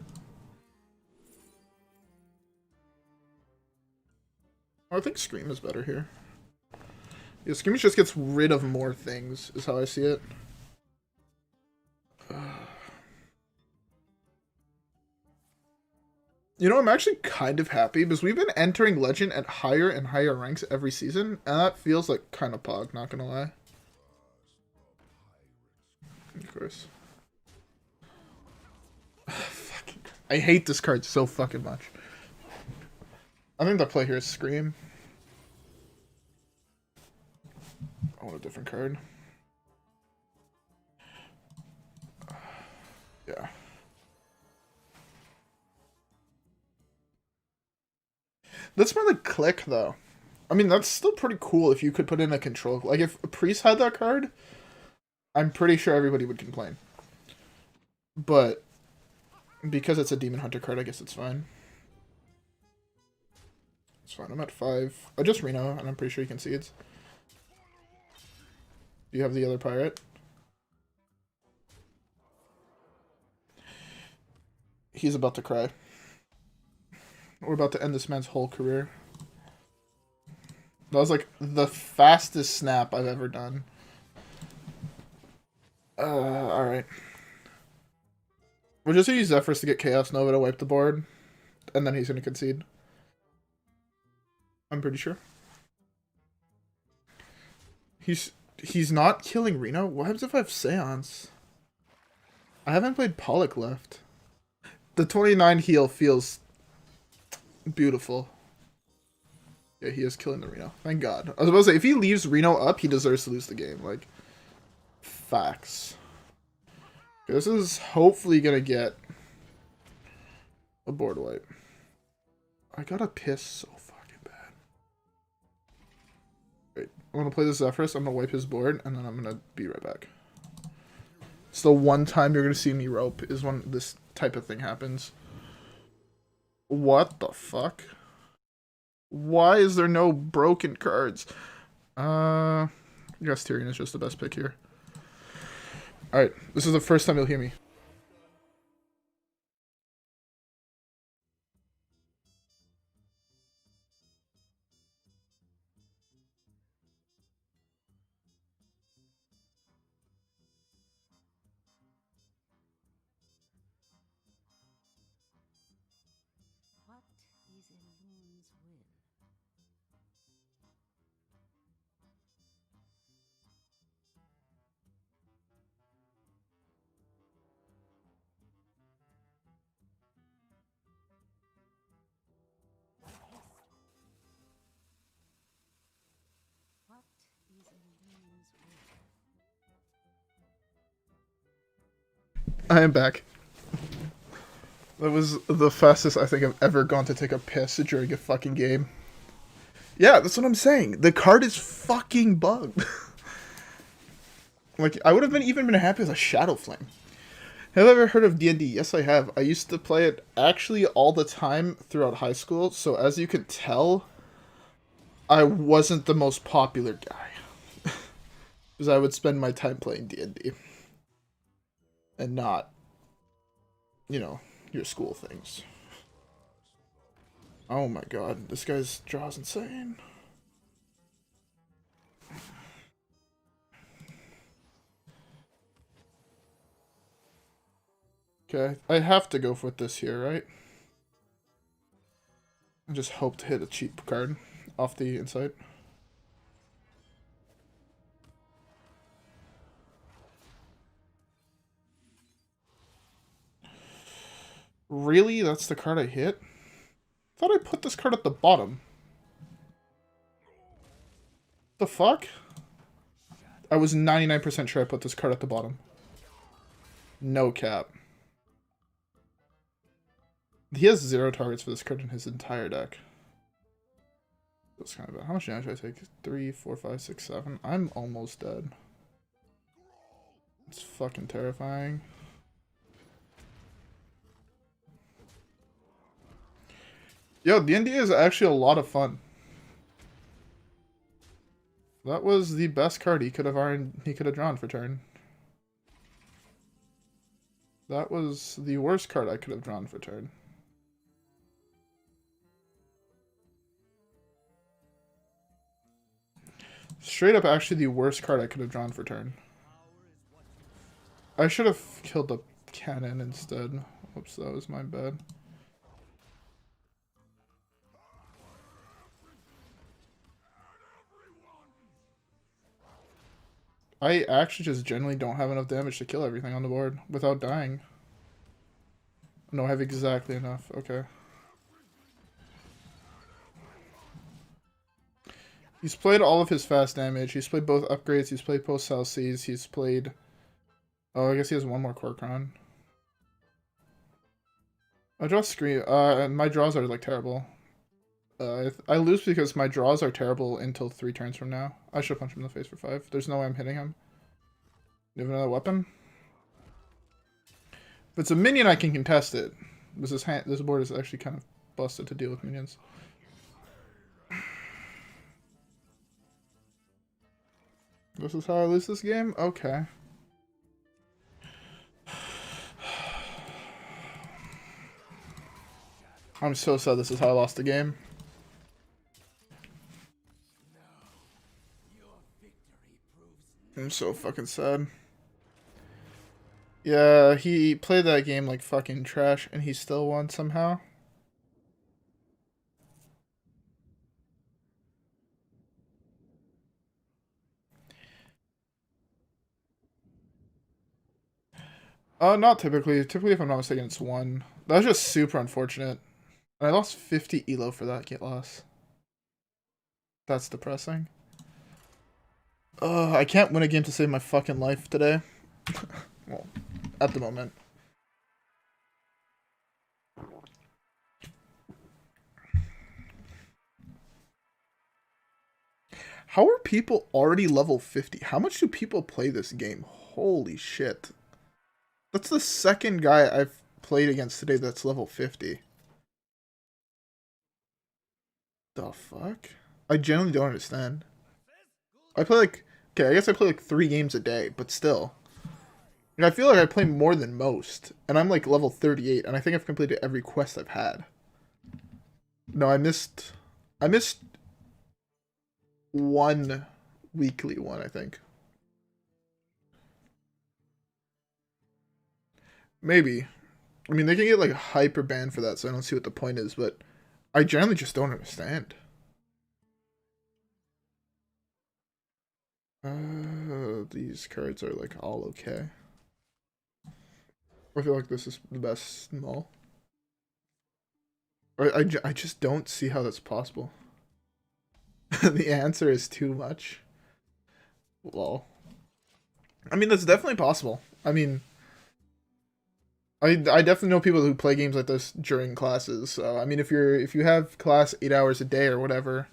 Oh, I think Scream is better here. Yeah, Scream just gets rid of more things, is how I see it. You know, I'm actually kind of happy because we've been entering Legend at higher and higher ranks every season, and that feels like kind of pog, not gonna lie. Of course. I hate this card so fucking much. I think the play here is Scream. I want a different card. Yeah. That's more like Click, though. I mean, that's still pretty cool if you could put in a control. Like, if a Priest had that card, I'm pretty sure everybody would complain. But, because it's a Demon Hunter card, I guess it's fine. It's fine, I'm at 5. I just Reno, and I'm pretty sure he concedes. Do you have the other pirate? He's about to cry. We're about to end this man's whole career. That was like the fastest snap I've ever done. Alright. We're just gonna use Zephrys to get Chaos Nova to wipe the board, and then he's gonna concede. I'm pretty sure. He's not killing Reno? What happens if I have Seance? I haven't played Pollock left. The 29 heal feels beautiful. Yeah, he is killing the Reno. Thank God. I was about to say, if he leaves Reno up, he deserves to lose the game. Like, facts. This is hopefully gonna get a board wipe. I gotta piss so fucking bad. Wait, I'm gonna play the Zephrys, I'm gonna wipe his board, and then I'm gonna be right back. It's the one time you're gonna see me rope, is when this type of thing happens. What the fuck? Why is there no broken cards? I guess Tyrion is just the best pick here. Alright, this is the first time you'll hear me. I am back. That was the fastest I think I've ever gone to take a piss during a fucking game. Yeah, that's what I'm saying. The card is fucking bugged. Like, I would have even been happy with a Shadow Flame. Have you ever heard of D&D? Yes, I have. I used to play it actually all the time throughout high school, so as you could tell, I wasn't the most popular guy. Because I would spend my time playing D&D. And not, you know, your school things. Oh my god, this guy's draw is insane. Okay, I have to go with this here, right? I just hope to hit a cheap card off the inside. Really? That's the card I hit? I thought I put this card at the bottom. The fuck? I was 99% sure I put this card at the bottom. No cap. He has 0 targets for this card in his entire deck. That's kind of bad. How much damage do I take? 3, 4, 5, 6, 7. I'm almost dead. It's fucking terrifying. Yo, D&D is actually a lot of fun. That was the best card he could have drawn for turn. That was the worst card I could have drawn for turn. Straight up actually the worst card I could have drawn for turn. I should have killed the cannon instead. Oops, that was my bad. I actually just generally don't have enough damage to kill everything on the board without dying. No, I have exactly enough. Okay. He's played all of his fast damage. He's played both upgrades. He's played both South Seas. He's played... Oh, I guess he has one more Corcron. I draw screen. My draws are like terrible. I lose because my draws are terrible until 3 turns from now. I should punch him in the face for 5. There's no way I'm hitting him. You have another weapon? If it's a minion, I can contest it. This board is actually kind of busted to deal with minions. This is how I lose this game? Okay. I'm so sad this is how I lost the game. I'm so fucking sad. Yeah, he played that game like fucking trash and he still won somehow. Not typically. Typically, if I'm not mistaken, it's 1. That was just super unfortunate. And I lost 50 elo for that get loss. That's depressing. I can't win a game to save my fucking life today. Well, at the moment. How are people already level 50? How much do people play this game? Holy shit. That's the second guy I've played against today that's level 50. The fuck? I genuinely don't understand. I play like... Okay, I guess I play like 3 games a day, but still. And I feel like I play more than most. And I'm like level 38, and I think I've completed every quest I've had. No, I missed 1 weekly one, I think. Maybe. I mean, they can get like hyper banned for that, so I don't see what the point is, but I generally just don't understand. These cards are like all okay. I feel like this is the best null. I just don't see how that's possible. The answer is too much. Lol. I mean, that's definitely possible. I mean, I definitely know people who play games like this during classes. So I mean, if you have class 8 hours a day or whatever,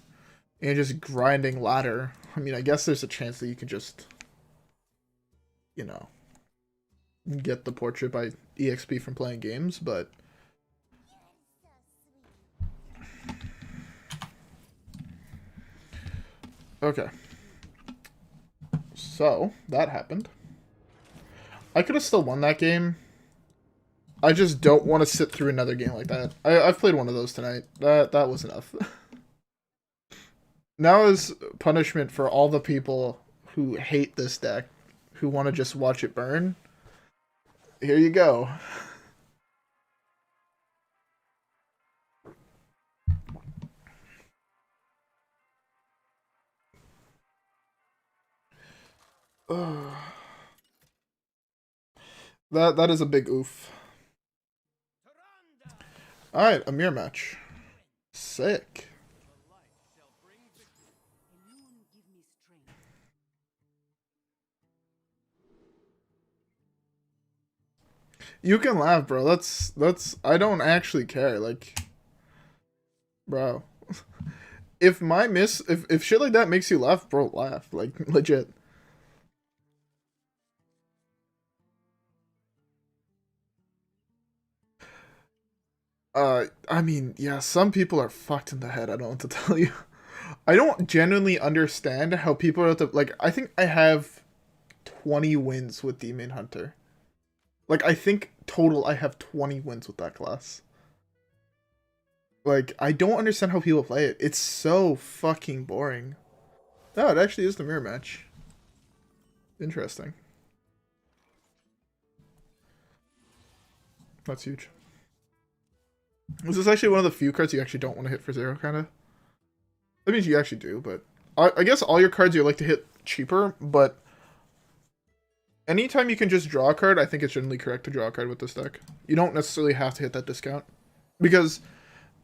and you're just grinding ladder, I mean, I guess there's a chance that you could just, you know, get the portrait by EXP from playing games, but okay. So that happened. I could have still won that game. I just don't want to sit through another game like that. I've played one of those tonight. That was enough. Now is punishment for all the people who hate this deck, who want to just watch it burn. Here you go. That is a big oof. Alright, a mirror match. Sick. You can laugh, bro. That's I don't actually care. Like, bro. If shit like that makes you laugh, bro, laugh. Like, legit. I mean, yeah, some people are fucked in the head, I don't know what to tell you. I don't genuinely understand how people are like, I think I have 20 wins with Demon Hunter. Like, I think total I have 20 wins with that class. Like, I don't understand how people play it. It's so fucking boring. No, it actually is the mirror match. Interesting. That's huge. This is actually one of the few cards you actually don't want to hit for 0, kind of. That means you actually do, but... I guess all your cards you like to hit cheaper, but... Anytime you can just draw a card, I think it's generally correct to draw a card with this deck. You don't necessarily have to hit that discount. Because,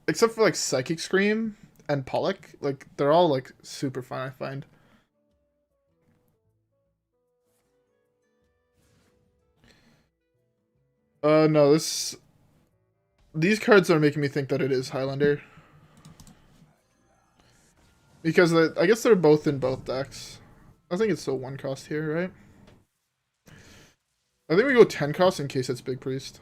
except for like Psychic Scream and Pollock, like, they're all like super fun, I find. No, these cards are making me think that it is Highlander. Because I guess they're both in both decks. I think it's still 1 cost here, right? I think we go 10 cost in case it's Big Priest.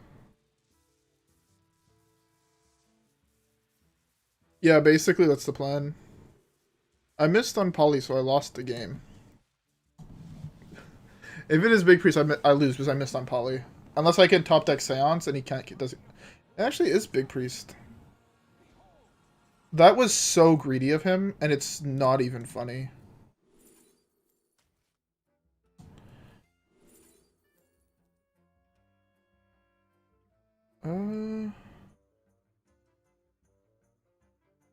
Yeah, basically that's the plan. I missed on Poly, so I lost the game. If it is Big Priest, I lose because I missed on Poly. Unless I can top deck Seance and he can't. It actually is Big Priest. That was so greedy of him, and it's not even funny.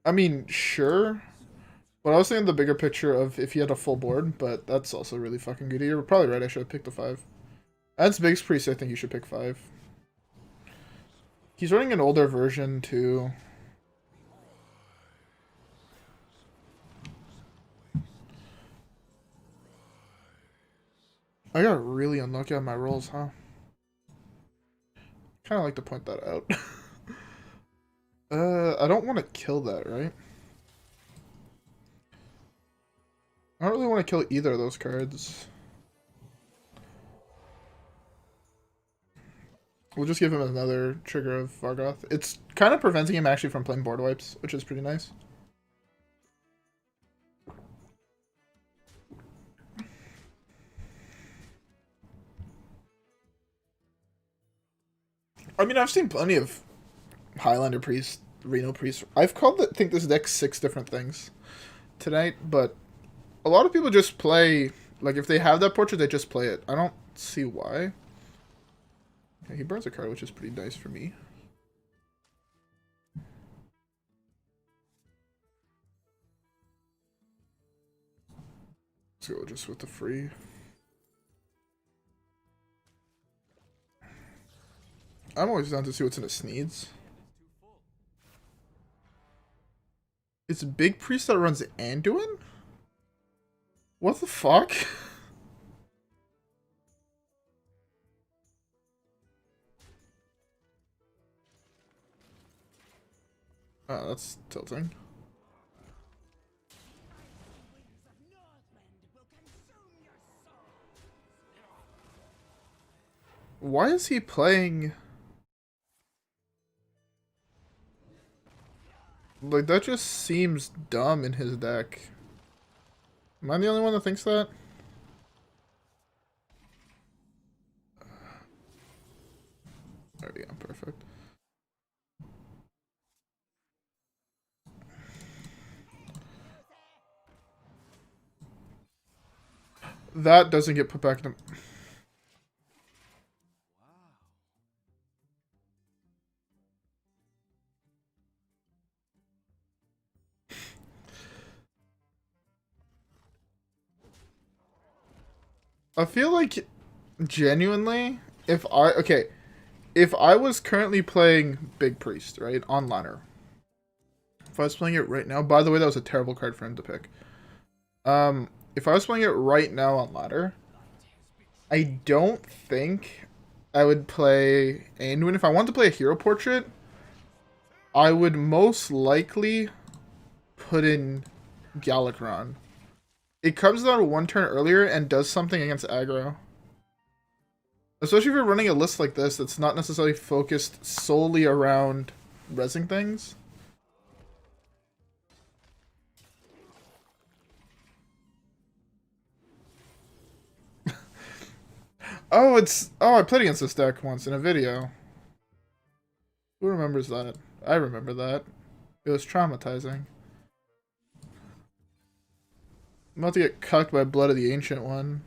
I mean, sure. But I was thinking the bigger picture of if he had a full board, but that's also really fucking greedy. You're probably right, I should have picked the 5. As Biggs Priest, I think you should pick 5. He's running an older version, too. I got really unlucky on my rolls, huh? Kind of like to point that out. I don't want to kill that, right? I don't really want to kill either of those cards. We'll just give him another trigger of Vargoth. It's kind of preventing him actually from playing board wipes, which is pretty nice. I mean, I've seen plenty of Highlander Priest, Reno Priest. I've called it, I think this deck 6 different things tonight, but a lot of people just play, like if they have that portrait, they just play it. I don't see why. Okay, he burns a card, which is pretty nice for me. Let's go just with the free. I'm always down to see what's in his Sneeds. It's a big priest that runs Anduin? What the fuck? Oh, that's tilting. Why is he playing... Like, that just seems dumb in his deck. Am I the only one that thinks that? There we go, perfect. That doesn't get put back in. I feel like, genuinely, if I was currently playing Big Priest, right, on ladder. If I was playing it right now, by the way, that was a terrible card for him to pick. If I was playing it right now on ladder, I don't think I would play Anduin. If I wanted to play a hero portrait, I would most likely put in Galakrond. It comes down 1 turn earlier and does something against aggro. Especially if you're running a list like this that's not necessarily focused solely around rezzing things. Oh, I played against this deck once in a video. Who remembers that? I remember that. It was traumatizing. I'm about to get cucked by Blood of the Ancient One.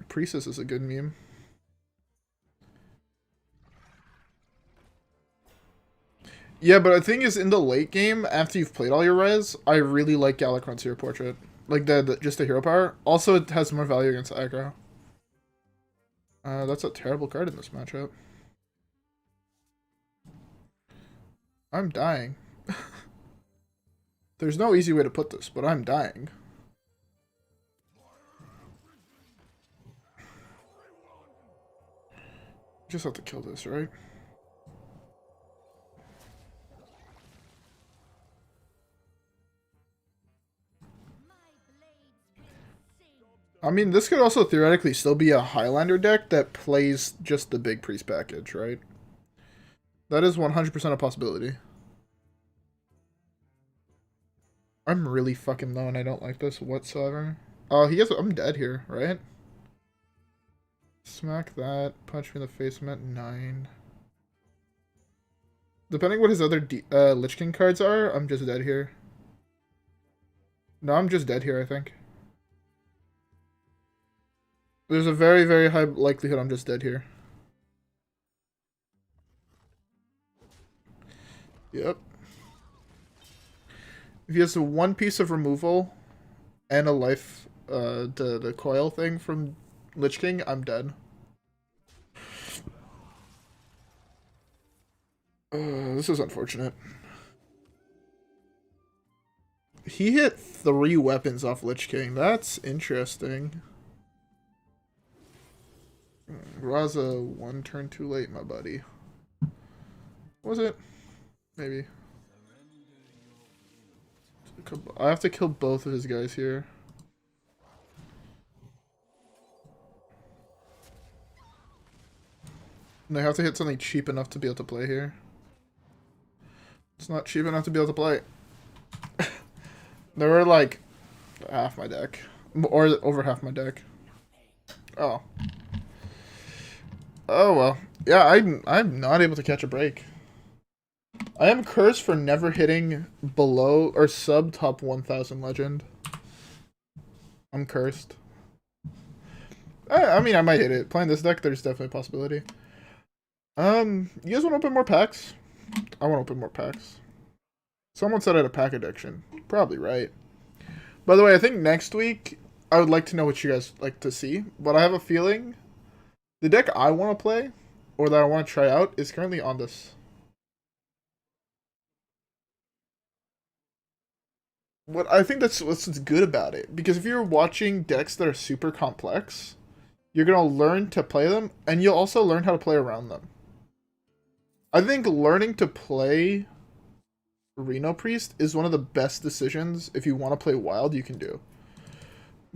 Priestess is a good meme. Yeah, but the thing is, in the late game, after you've played all your res, I really like Galakrond's hero portrait. Like, just the hero power. Also, it has more value against aggro. That's a terrible card in this matchup. I'm dying. There's no easy way to put this, but I'm dying. Just have to kill this, right? I mean, this could also theoretically still be a Highlander deck that plays just the big priest package, right? That is 100% a possibility. I'm really fucking low and I don't like this whatsoever. Oh, I'm dead here, right? Smack that. Punch me in the face. I'm at 9. Depending what his other Lich King cards are, I'm just dead here. No, I'm just dead here, I think. There's a very, very high likelihood I'm just dead here. Yep. If he has one piece of removal and a life, the coil thing from Lich King, I'm dead. This is unfortunate. He hit 3 weapons off Lich King. That's interesting. Raza, 1 turn too late, my buddy. Was it? Maybe. I have to kill both of his guys here. And I have to hit something cheap enough to be able to play here. It's not cheap enough to be able to play. There were like half my deck. Or over half my deck. Oh. Oh well. Yeah, I'm not able to catch a break. I am cursed for never hitting below or sub top 1000 legend. I'm cursed. I mean, I might hit it. Playing this deck, there's definitely a possibility. You guys want to open more packs? I want to open more packs. Someone said I had a pack addiction. Probably right. By the way, I think next week, I would like to know what you guys like to see. But I have a feeling the deck I want to play, or that I want to try out, is currently on this. What I think that's what's good about it. Because if you're watching decks that are super complex, you're going to learn to play them, and you'll also learn how to play around them. I think learning to play Reno Priest is one of the best decisions if you want to play Wild you can do.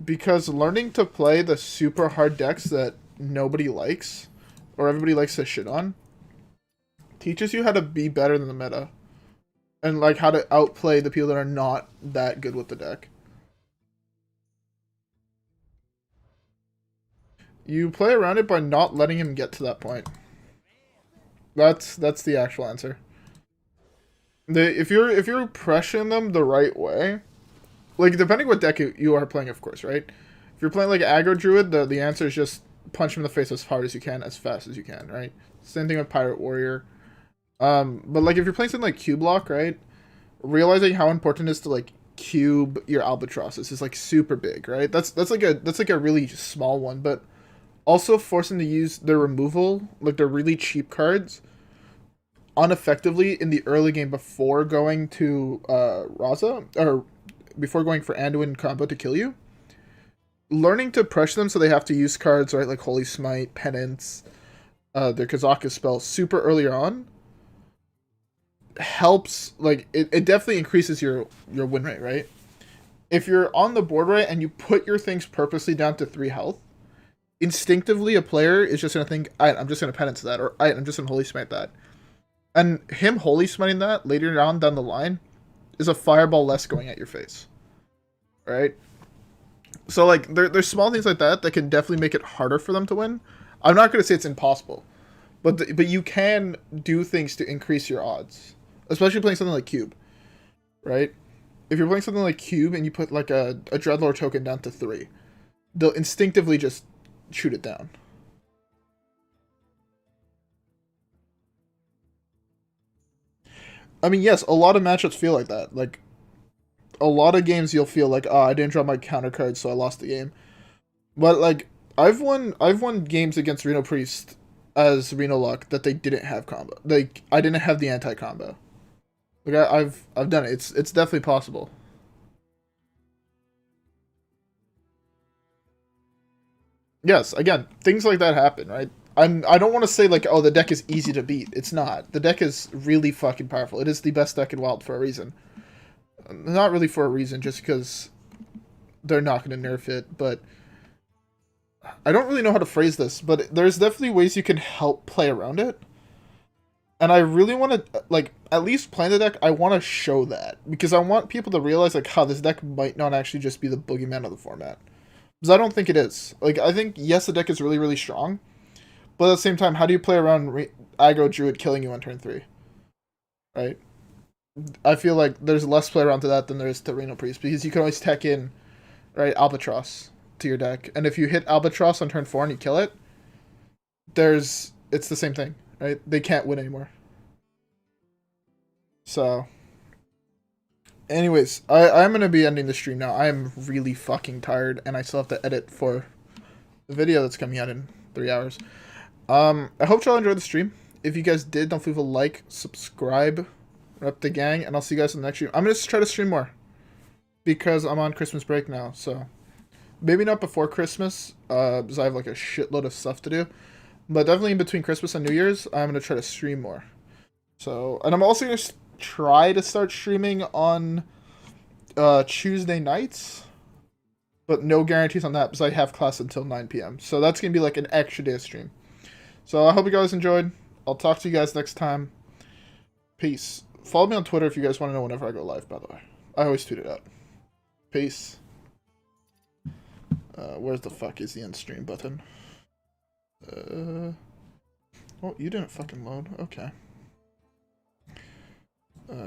Because learning to play the super hard decks that nobody likes, or everybody likes to shit on, teaches you how to be better than the meta. And like how to outplay the people that are not that good with the deck. You play around it by not letting him get to that point. That's the actual answer. If you're pressuring them the right way, like depending what deck you are playing, of course, right? If you're playing like aggro druid, the answer is just punch him in the face as hard as you can, as fast as you can, right? Same thing with pirate warrior. But like if you're playing something like Q block, right? Realizing how important it is to like cube your albatrosses is like super big, right? That's like a really small one, but also forcing to use their removal, like their really cheap cards, uneffectively in the early game before going to Raza, or before going for Anduin combo to kill you. Learning to pressure them so they have to use cards, right, like Holy Smite, Penance, their Kazakus spell super early on helps, like, it definitely increases your win rate, right? If you're on the board right and you put your things purposely down to 3 health, instinctively a player is just going to think, alright, I'm just going to Penance that, or alright, I'm just going to Holy Smite that. And him Holy Smiting that later on down the line is a fireball less going at your face. Right? So, like, there's small things like that that can definitely make it harder for them to win. I'm not going to say it's impossible, but you can do things to increase your odds. Especially playing something like Cube. Right? If you're playing something like Cube and you put, like, a Dreadlord token down to 3, they'll instinctively just shoot it down. I mean, yes, a lot of matchups feel like that. Like, a lot of games you'll feel like, oh, I didn't draw my counter card, so I lost the game. But like, I've won games against Reno Priest as Reno Luck that they didn't have combo. Like, I didn't have the anti combo. Like, I've done it. It's definitely possible. Yes, again, things like that happen, right? I don't want to say like, oh, the deck is easy to beat. It's not. The deck is really fucking powerful. It is the best deck in Wild for a reason. Not really for a reason, just because they're not going to nerf it, but I don't really know how to phrase this, but there's definitely ways you can help play around it. And I really want to, like, at least playing the deck, I want to show that. Because I want people to realize, like, how this deck might not actually just be the boogeyman of the format. Because I don't think it is. Like, I think, yes, the deck is really, really strong. But at the same time, how do you play around aggro druid killing you on turn 3? Right? I feel like there's less play around to that than there is to Reno Priest. Because you can always tech in, right, Albatross to your deck. And if you hit Albatross on turn 4 and you kill it, it's the same thing, right? They can't win anymore. So, anyways, I'm going to be ending the stream now. I am really fucking tired, and I still have to edit for the video that's coming out in 3 hours. I hope y'all enjoyed the stream. If you guys did, don't forget to like, subscribe, rep the gang, and I'll see you guys in the next stream. I'm going to try to stream more, because I'm on Christmas break now, so maybe not before Christmas, because I have like a shitload of stuff to do, but definitely in between Christmas and New Year's, I'm going to try to stream more. So, and I'm also going to try to start streaming on Tuesday nights, but no guarantees on that because I have class until 9 p.m. So that's going to be like an extra day of stream. So I hope you guys enjoyed. I'll talk to you guys next time. Peace. Follow me on Twitter if you guys want to know whenever I go live, by the way. I always tweet it out. Peace. Where's the fuck is the end stream button? Oh, you didn't fucking load. Okay.